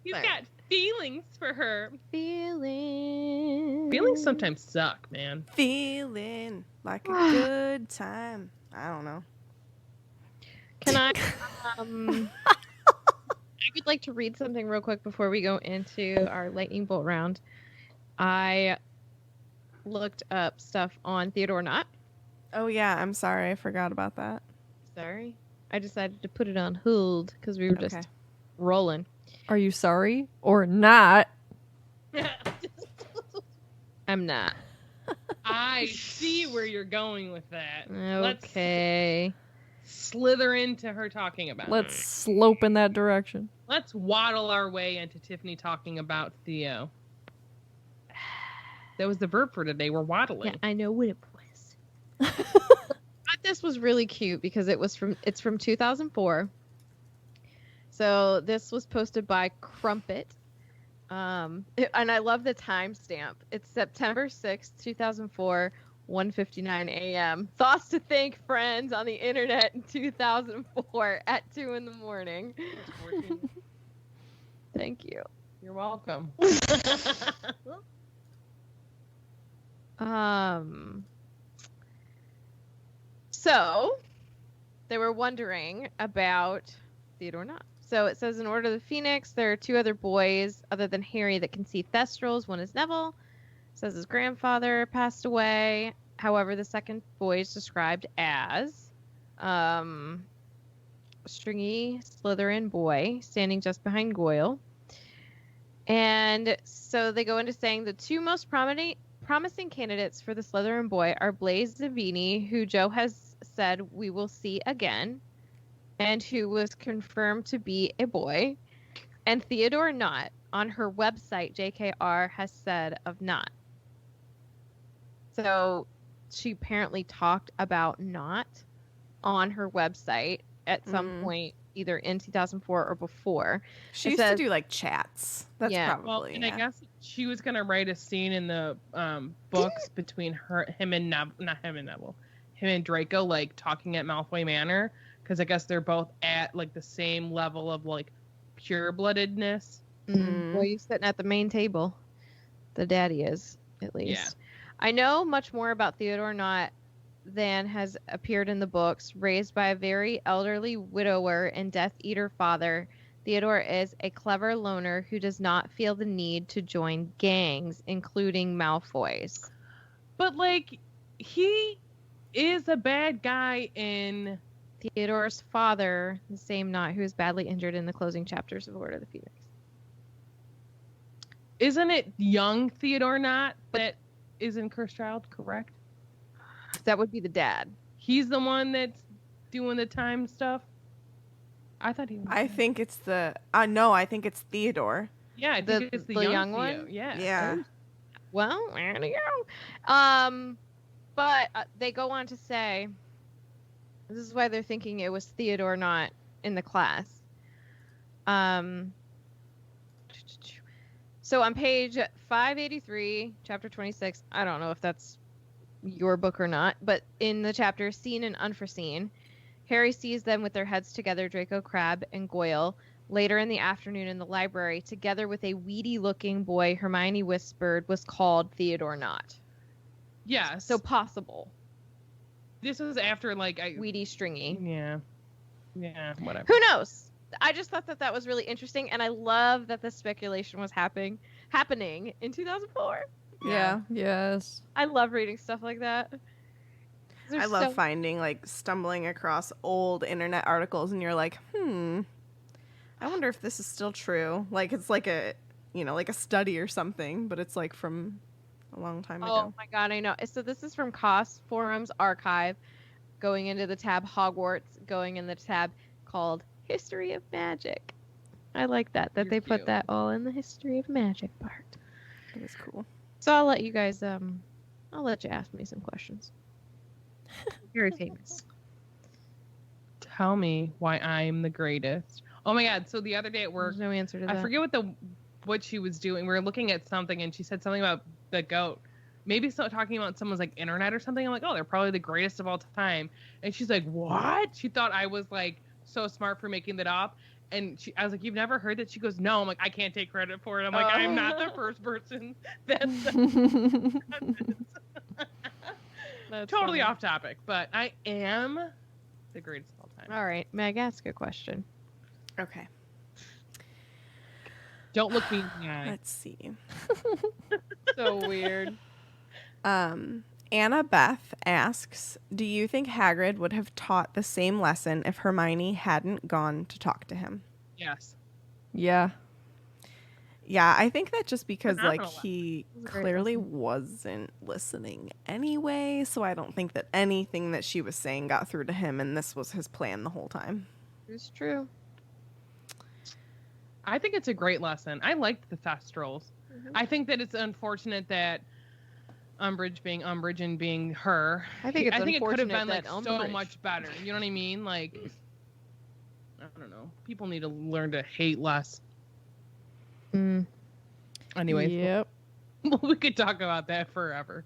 He's got feelings for her. Feelings. Feelings sometimes suck, man. Feeling like a good time. I don't know. Can I? I would like to read something real quick before we go into our lightning bolt round. I looked up stuff on Theodore Knott. Oh, yeah. I'm sorry. I forgot about that. Sorry. I decided to put it on hold because we were just rolling. Are you sorry or not? I'm not. I see where you're going with that. Okay. Let's slither into her talking about Let's it. slope in that direction. Let's waddle our way into Tiffany talking about Theo. That was the verb for today. We're waddling. Yeah, I know what it was. I thought this was really cute because it's from 2004. So this was posted by Crumpet. And I love the timestamp. It's September 6th, 2004, 1:59 a.m. Thoughts to thank friends on the internet in 2004 at 2 in the morning. Thank you. You're welcome. So they were wondering about Theodore Knott. So it says in Order of the Phoenix, there are 2 other boys other than Harry that can see Thestrals. One is Neville. It says his grandfather passed away. However, the second boy is described as stringy Slytherin boy standing just behind Goyle. And so they go into saying the 2 most promising candidates for the Slytherin boy are Blaise Zabini, who Joe has said we will see again, and who was confirmed to be a boy, and Theodore Knott. On her website, JKR has said of Knott. So she apparently talked about Knott on her website at some point, either in 2004 or before. She used to do like chats. That's probably. Well, and I guess she was gonna write a scene in the books between him and Draco, like talking at Malfoy Manor, because I guess they're both at like the same level of like pure-bloodedness. Well, he's sitting at the main table. The daddy is, at least. Yeah. I know much more about Theodore Knott than has appeared in the books. Raised by a very elderly widower and Death Eater father, Theodore is a clever loner who does not feel the need to join gangs, including Malfoy's. But, like, he is a bad guy in... Theodore's father, the same Knott, who is badly injured in the closing chapters of Order of the Phoenix. Isn't it young Theodore Knott that is in Cursed Child, correct? That would be the dad. He's the one that's doing the time stuff? I thought he was. I think it's I think it's Theodore. Yeah, I think it's the young one? Theo. Yeah. Yeah. Well, there you go. But they go on to say, this is why they're thinking it was Theodore Knott in the class. So on page 583, chapter 26, I don't know if that's your book or not, but in the chapter Seen and Unforeseen, Harry sees them with their heads together, Draco Crabbe and Goyle, later in the afternoon in the library, together with a weedy-looking boy Hermione whispered was called Theodore Nott. Yes. So possible. This was after, like... Weedy, stringy. Yeah. Yeah, whatever. Who knows? I just thought that was really interesting, and I love that the speculation was happening in 2004. Yeah. Yes. I love reading stuff like that. I love finding, like, stumbling across old internet articles, and you're like, I wonder if this is still true. Like, it's like a, like a study or something, but it's, like, from a long time ago. Oh, my God, I know. So this is from Koss Forums Archive, going into the tab Hogwarts, going in the tab called History of Magic. I like that You're they put cute. that all in the History of Magic part. That is cool. So I'll let you guys, I'll let you ask me some questions. Very famous. Tell me why I'm the greatest. Oh my God. So the other day at work, There's no answer to that. I forget what she was doing. We were looking at something and she said something about the goat. Maybe talking about someone's like internet or something. I'm like, oh, they're probably the greatest of all time. And she's like, what? She thought I was like so smart for making that up. And I was like, you've never heard that? She goes, no. I'm like, I can't take credit for it. I'm like, I'm not the first person that said That's totally funny. off topic, but I am the greatest of all time. All right, Meg, ask a question. Okay. Don't look me in the eye. Let's see. So weird. Anna Beth asks, do you think Hagrid would have taught the same lesson if Hermione hadn't gone to talk to him? Yes. Yeah. Yeah, I think that just because, like, Phenomenal he It was a great clearly wasn't listening anyway, so I don't think that anything that she was saying got through to him, and this was his plan the whole time. It's true. I think it's a great lesson. I liked the Thestrals. I think that it's unfortunate that Umbridge being Umbridge and being her. I think it's it could have unfortunate been like that so Umbridge- much better. You know what I mean? Like, I don't know. People need to learn to hate less. Mm. Anyways, Yep. we could talk about that forever.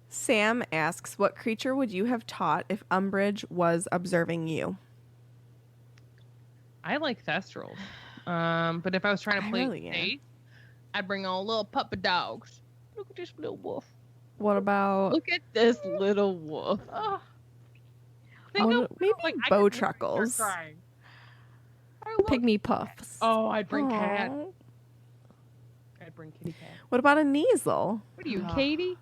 Sam asks, what creature would you have taught if Umbridge was observing you? I like Thestrals. But if I was trying to I play really am. safe, I'd bring all little puppy dogs. Look at this little wolf. What about Look at this little wolf. Oh. Maybe I could bow literally start truckles. crying. I love- pygmy puffs? Oh, I'd bring cat. Aw. I'd bring kitty cat. What about a Kneasel? What are you, Oh. Katie?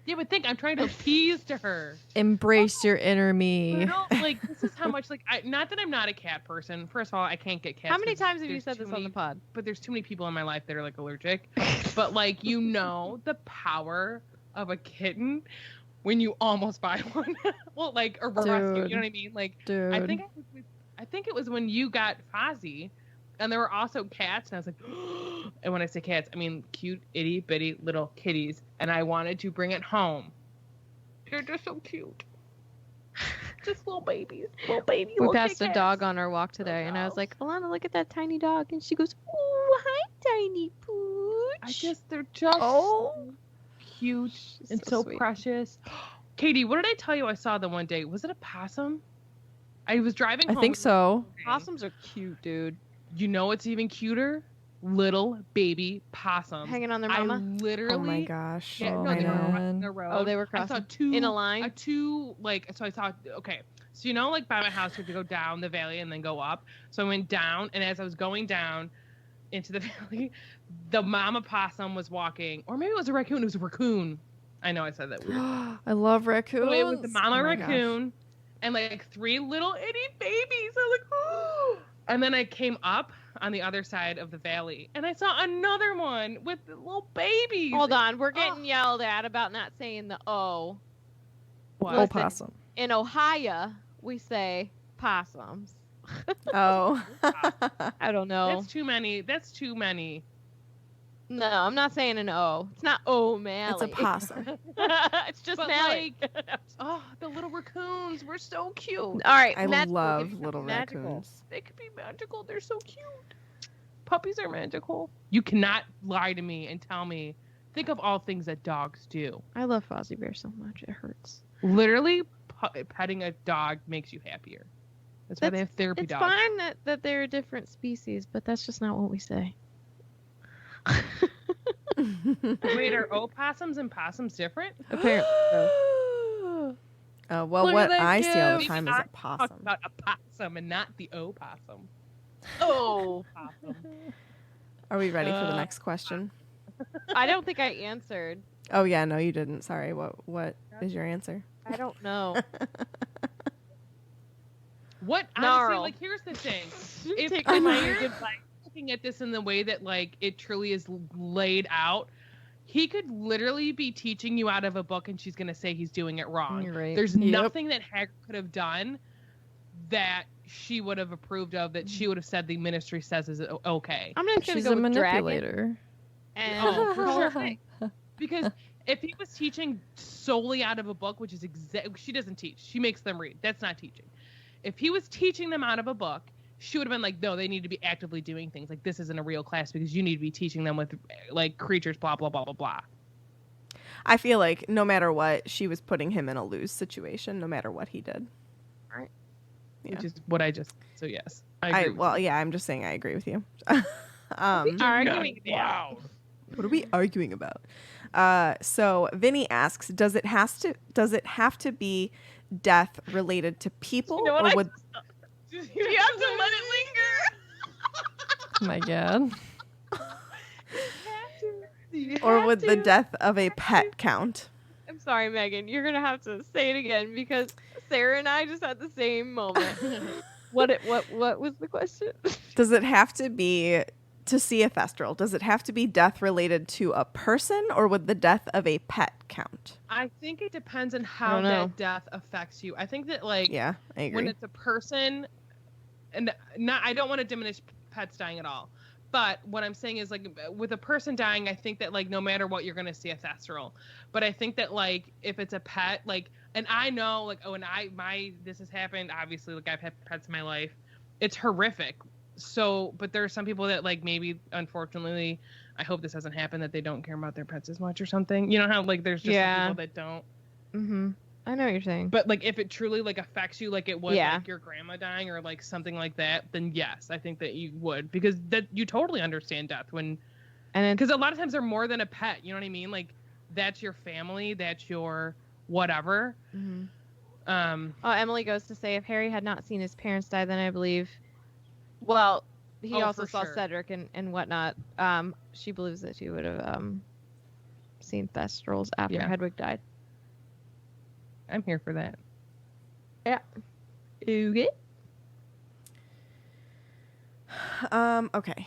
Yeah, but think I'm trying to appease to her. Embrace your inner You me. know, like this is how much like not that I'm not a cat person. First of all, I can't get cats. How many 'cause times have you there's said too this on the many- pod? But there's too many people in my life that are like allergic. But like the power of a kitten when you almost buy one. Well, like or rescue. You Dude. know what I mean? Like Dude. I think it was when you got Fozzie, and there were also cats, and I was like, and when I say cats, I mean cute itty bitty little kitties, and I wanted to bring it home. They're just so cute. Just little babies. Little baby. We little passed a Kit dog Kats. on our walk today, and I was dogs. like, Alana, look at that tiny dog. And she goes, oh, hi, tiny pooch. They're just Oh. cute She's and so so sweet. precious. Katie, what did I tell you I saw the one day? Was it a possum? I was driving I home. think so. Possums are cute, dude. You know what's even cuter? Little baby possums. Hanging on their I mama. literally. Oh my gosh. Yeah, Oh, no, they were man. crossing the road. Oh, they were I saw crossing two in a line? so I saw. Okay, so you know, like by my house, you have to go down the valley and then go up. So I went down, and as I was going down into the valley, the mama possum was walking, or maybe it was a raccoon. It was a raccoon. I know I said that weird. I love raccoons. So it was the mama Oh my gosh. raccoon and like 3 little itty babies. I was like, oh. And then I came up on the other side of the valley, and I saw another one with the little babies. Hold on. We're getting yelled at about not saying the O. What? Oh, Listen. possum. In Ohio, we say possums. Oh. I don't know. That's too many. That's too many. No, I'm not saying an O. It's not O'Malley. It's a possum. It's just But Malley. Oh, the little raccoons were so cute. All right. I magical. love Give me little something magical. raccoons. They could be magical. They're so cute. Puppies are magical. You cannot lie to me and tell me think of all things that dogs do. I love Fozzie Bear so much. It hurts. Literally, petting a dog makes you happier. That's why they have therapy It's dogs. fine that they're a different species, but that's just not what we say. Wait, are opossums and possums different? Apparently. So. Well, Look what at that I see all the gift. time is a Talk possum. about a possum and not the opossum. Oh, possum. Are we ready for the next question? I don't think I answered. Oh yeah, no, you didn't. Sorry. What is your answer? I don't know. What? Honestly, Gnarl. like, here's the thing. Take If my you're like looking at this in the way that like it truly is laid out, he could literally be teaching you out of a book, and she's gonna say he's doing it wrong. You're right. There's Yep. nothing that Hagrid could have done that she would have approved of, that she would have said the ministry says is okay. I'm just gonna She's go a with dragon manipulator. and Oh, for call sure. it fake. Because if he was teaching solely out of a book, which is she doesn't teach, she makes them read. That's not teaching. If he was teaching them out of a book, she would have been like, no, they need to be actively doing things. Like, this isn't a real class because you need to be teaching them with like creatures, blah, blah, blah, blah, blah. I feel like no matter what, she was putting him in a lose situation, no matter what he did. Right. Yeah. Which is what I just, so yes. I agree. Well, yeah, I'm just saying I agree with you. Arguing. Wow. What are we arguing about? So Vinny asks, does it have to be death related to people, You know what or I would You have to let it linger. Oh my god. the death of a pet count? I'm sorry, Megan. You're gonna have to say it again because Sarah and I just had the same moment. What was the question? Does it have to be to see a Thestral? Does it have to be death related to a person, or would the death of a pet count? I think it depends on how don't know. that death affects you. I think that like Yeah, I agree. when it's a person, and I don't want to diminish pets dying at all, but what I'm saying is like with a person dying, I think that like no matter what, you're gonna see a Thestral. But I think that like if it's a pet, like, and I know like this has happened, obviously, like I've had pets in my life, it's horrific. So, but there are some people that like maybe, unfortunately, I hope this doesn't happen, that they don't care about their pets as much or something. You know how like there's just some people that don't. Mm-hmm. I know what you're saying. But like if it truly like affects you, like it would Yeah. like your grandma dying or like something like that, then yes, I think that you would, because that you totally understand death when, And because a lot of times they're more than a pet. You know what I mean? Like that's your family, that's your whatever. Emily goes to say if Harry had not seen his parents die, then I believe. Well, he also for saw sure. Cedric and whatnot. She believes that she would have seen Thestrals after Yeah. Hedwig died. I'm here for that. Yeah. Okay. Okay.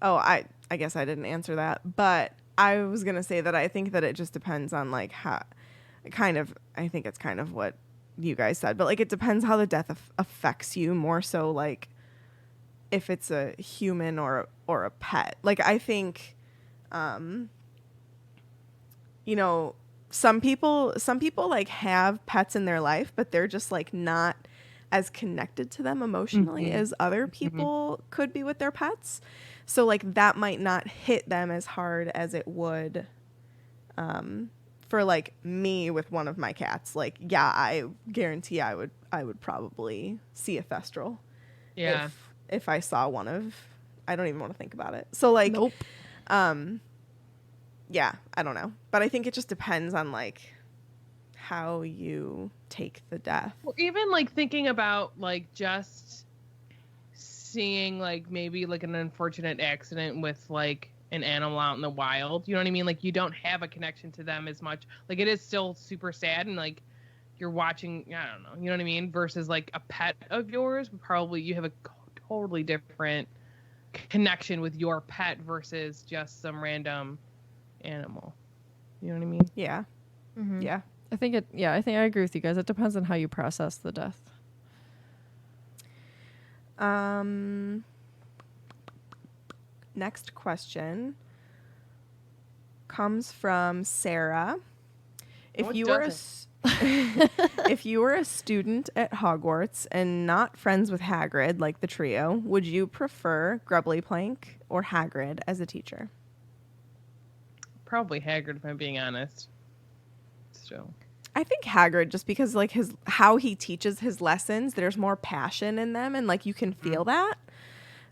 I guess I didn't answer that, but I was gonna say that I think that it just depends on like how, I think it's kind of what you guys said, but like it depends how the death affects you more so, like if it's a human or a pet. Like I think, you know, some people like have pets in their life, but they're just like not as connected to them emotionally as other people could be with their pets. So like that might not hit them as hard as it would for like me with one of my cats. Like, yeah, I guarantee I would probably see a Thestral. Yeah. If I saw one of, I don't even want to think about it. So like, Nope. yeah, I don't know. But I think it just depends on like how you take the death. Or even like thinking about like just seeing like maybe like an unfortunate accident with like an animal out in the wild. You know what I mean? Like you don't have a connection to them as much. Like it is still super sad, and like you're watching, I don't know, you know what I mean? Versus like a pet of yours, probably you have a totally different connection with your pet versus just some random animal. You know what I mean? Yeah. Mm-hmm. Yeah. I think I agree with you guys. It depends on how you process the death. Next question comes from Sarah. If What you were doesn't? if you were a student at Hogwarts and not friends with Hagrid, like the trio, would you prefer Grubbly Plank or Hagrid as a teacher? Probably Hagrid, if I'm being honest. Still. I think Hagrid, just because like how he teaches his lessons, there's more passion in them, and like you can feel that.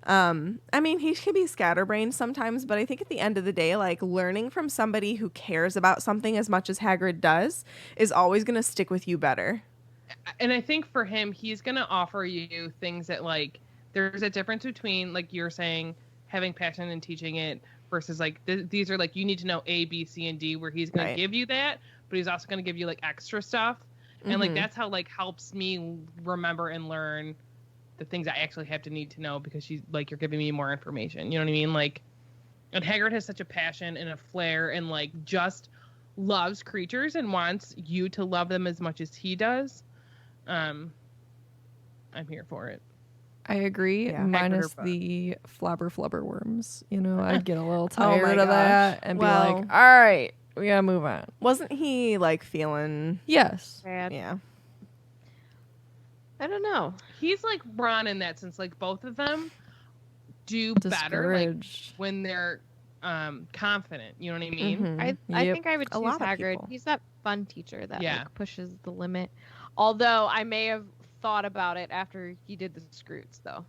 I mean, he could be scatterbrained sometimes, but I think at the end of the day, like learning from somebody who cares about something as much as Hagrid does is always going to stick with you better. And I think for him, he's going to offer you things that like, there's a difference between like you're saying, having passion and teaching it versus like, these are like, you need to know A, B, C, and D, where he's going to give you that, but he's also going to give you like extra stuff. And like, that's how like helps me remember and learn the things I actually have to need to know, because she's like, you're giving me more information. You know what I mean? Like, and Hagrid has such a passion and a flair and like just loves creatures and wants you to love them as much as he does. I'm here for it. I agree, Yeah. minus Hagrid the flubber worms. You know, I'd get a little tired of gosh. that and be Well- like, all right, we gotta move on. Wasn't he like feeling? Yes. Bad. Yeah. I don't know. He's like Ron in that sense. Like both of them do better like Discouraged. when they're confident. You know what I mean? Mhm. I Yep. think I would A choose lot of Hagrid. people. He's that fun teacher that Yeah. like pushes the limit. Although I may have thought about it after he did the Scroots, though.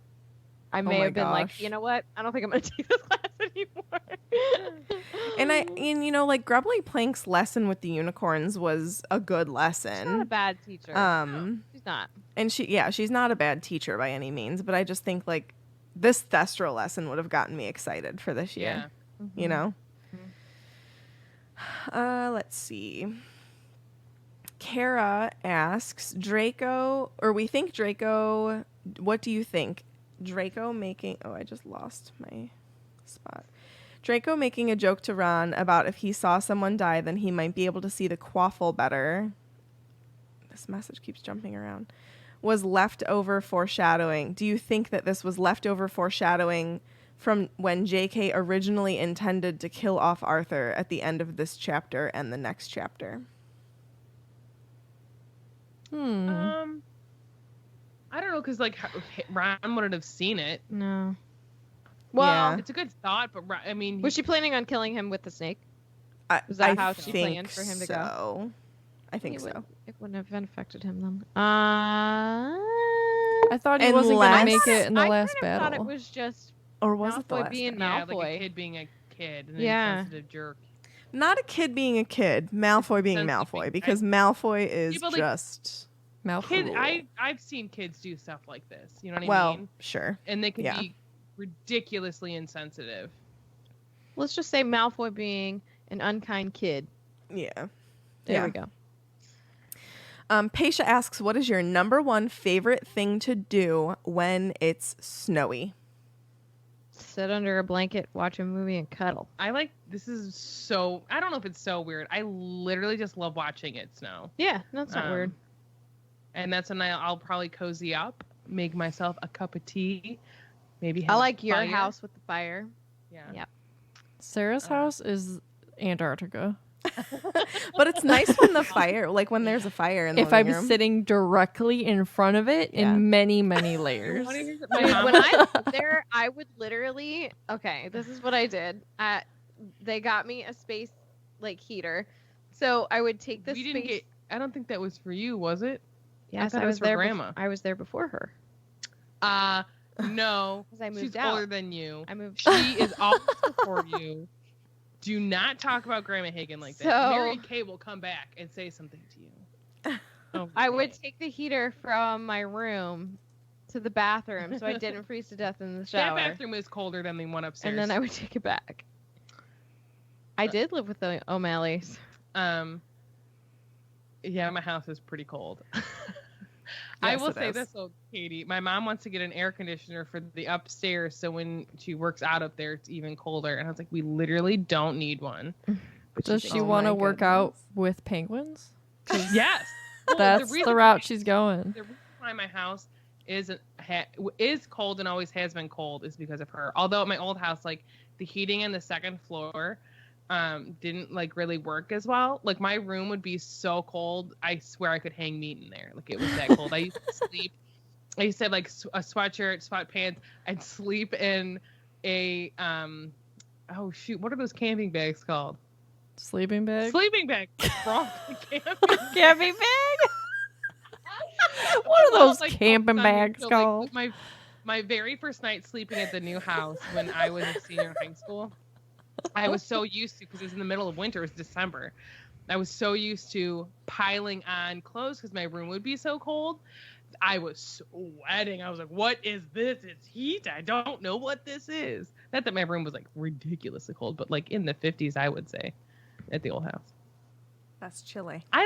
I may my have been like, gosh. you know what? I don't think I'm going to take this class anymore. And you know, like Grubbly Plank's lesson with the unicorns was a good She's not a lesson. bad teacher. She's not. And she's not a bad teacher by any means, but I just think like this Thestral lesson would have gotten me excited for this year. Yeah. You know? Let's see. Kara asks Draco, or we think Draco, what do you think? Draco making, I just lost my spot. Draco making a joke to Ron about if he saw someone die, then he might be able to see the quaffle better. This message keeps jumping around. Was leftover foreshadowing. Do you think that this was leftover foreshadowing from when JK originally intended to kill off Arthur at the end of this chapter and the next chapter? I don't know, because like Ron wouldn't have seen it. No. Well, Yeah. It's a good thought, but I mean, was she planning on killing him with the snake? Was I that how she think planned for him to go? so. I think It so. wouldn't have affected him then. I thought he wasn't going to Unless- make it in the last I thought it battle. was just Or was it the Malfoy last being battle? yeah, like a Malfoy. kid being a kid and Yeah. an insensitive jerk. Not a kid being a kid. Malfoy being Sensitive Malfoy. being- Because Malfoy is People, like, just... Malfoy. I've seen kids do stuff like this. You know what I Well, mean? sure. And they can yeah. be ridiculously insensitive. let's just say Malfoy being an unkind kid. Yeah. There Yeah. we go. Paisha asks, what is your number one favorite thing to do when it's snowy? Sit under a blanket, watch a movie, and cuddle. I don't know if it's so weird. I literally just love watching it snow. Yeah, that's not weird. And that's when I'll probably cozy up, make myself a cup of tea, maybe have I a like your fire. house with the fire. Yeah. Yeah. Sarah's house is Antarctica. But it's nice when the fire, like when there's a fire in the If I living was room. sitting directly in front of it Yeah. in many, many layers. Dude, when I lived there, I would literally. Okay, this is what I did. They got me a space like heater, so I would take this. We didn't get. I don't think that was for you, was it? Yes, thought I it was was for there. Grandma. I was there before her. No. 'Cause I moved She's out. older than you. I moved. She is always before you. Do not talk about Grandma Hagen like that. So- Mary Kay will come back and say something to you. Oh, I would take the heater from my room to the bathroom, so I didn't freeze to death in the That shower. bathroom is colder than the one upstairs. And then I would take it back. I did live with the O'Malleys. Yeah, my house is pretty cold. I Yes, will it say is. this though, Katie. My mom wants to get an air conditioner for the upstairs, so when she works out up there, it's even colder. And I was like, we literally don't need one. But Does thinks she Oh want my to work out goodness. with penguins? yes. Well, That's reason the route why- she's going. The reason why my house is cold and always has been cold is because of her. Although at my old house, like the heating in the second floor didn't like really work as well. Like my room would be so cold, I swear I could hang meat in there. Like it was that cold. I used to sleep. I used to have like a sweatshirt, sweatpants. I'd sleep in a oh shoot, what are those camping bags called? Sleeping bag. Sleeping bag. Wrong. Camping bag. What are those Like, camping bags so, called? Like, my very first night sleeping at the new house when I was a senior in high school, I was so used to, because it was in the middle of winter, it was December. I was so used to piling on clothes because my room would be so cold. I was sweating. I was like, what is this? It's heat. I don't know what this is. Not that my room was like ridiculously cold, but like in the 50s, I would say, at the old house. That's chilly. I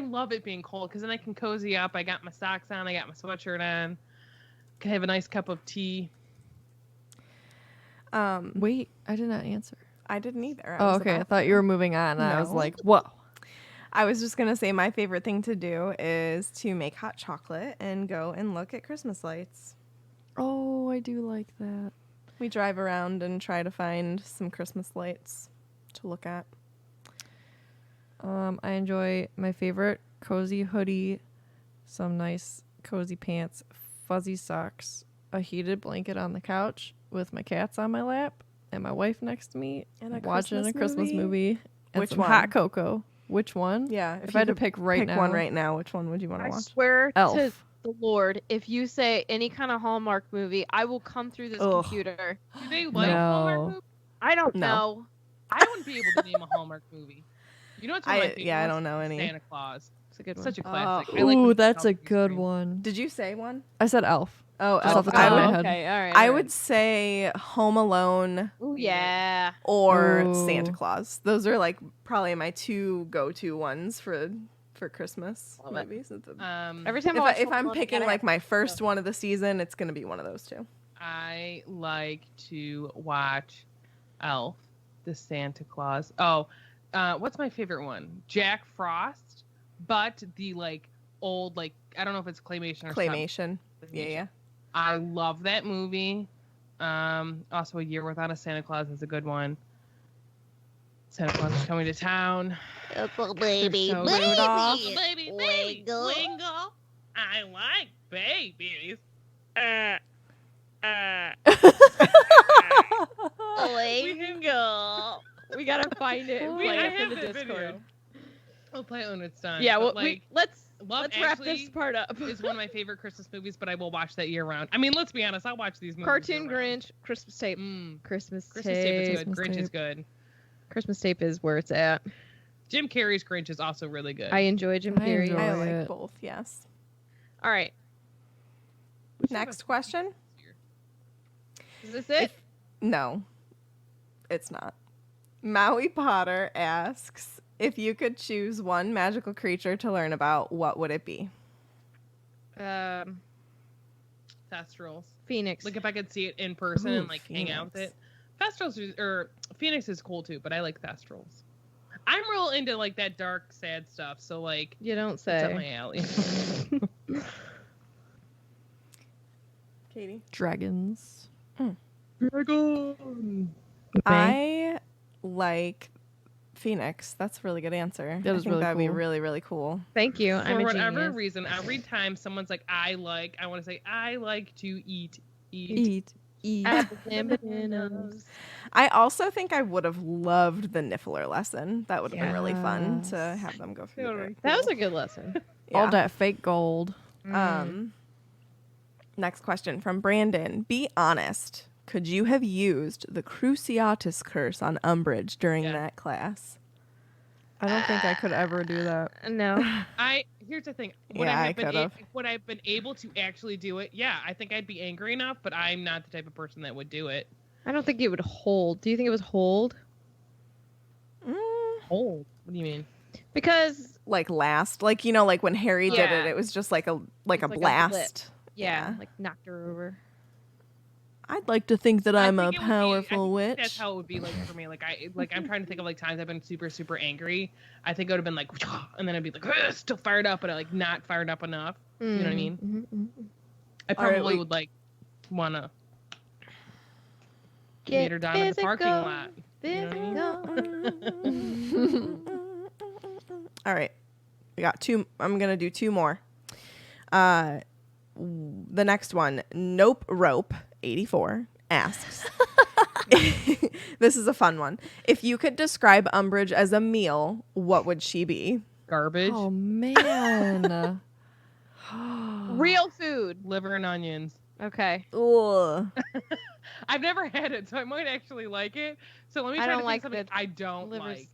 love it being cold because then I can cozy up. I got my socks on. I got my sweatshirt on. Can have a nice cup of tea. Wait, I did not answer. I didn't either. Oh, okay. I thought you were moving on. I was No. like, whoa. I was just going to say my favorite thing to do is to make hot chocolate and go and look at Christmas lights. Oh, I do like that. We drive around and try to find some Christmas lights to look at. I enjoy my favorite cozy hoodie, some nice cozy pants, fuzzy socks, a heated blanket on the couch with my cats on my lap and my wife next to me And a watching a Christmas Christmas movie and Which some one? hot cocoa. Which one? Yeah. If I had to pick right now. one right now, which one would you want to I watch? swear Elf. to the Lord, if you say any kind of Hallmark movie, I will come through this Ugh. computer. Do they like No. Hallmark movies? I don't No. know. I wouldn't be able to name a Hallmark movie. You know what's one of my favorite I ones? don't know any. Santa Claus. It's a good one. Such a classic. I like Ooh, when that's a Elf is good screen. one. Did you say one? I said Elf. Oh, Just off the top of my head. Okay, all right. I would say Home Alone Ooh, yeah. or Ooh. Santa Claus. Those are like probably my two go-to ones for Christmas Love it. movies. Every time I watch If Home I'm Alone, I picking gotta like have- my first one of the season, it's gonna be one of those two. I like to watch Elf, the Santa Claus. Oh, what's my favorite one? Jack Frost, but the like old, like, I don't know if it's claymation or Claymation. something. Yeah. I love that movie. Also, A Year Without a Santa Claus is a good one. Santa Claus is coming to town. baby, So baby, Rudolph. Baby, Wingle. Wingle. I like babies. Wingle. We gotta find it and We- play I it have in the that Discord. video. We'll play it when it's done. Yeah, but, well, like, let's Love wrap this Actually part up. is one of my favorite Christmas movies, but I will watch that year round. I mean, let's be honest, I'll watch these movies. Cartoon year-round. Grinch, Christmas tape. Christmas Christmas tape is good. Christmas Grinch is tape. good. Christmas tape is where it's at. Jim Carrey's Grinch is also really good. I enjoy Jim I Carrey. enjoy I it. like both. Yes. All right, Next question. is this it? No, it's not. Maui Potter asks, if you could choose one magical creature to learn about, what would it be? Thestrals. Phoenix. Like if I could see it in person Ooh, and like hang out with Phoenix. it. Thestrals or Phoenix is cool too, but I like Thestrals. I'm real into like that dark, sad stuff. So like you don't it's up say. my alley. Katie? Dragons. Dragon. I like Phoenix. That's a really good answer. That I is think really that'd be cool. really, really cool. Thank you. I'm For a whatever genius. reason, every time someone's like, I want to say, I like to eat. Eat. Apples and bananas. I also think I would have loved the Niffler lesson. That would have been really fun to Yes. have them go through Totally. it. That was a good lesson. All Yeah. that fake gold. Next question from Brandon. Be honest. Could you have used the Cruciatus curse on Umbridge during Yeah. that class? I don't think I could ever do that. No. Here's the thing. Yeah, I could've. Would I've been able to actually do it? Yeah, I think I'd be angry enough, but I'm not the type of person that would do it. I don't think it would hold. Do you think it was hold? Hold. What do you mean? Because Like last, like you know, like when Harry did Yeah. it, it was just like a It's like a blast. yeah, like knocked her over. I'd like to think that I'm I a think it would be- I powerful think witch. That's how it would be like for me. Like I'm trying to think of like times I've been super, super angry. I think it would have been like, and then I'd be like, "Ugh," still fired up, but like not fired up enough. You know what I mean? Mm-hmm. I All right, probably wait. would like wanna Get meet her down in the parking physical. lot. You know what I mean? Physical. All right. We got two. I'm going to do two more. The next one, Nope Rope 84 asks, This is a fun one. If you could describe Umbridge as a meal, what would she be? Garbage, Oh man. Real food. liver and onions. Okay. Ugh. I've never had it, so I might actually like it. So let me I try don't to like think something the I don't livers. like.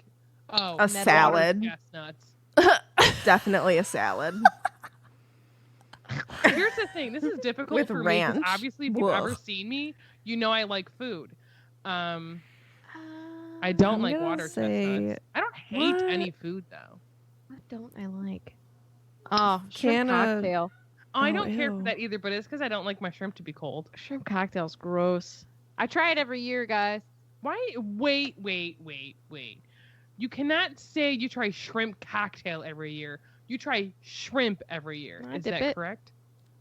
Oh, A salad. chestnuts. Definitely a salad. Here's the thing. This is difficult With for me ranch. because obviously, if you've Ugh. ever seen me, you know I like food. I I don't I'm like gonna water say- chestnuts. I don't hate What? any food though. What don't I like? Oh, shrimp Can a- cocktail. Oh, I Oh, don't care ew. for that either, but it's because I don't like my shrimp to be cold. Shrimp cocktail's gross. I try it every year, guys. Why? Wait. You cannot say you try shrimp cocktail every year. You try shrimp every year. I Is dip that it. correct?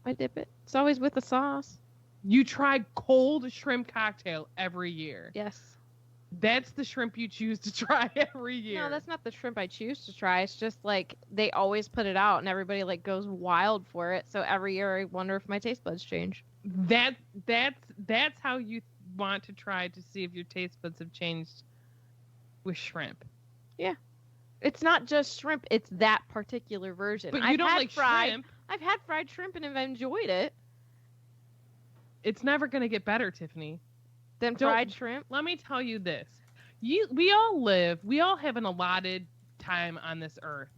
I dip it. It's always with the sauce. You try cold shrimp cocktail every year. Yes. That's the shrimp you choose to try every year. No, that's not the shrimp I choose to try. It's just like they always put it out and everybody like goes wild for it. So every year I wonder if my taste buds change. That's how you want to try to see if your taste buds have changed with shrimp. It's not just shrimp, it's that particular version. But you I've don't had like fried, shrimp. I've had fried shrimp and have enjoyed it. It's never gonna get better, Tiffany. Then Don't- fried shrimp. Let me tell you this. We all have an allotted time on this earth.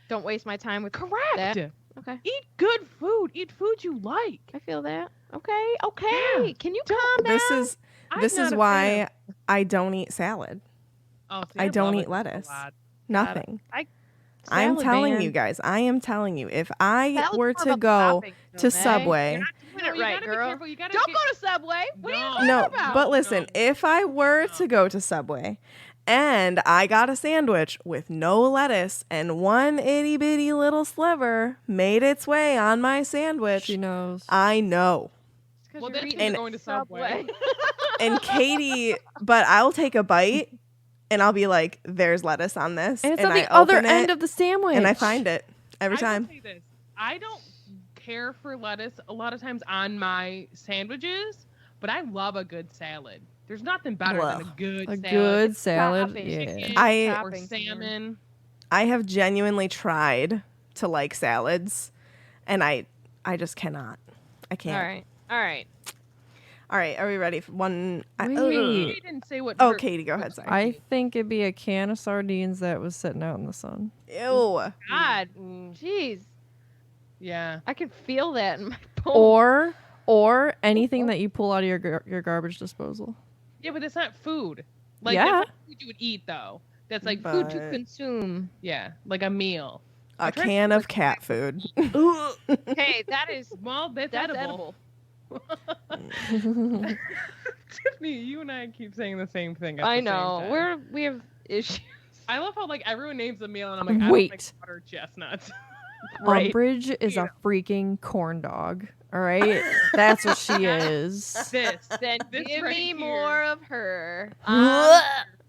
Don't waste my time with Correct. that. Okay. Eat good food. Eat food you like. I feel that. Okay. Yeah. Can you calm down? This I'm is not a why fan I don't eat salad. Oh, see, I don't love eat it a lettuce. lot. Nothing. I'm Salad telling ban. you guys. I am telling you. If I Salad's were more to of a go topping, to though, May. Subway, You're not doing it you right, gotta girl. Be careful. You gotta Don't get- go to Subway. What are you No. talking no, about? but listen, if I were to go to Subway and I got a sandwich with no lettuce and one itty bitty little sliver made its way on my sandwich, She knows. I know. It's 'cause Well, you're that's eating when And- you're going to Subway. And Katie, but I'll take a bite and I'll be like, "There's lettuce on this," And it's and on I the other open end it, of the sandwich. and I find it every I time. will say this. I don't care for lettuce a lot of times on my sandwiches, but I love a good salad. There's nothing better than a Ugh. good a salad. good salad. topping. Yeah. Chicken I- or Toppings, salmon. I have genuinely tried to like salads, and I just cannot. I can't. All right. All right, are we ready for one? Wait. You didn't say what. Oh, her- Katie, go ahead. Sorry. I think it'd be a can of sardines that was sitting out in the sun. Ew. God, Mm, jeez, yeah. I can feel that in my bones. Or anything that you pull out of your garbage disposal. Yeah, but it's not food. Like Yeah. that's not food you would eat though. That's like Food to But- consume. yeah, like a meal. A tried to can put, of cat food. Hey, that is Well, that's edible. edible. Tiffany, you and I keep saying the same thing. At I the know. Same time. We have issues. I love how like everyone names a meal and I'm like, I don't Wait. like butter chestnuts. Umbridge is a freaking corn dog. All right, that's what she is. This. Then This give right me here. more of her. I'm here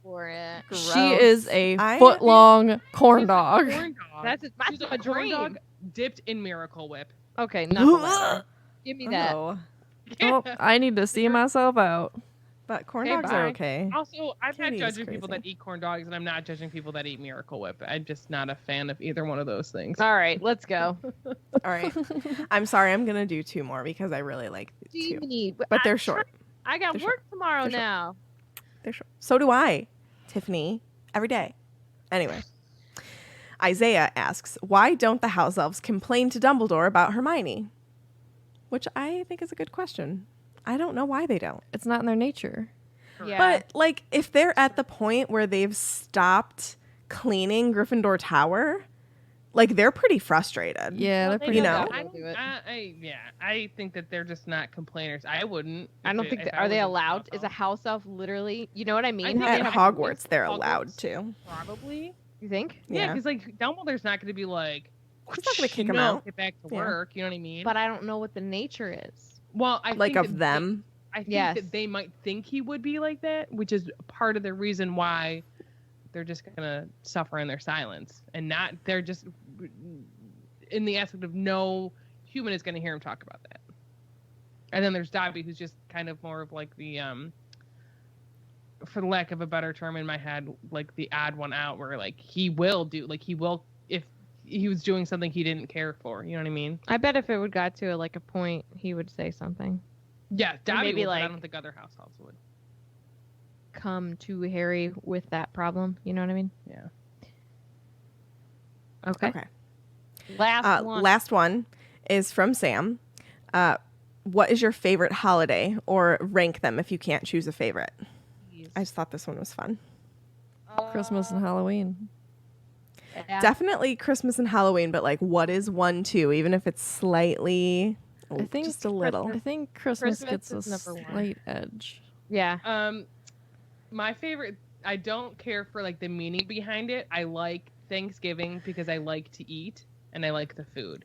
for it. She is a I- foot-long corn She's a dog. corn dog. That's She's a my corn dream. dog dipped in Miracle Whip. Okay, not the latter. Give me that. Oh, Oh, I need to see myself out. but corn Okay, dogs are bye. okay. Also, I'm not Katie is judging people crazy. that eat corn dogs, and I'm not judging people that eat Miracle Whip. I'm just not a fan of either one of those things. All right, let's go. All right. I'm sorry. I'm gonna do two more because I really like two, but they're short. I got They're work tomorrow They're short. now. They're short. So do I, Tiffany. Every day. Anyway. Isaiah asks, why don't the house elves complain to Dumbledore about Hermione? Which I think is a good question. I don't know why they don't. It's not in their nature. Yeah. But like if they're at the point where they've stopped cleaning Gryffindor Tower, like they're pretty frustrated. Yeah, they're They pretty. know. don't- I, They'll do don't- it. I think that they're just not complainers. I wouldn't. I don't if think if that, I are they was a allowed? house Is a elf. house elf literally? You know what I mean? think How they they At have- Hogwarts, they're Hogwarts. allowed to. Probably. You think? Yeah, Yeah. because like Dumbledore's not going to be like, He's not gonna kick 'em no, out. Get back to Yeah. work. You know what I mean? But I don't know what the nature is. well, I Like think of that them. I think Yes. that they might think he would be like that, which is part of the reason why they're just gonna suffer in their silence and not. They're just in the aspect of no human is gonna hear him talk about that. And then there's Dobby, who's just kind of more of like the for the lack of a better term in my head, like the odd one out where like he will if he was doing something he didn't care for, you know what I mean? I bet if it would got to like a point, he would say something. Yeah, Dobby maybe would, but I like- don't think other households would. Come to Harry with that problem. You know what I mean? Yeah. Okay. Okay. Last one. Last one is from Sam. What is your favorite holiday, or rank them if you can't choose a favorite? I just thought this one was fun. Christmas and Halloween. Yeah. Definitely Christmas and Halloween, but like, what is 1, 2, even if it's slightly, I think just a little. I think Christmas Christmas gets a is number one. slight edge. Yeah. My favorite, I don't care for like the meaning behind it. I like Thanksgiving because I like to eat and I like the food.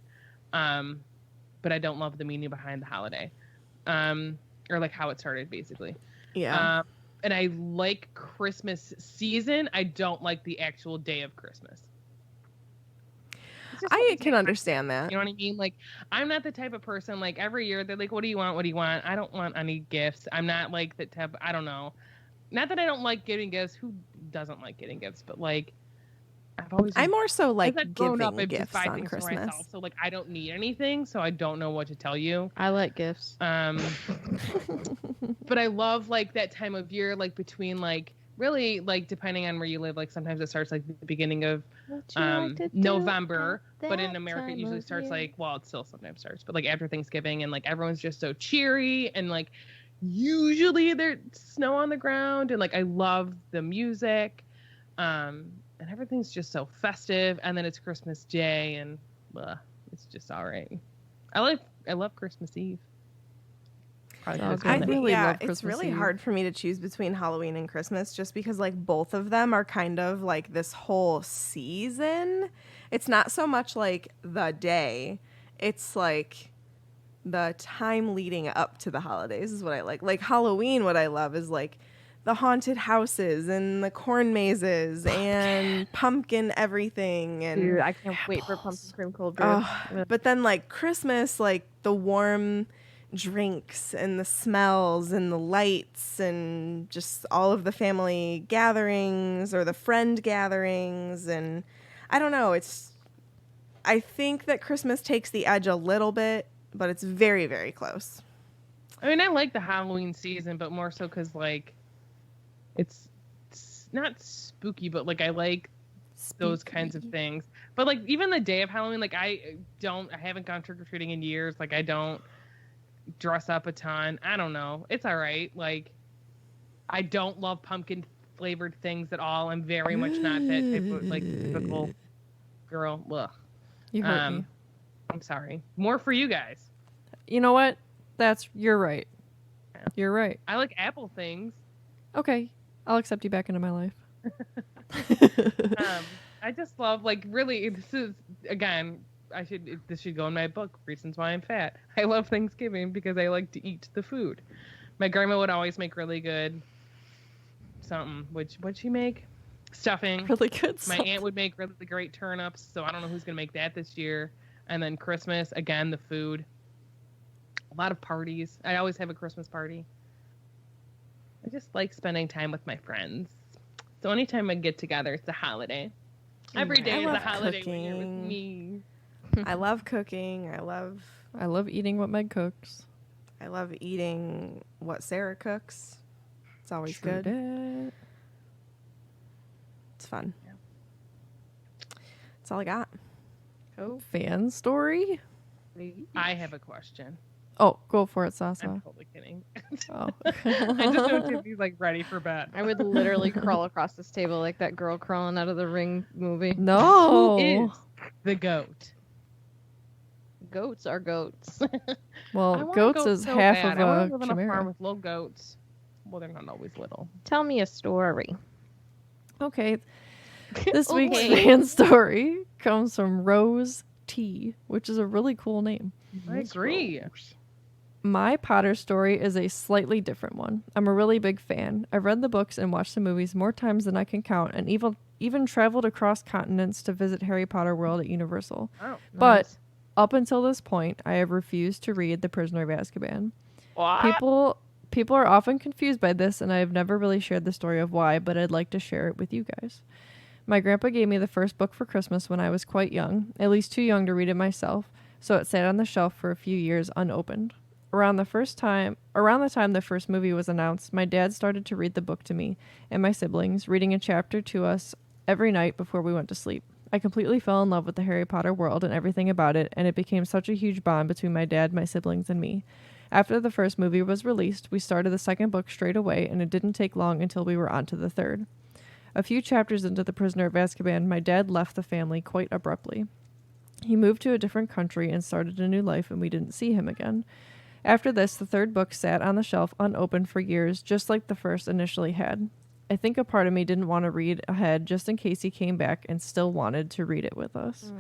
But I don't love the meaning behind the holiday. Or like how it started basically. Yeah. And I like Christmas season. I don't like the actual day of Christmas. It's just I something can understand that. You know what I mean? Like, I'm not the type of person, like, every year they're like, what do you want? What do you want? I don't want any gifts. I'm not like the type, I don't know. Not that I don't like getting gifts. Who doesn't like getting gifts? But, like, I've always. I more so like as I've grown up, giving I gifts buy on things for Christmas. myself, so, like, I don't need anything, so I don't know what to tell you. I like gifts. But I love, like, that time of year, like, between, like, really, like, depending on where you live, like, sometimes it starts, like, the beginning of November, but in America it usually starts like, well, it still sometimes starts, but like after Thanksgiving, and like everyone's just so cheery, and like usually there's snow on the ground, and like I love the music, and everything's just so festive, and then it's Christmas Day, and it's just all right. I love Christmas Eve. Probably So 'cause I of that. really love it's Christmas really Eve. hard for me to choose between Halloween and Christmas, just because like both of them are kind of like this whole season. It's not so much like the day, it's like the time leading up to the holidays is what I like. Like Halloween, what I love is like the haunted houses and the corn mazes and pumpkin everything, and Dude, I can't wait for pumpkin cream cold brew. oh, but then like Christmas, like the warm drinks and the smells and the lights and just all of the family gatherings or the friend gatherings, and I don't know, I think that Christmas takes the edge a little bit, but it's very, very close. I mean, I like the Halloween season, but more so because, like, it's not spooky, but, like, I like those kinds of things. But, like, even the day of Halloween, like, I haven't gone trick-or-treating in years. Like, I don't dress up a ton. I don't know. It's all right. Like, I don't love pumpkin-flavored things at all. I'm very much not that type of, like, typical girl. Ugh. You hurt me. I'm sorry. More for you guys. You know what? You're right. Yeah. You're right. I like apple things. Okay. I'll accept you back into my life. I just love, like, really, this is, again, this should go in my book, Reasons Why I'm Fat. I love Thanksgiving because I like to eat the food. My grandma would always make really good something. What'd she make? Stuffing. Really good My stuff. aunt would make really great turnips, so I don't know who's going to make that this year. And then Christmas, again, the food. A lot of parties. I always have a Christmas party. I just like spending time with my friends. So anytime I get together, it's a holiday. Every day is a love holiday when you're with cooking. me. I love cooking. I love eating what Meg cooks. eating what Sarah cooks. It's always True good. dat. It's fun. That's all I got. Fan story? I have a question. Oh, go for it, I'm Sasa. totally kidding. Oh. I just know Tiffany's like ready for bed. I would literally crawl across this table like that girl crawling out of the Ring movie. No. Who is the goat? Goats are goats. I Well, want a goats goat is so half bad. of I a want to live on a farm chimera. with little goats. Well, they're not always little. Tell me a story. Okay. This week's Okay. fan story comes from Rose T, which is a really cool name. I agree. My Potter story is a slightly different one. I'm a really big fan. I've read the books and watched the movies more times than I can count, and even traveled across continents to visit Harry Potter World at Universal. Oh, But up until this point, I have refused to read The Prisoner of Azkaban. What? People are often confused by this, and I have never really shared the story of why, but I'd like to share it with you guys. My grandpa gave me the first book for Christmas when I was quite young, at least too young to read it myself, so it sat on the shelf for a few years unopened. Around the time the first movie was announced, my dad started to read the book to me and my siblings, reading a chapter to us every night before we went to sleep. I completely fell in love with the Harry Potter world and everything about it, and it became such a huge bond between my dad, my siblings, and me. After the first movie was released, we started the second book straight away, and it didn't take long until we were on to the third. A few chapters into The Prisoner of Azkaban, my dad left the family quite abruptly. He moved to a different country and started a new life, and we didn't see him again. After this, the third book sat on the shelf unopened for years, just like the first initially had. I think a part of me didn't want to read ahead just in case he came back and still wanted to read it with us.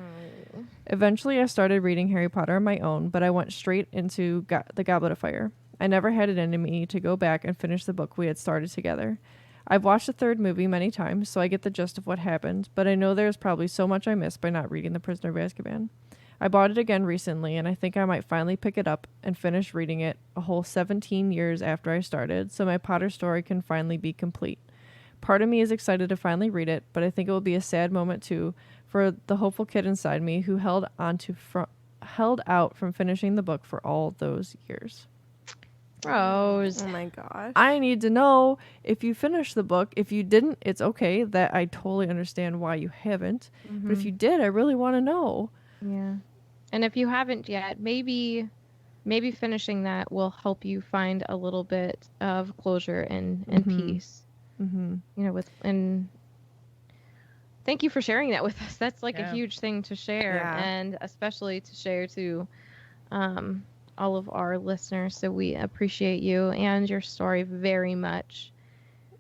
Eventually, I started reading Harry Potter on my own, but I went straight into The Goblet of Fire. I never had it in me to go back and finish the book we had started together. I've watched the third movie many times, so I get the gist of what happened, but I know there's probably so much I missed by not reading The Prisoner of Azkaban. I bought it again recently, and I think I might finally pick it up and finish reading it a whole 17 years after I started, so my Potter story can finally be complete. Part of me is excited to finally read it, but I think it will be a sad moment too for the hopeful kid inside me who held out from finishing the book for all those years. Rose. Oh my gosh. I need to know if you finished the book. If you didn't, it's okay. That I totally understand why you haven't. But if you did, I really want to know. Yeah. And if you haven't yet, maybe finishing that will help you find a little bit of closure and peace. Mm-hmm. You know, and thank you for sharing that with us. That's like a Yeah. huge thing to share, Yeah. and especially to share to all of our listeners. So we appreciate you and your story very much.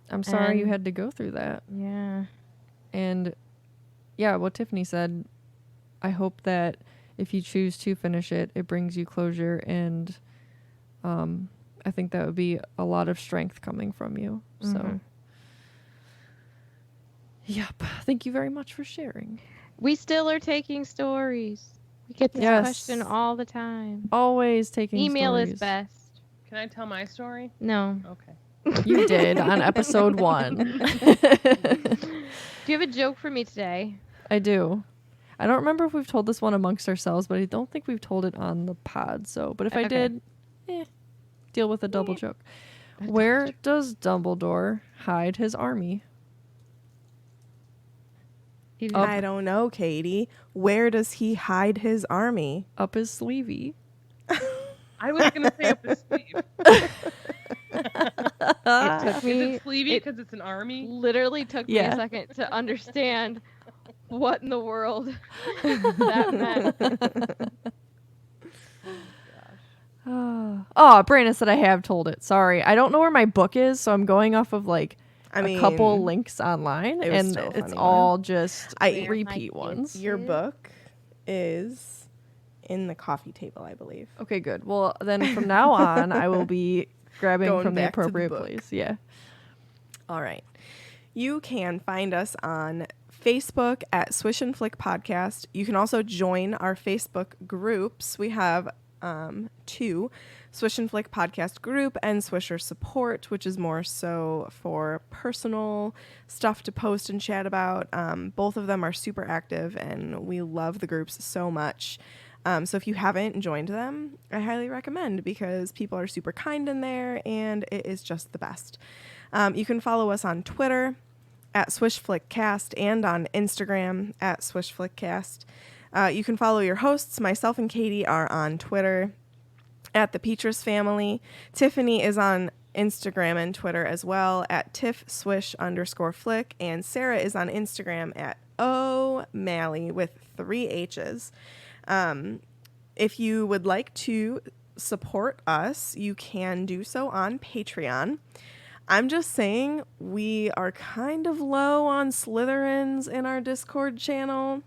I'm sorry you And- had to go through that. Yeah. And yeah, what Tiffany said, I hope that if you choose to finish it, it brings you closure, and I think that would be a lot of strength coming from you. So, yep. Thank you very much for sharing. We still are taking stories. We get this Yes. question all the time. Always taking Email stories. is best. Can I tell my story? No. Okay. You did on episode 1. Do you have a joke for me today? I do. I don't remember if we've told this one amongst ourselves, but I don't think we've told it on the pod. So, but if I Okay. did, deal with a double joke. Where does Dumbledore hide his army? I don't know, Katie. Where does he hide his army? Up his sleevey. I was gonna say up his sleeve. It took Is me it sleevey because it's an army? literally took me Yeah. a second to understand what in the world that meant. Oh, Brandon said I have told it. Sorry. I don't know where my book is, so I'm going off of like a couple links online, it was and still a it's funny all just I- repeat ones. Your book is in the coffee table, I believe. Okay, good. Well, then from now on, I will be grabbing Going from the back to the appropriate book. place. Yeah. All right. You can find us on Facebook at Swish and Flick Podcast. You can also join our Facebook groups. We have 2, Swish and Flick Podcast group and Swisher Support, which is more so for personal stuff to post and chat about. Both of them are super active, and we love the groups so much. So if you haven't joined them, I highly recommend, because people are super kind in there, and it is just the best. You can follow us on Twitter at SwishFlickCast and on Instagram at SwishFlickCast. You can follow your hosts. Myself and Katie are on Twitter at the Peepers Family. Tiffany is on Instagram and Twitter as well at TiffSwish_Flick. And Sarah is on Instagram at O'Malley with 3 H's. If you would like to support us, you can do so on Patreon. I'm just saying, we are kind of low on Slytherins in our Discord channel.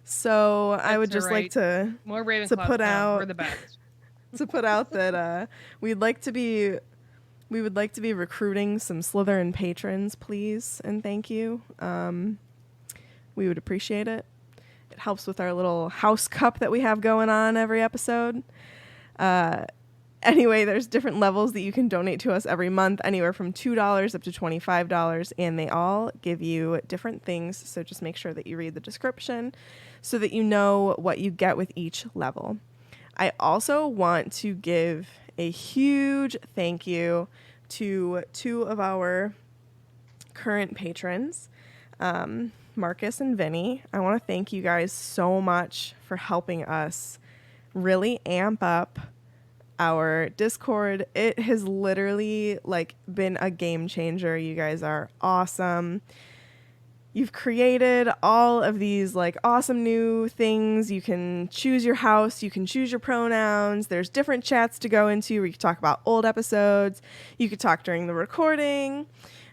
So I would just like to More Ravenclaw. put out We're the best. that we would like to be recruiting some Slytherin patrons, please, and thank you. We would appreciate it. It helps with our little house cup that we have going on every episode. Anyway, there's different levels that you can donate to us every month, anywhere from $2 up to $25, and they all give you different things. So just make sure that you read the description so that you know what you get with each level. I also want to give a huge thank you to two of our current patrons, Marcus and Vinny. I want to thank you guys so much for helping us really amp up our Discord. It has literally like been a game changer. You guys are awesome. You've created all of these like awesome new things. You can choose your house. You can choose your pronouns. There's different chats to go into where you can talk about old episodes. You could talk during the recording.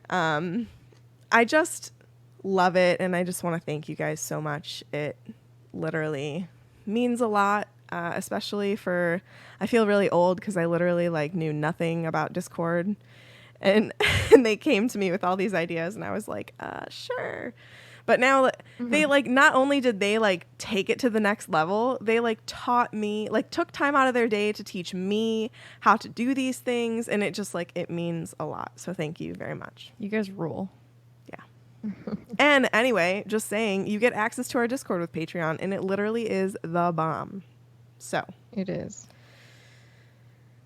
I just love it. And I just want to thank you guys so much. It literally means a lot, especially for, I feel really old because I literally like knew nothing about Discord. And they came to me with all these ideas and I was like, sure. But now they like, not only did they like take it to the next level, they like taught me, like took time out of their day to teach me how to do these things. And it just like, it means a lot. So thank you very much. You guys rule. Yeah. And anyway, just saying, you get access to our Discord with Patreon and it literally is the bomb. So. It is.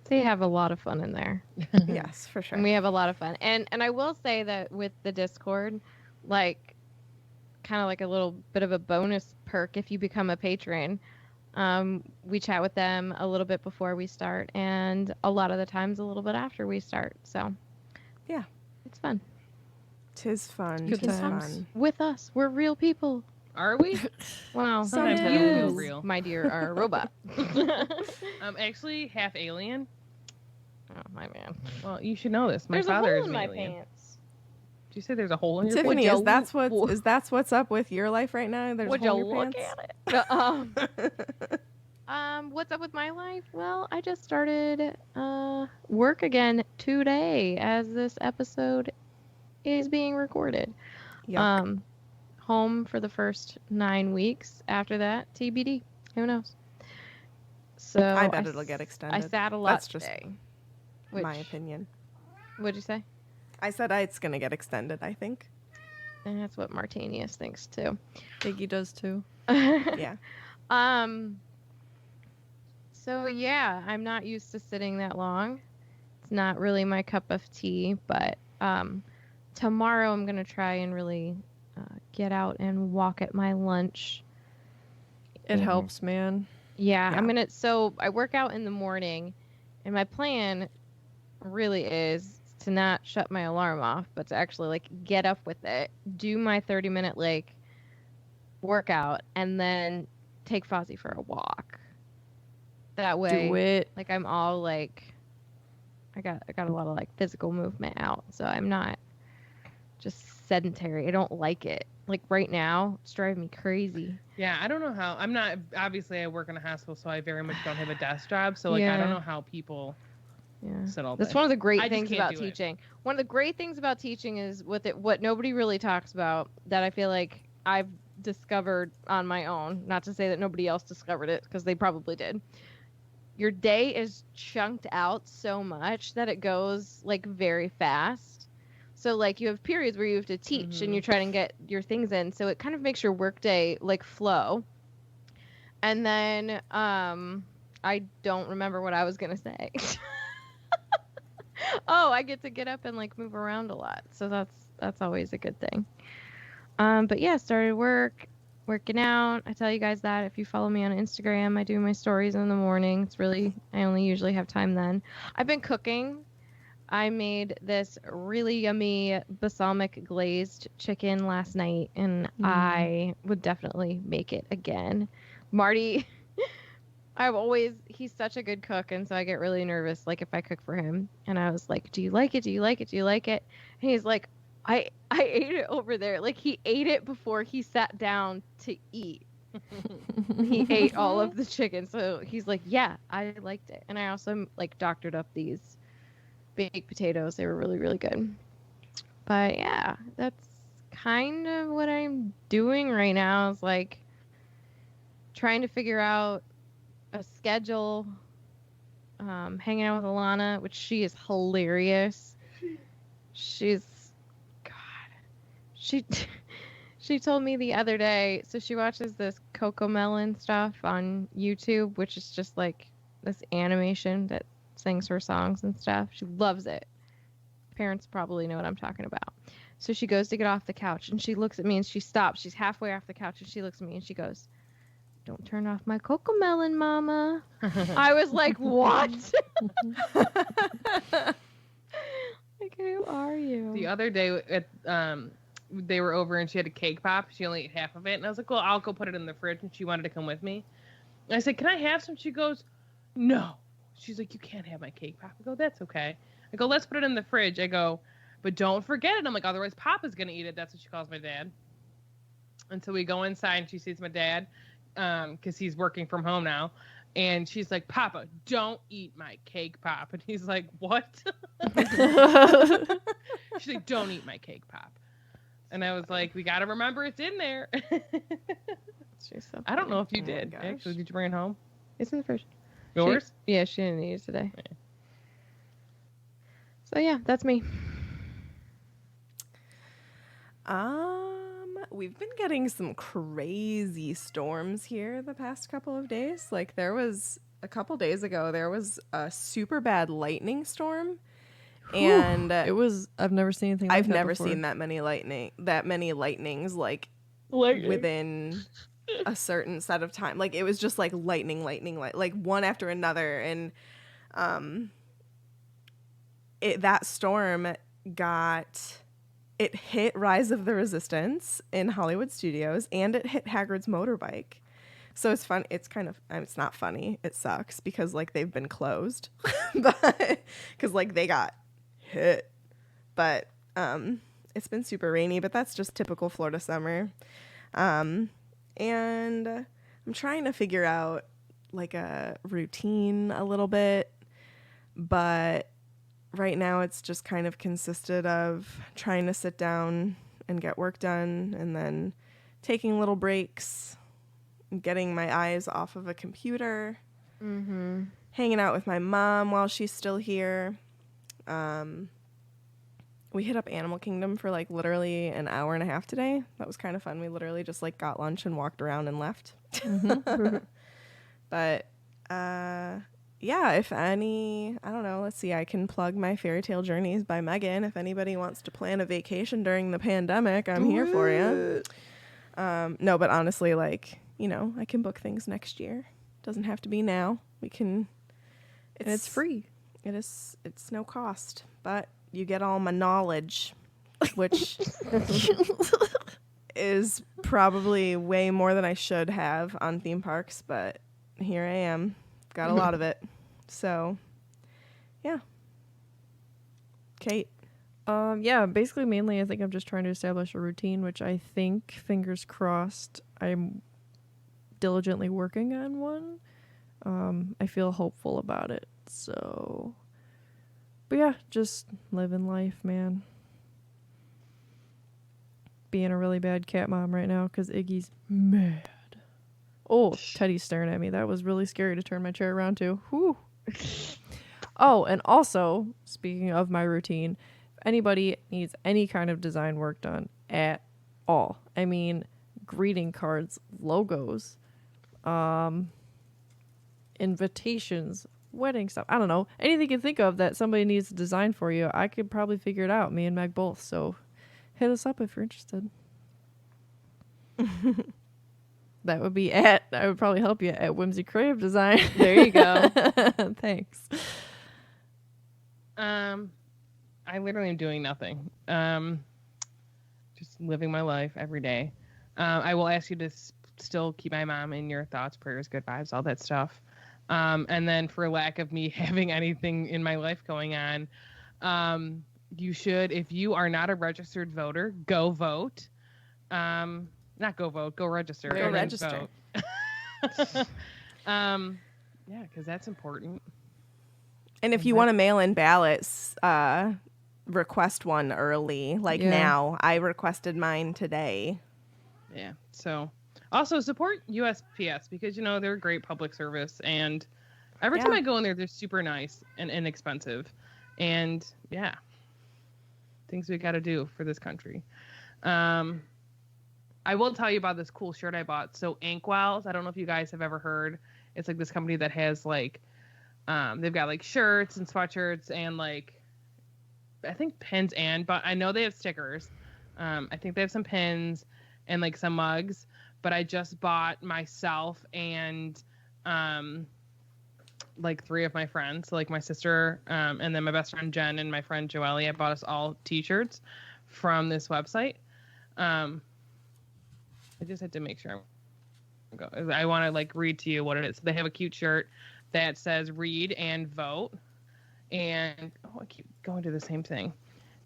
They have a lot of fun in there. Yes, for sure. And we have a lot of fun. And I will say that with the Discord, like kind of like a little bit of a bonus perk if you become a patron. We chat with them a little bit before we start and a lot of the times a little bit after we start. So yeah, it's fun. 'Tis fun. Good 'Tis times. fun. With us. We're real people. Are we? Wow. Sometimes I you, don't feel real. my dear, are a robot. Actually, half alien. Oh, my man. Well, you should know this. My There's a father hole is in an my alien. pants. Did you say there's a hole in your Tiffany, Would is you- that's what's up with your life right now? There's Would a you hole in your look pants? at it? What's up with my life? Well, I just started work again today as this episode is being recorded. Yuck. Home for the first 9 weeks. After that, TBD. Who knows? So I bet it'll get extended. I sat a lot That's just today. my opinion. What'd you say? I said it's gonna get extended, I think. And that's what Martinius thinks too. Iggy does too. Yeah. So yeah, I'm not used to sitting that long. It's not really my cup of tea, but tomorrow I'm gonna try and really get out and walk at my lunch. It helps, man. Yeah, Yeah. so I work out in the morning, and my plan really is to not shut my alarm off, but to actually like get up with it, do my 30-minute like workout, and then take Fozzie for a walk. That way, Do it. like I'm all like, I got a lot of like physical movement out, so I'm not just sedentary. I don't like it. Like right now, it's driving me crazy. Yeah, I don't know how. I'm not. Obviously, I work in a hospital, so I very much don't have a desk job. So like, I Yeah. don't know how people Yeah. sit all day. That's one of the great I just things can't about do it. teaching. One of the great things about teaching is what nobody really talks about that I feel like I've discovered on my own. Not to say that nobody else discovered it, because they probably did. Your day is chunked out so much that it goes like very fast. So like you have periods where you have to teach and you're trying to get your things in. So it kind of makes your workday like flow. And then I don't remember what I was gonna say. Oh, I get to get up and like move around a lot. So that's always a good thing. But yeah, started working out. I tell you guys that if you follow me on Instagram, I do my stories in the morning. It's really, I only usually have time then. I've been cooking. I made this really yummy balsamic glazed chicken last night, and I would definitely make it again. Marty, he's such a good cook, and so I get really nervous, like if I cook for him. And I was like, do you like it? Do you like it? Do you like it? And he's like, I ate it over there. Like he ate it before he sat down to eat. He ate all of the chicken. So he's like, yeah, I liked it. And I also like doctored up these baked potatoes. They were really, really good. But yeah, that's kind of what I'm doing right now, is like trying to figure out a schedule. hanging out with Alana, which she is hilarious. She's, God, she told me the other day, so she watches this Cocomelon stuff on YouTube, which is just like this animation that sings her songs and stuff. She loves it. Parents probably know what I'm talking about. So she goes to get off the couch and she looks at me and she stops. She's halfway off the couch and she looks at me and she goes, "Don't turn off my Cocomelon, Mama." I was like, what? Like, who are you? The other day, they were over and she had a cake pop. She only ate half of it. And I was like, well, I'll go put it in the fridge. And she wanted to come with me. And I said, can I have some? She goes, no. She's like, you can't have my cake pop. I go, that's okay. I go, let's put it in the fridge. I go, but don't forget it. I'm like, otherwise Papa's going to eat it. That's what she calls my dad. And so we go inside and she sees my dad because he's working from home now. And she's like, Papa, don't eat my cake pop. And he's like, what? She's like, don't eat my cake pop. And I was like, we got to remember it's in there. She's so I don't know if you Oh my did. gosh. Actually, did you bring it home? It's in the fridge. Yours? Yeah, she didn't eat it today. So yeah, that's me. We've been getting some crazy storms here the past couple of days. Like there was a couple days ago, there was a super bad lightning storm. And I've never seen anything like I've that never before. seen that many lightnings like within a certain set of time. Like it was just like lightning, like one after another. And that storm it hit Rise of the Resistance in Hollywood Studios, and it hit Hagrid's motorbike. So it's fun. It's kind of, it's not funny. It sucks because like they've been closed, but because like they got hit. But it's been super rainy. But that's just typical Florida summer. And I'm trying to figure out like a routine a little bit, but right now it's just kind of consisted of trying to sit down and get work done and then taking little breaks, getting my eyes off of a computer, hanging out with my mom while she's still here. We hit up Animal Kingdom for like literally an hour and a half today. That was kind of fun. We literally just like got lunch and walked around and left. But yeah, if any, I don't know, let's see, I can plug my Fairy Tale Journeys by Megan. If anybody wants to plan a vacation during the pandemic, I'm here for you. No, but honestly, like, you know, I can book things next year. Doesn't have to be now. We can. And it's free. It's no cost, but you get all my knowledge, which is probably way more than I should have on theme parks, but here I am. Got a lot of it. So, yeah. Kate? Yeah, basically, mainly, I think I'm just trying to establish a routine, which I think, fingers crossed, I'm diligently working on one. I feel hopeful about it. So, but yeah, just living life, man. Being a really bad cat mom right now because Iggy's mad. Oh, Teddy's staring at me. That was really scary to turn my chair around to. Whew. Oh, and also, speaking of my routine, if anybody needs any kind of design work done at all, I mean, greeting cards, logos, invitations, wedding stuff, I don't know, anything you can think of that somebody needs to design for you, I could probably figure it out, me and Meg both. So hit us up if you're interested. That would be I would probably help you at Whimsy Creative Design. There you go. Thanks. I literally am doing nothing. Just living my life every day. I will ask you to still keep my mom in your thoughts, prayers, good vibes, all that stuff. And then for lack of me having anything in my life going on, you should, if you are not a registered voter, go vote. Not go vote, go register. Go register. Yeah, because that's important. And if you want to mail in ballots, request one early. Like now, I requested mine today. Yeah. So also support USPS because, you know, they're a great public service and Every time I go in there, they're super nice and inexpensive. And yeah, things we got to do for this country. I will tell you about this cool shirt I bought. So Inkwells, I don't know if you guys have ever heard. It's like this company that has like, they've got like shirts and sweatshirts and like, I think pins but I know they have stickers. I think they have some pins and like some mugs, but I just bought myself and like 3 of my friends, so like my sister and then my best friend Jen and my friend Joelle. I bought us all t-shirts from this website. I just had to make sure I want to like read to you what it is. So they have a cute shirt that says read and vote. And I keep going to the same thing.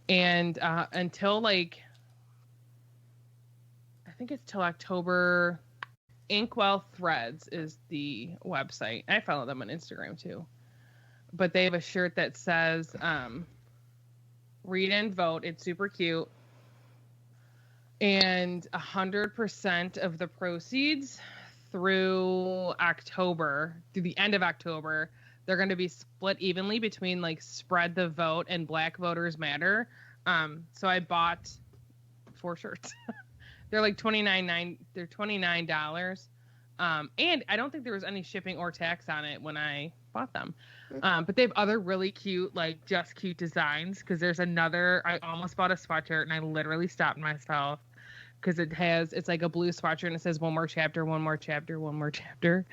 And until like, I think it's till October, Inkwell Threads is the website. I follow them on Instagram too. But they have a shirt that says read and vote. It's super cute. And 100% of the proceeds through the end of October, they're going to be split evenly between like Spread the Vote and Black Voters Matter. So I bought 4 shirts. They're like $29. They're $29. And I don't think there was any shipping or tax on it when I bought them. But they have other really cute, like just cute designs. Because there's another. I almost bought a sweatshirt and I literally stopped myself because it's like a blue sweatshirt and it says one more chapter, one more chapter, one more chapter.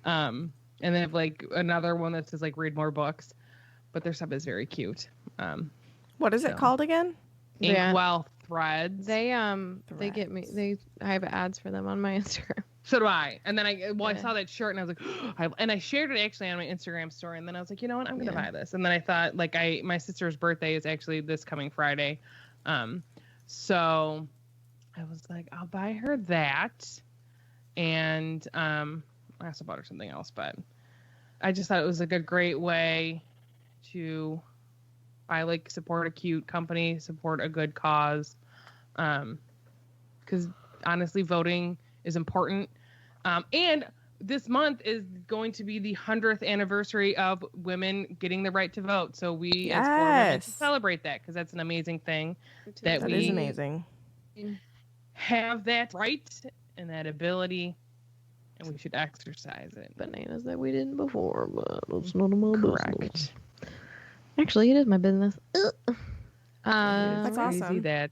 And they have like another one that says like read more books. But their stuff is very cute. What is it called again? Inkwell Threads. They get me. I have ads for them on my Instagram. So do I. And then I saw that shirt and I was like, and I shared it actually on my Instagram story. And then I was like, you know what? I'm going to buy this. And then I thought like my sister's birthday is actually this coming Friday. So I was like, I'll buy her that. And I also bought her something else, but I just thought it was like a great way to support a cute company, support a good cause. Because honestly, voting is important. And this month is going to be the 100th anniversary of women getting the right to vote. So we as 4 women celebrate that because that's an amazing thing. That is amazing. Have that right and that ability, and we should exercise it. Bananas that we didn't before, but it's none of my business. Correct. Actually, it is my business. That's crazy awesome. That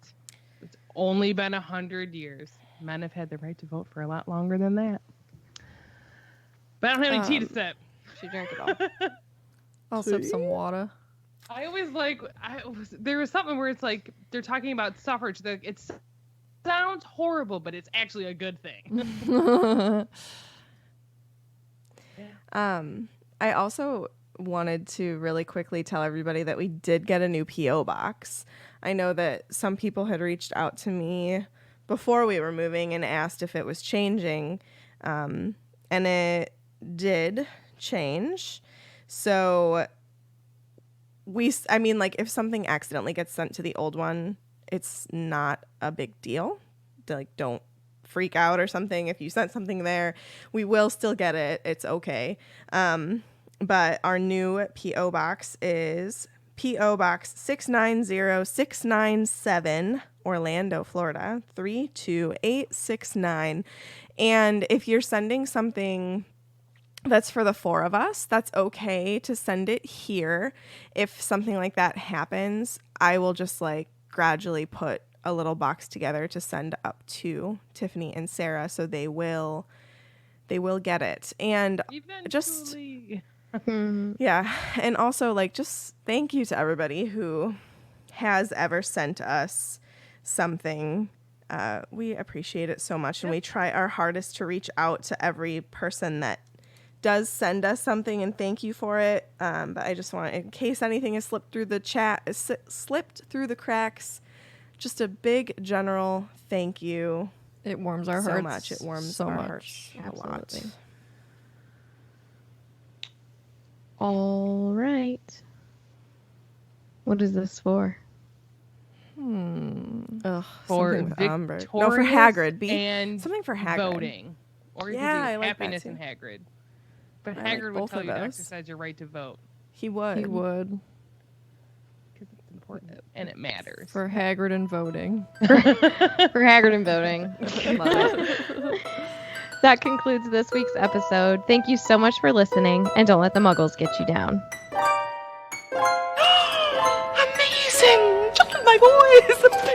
it's only been 100 years. Men have had the right to vote for a lot longer than that. But I don't have any tea to sip. She drank it all. I'll sip some water. I always there was something where it's like they're talking about suffrage. It sounds horrible, but it's actually a good thing. I also wanted to really quickly tell everybody that we did get a new P.O. box. I know that some people had reached out to me before we were moving and asked if it was changing. And it did change. So if something accidentally gets sent to the old one, it's not a big deal. Don't freak out or something. If you sent something there, we will still get it. It's okay. But our new P.O. box is P.O. Box 690697, Orlando, Florida, 32869. And if you're sending something that's for the 4 of us, that's okay to send it here. If something like that happens, I will just gradually put a little box together to send up to Tiffany and Sarah, so they will get it. And Eventually. yeah, and also just thank you to everybody who has ever sent us something. We appreciate it so much, and we try our hardest to reach out to every person that does send us something, and thank you for it. But I just want, in case anything has slipped through the cracks, just a big general thank you. It warms our so hearts much. It warms so our much. hearts a lot. Absolutely. All right. What is this for? Ugh, For something with Umbridge. No, for Victorious Hagrid. and Something for Hagrid. voting. Or you Yeah, could I do like that happiness too. and Hagrid. But I like Hagrid both would tell of you to those. exercise your right to vote He would. He would. because it's important and it matters. For Hagrid and voting. For Hagrid and voting. Love it. That concludes this week's episode. Thank you so much for listening, and don't let the muggles get you down. Amazing! Just like my boys!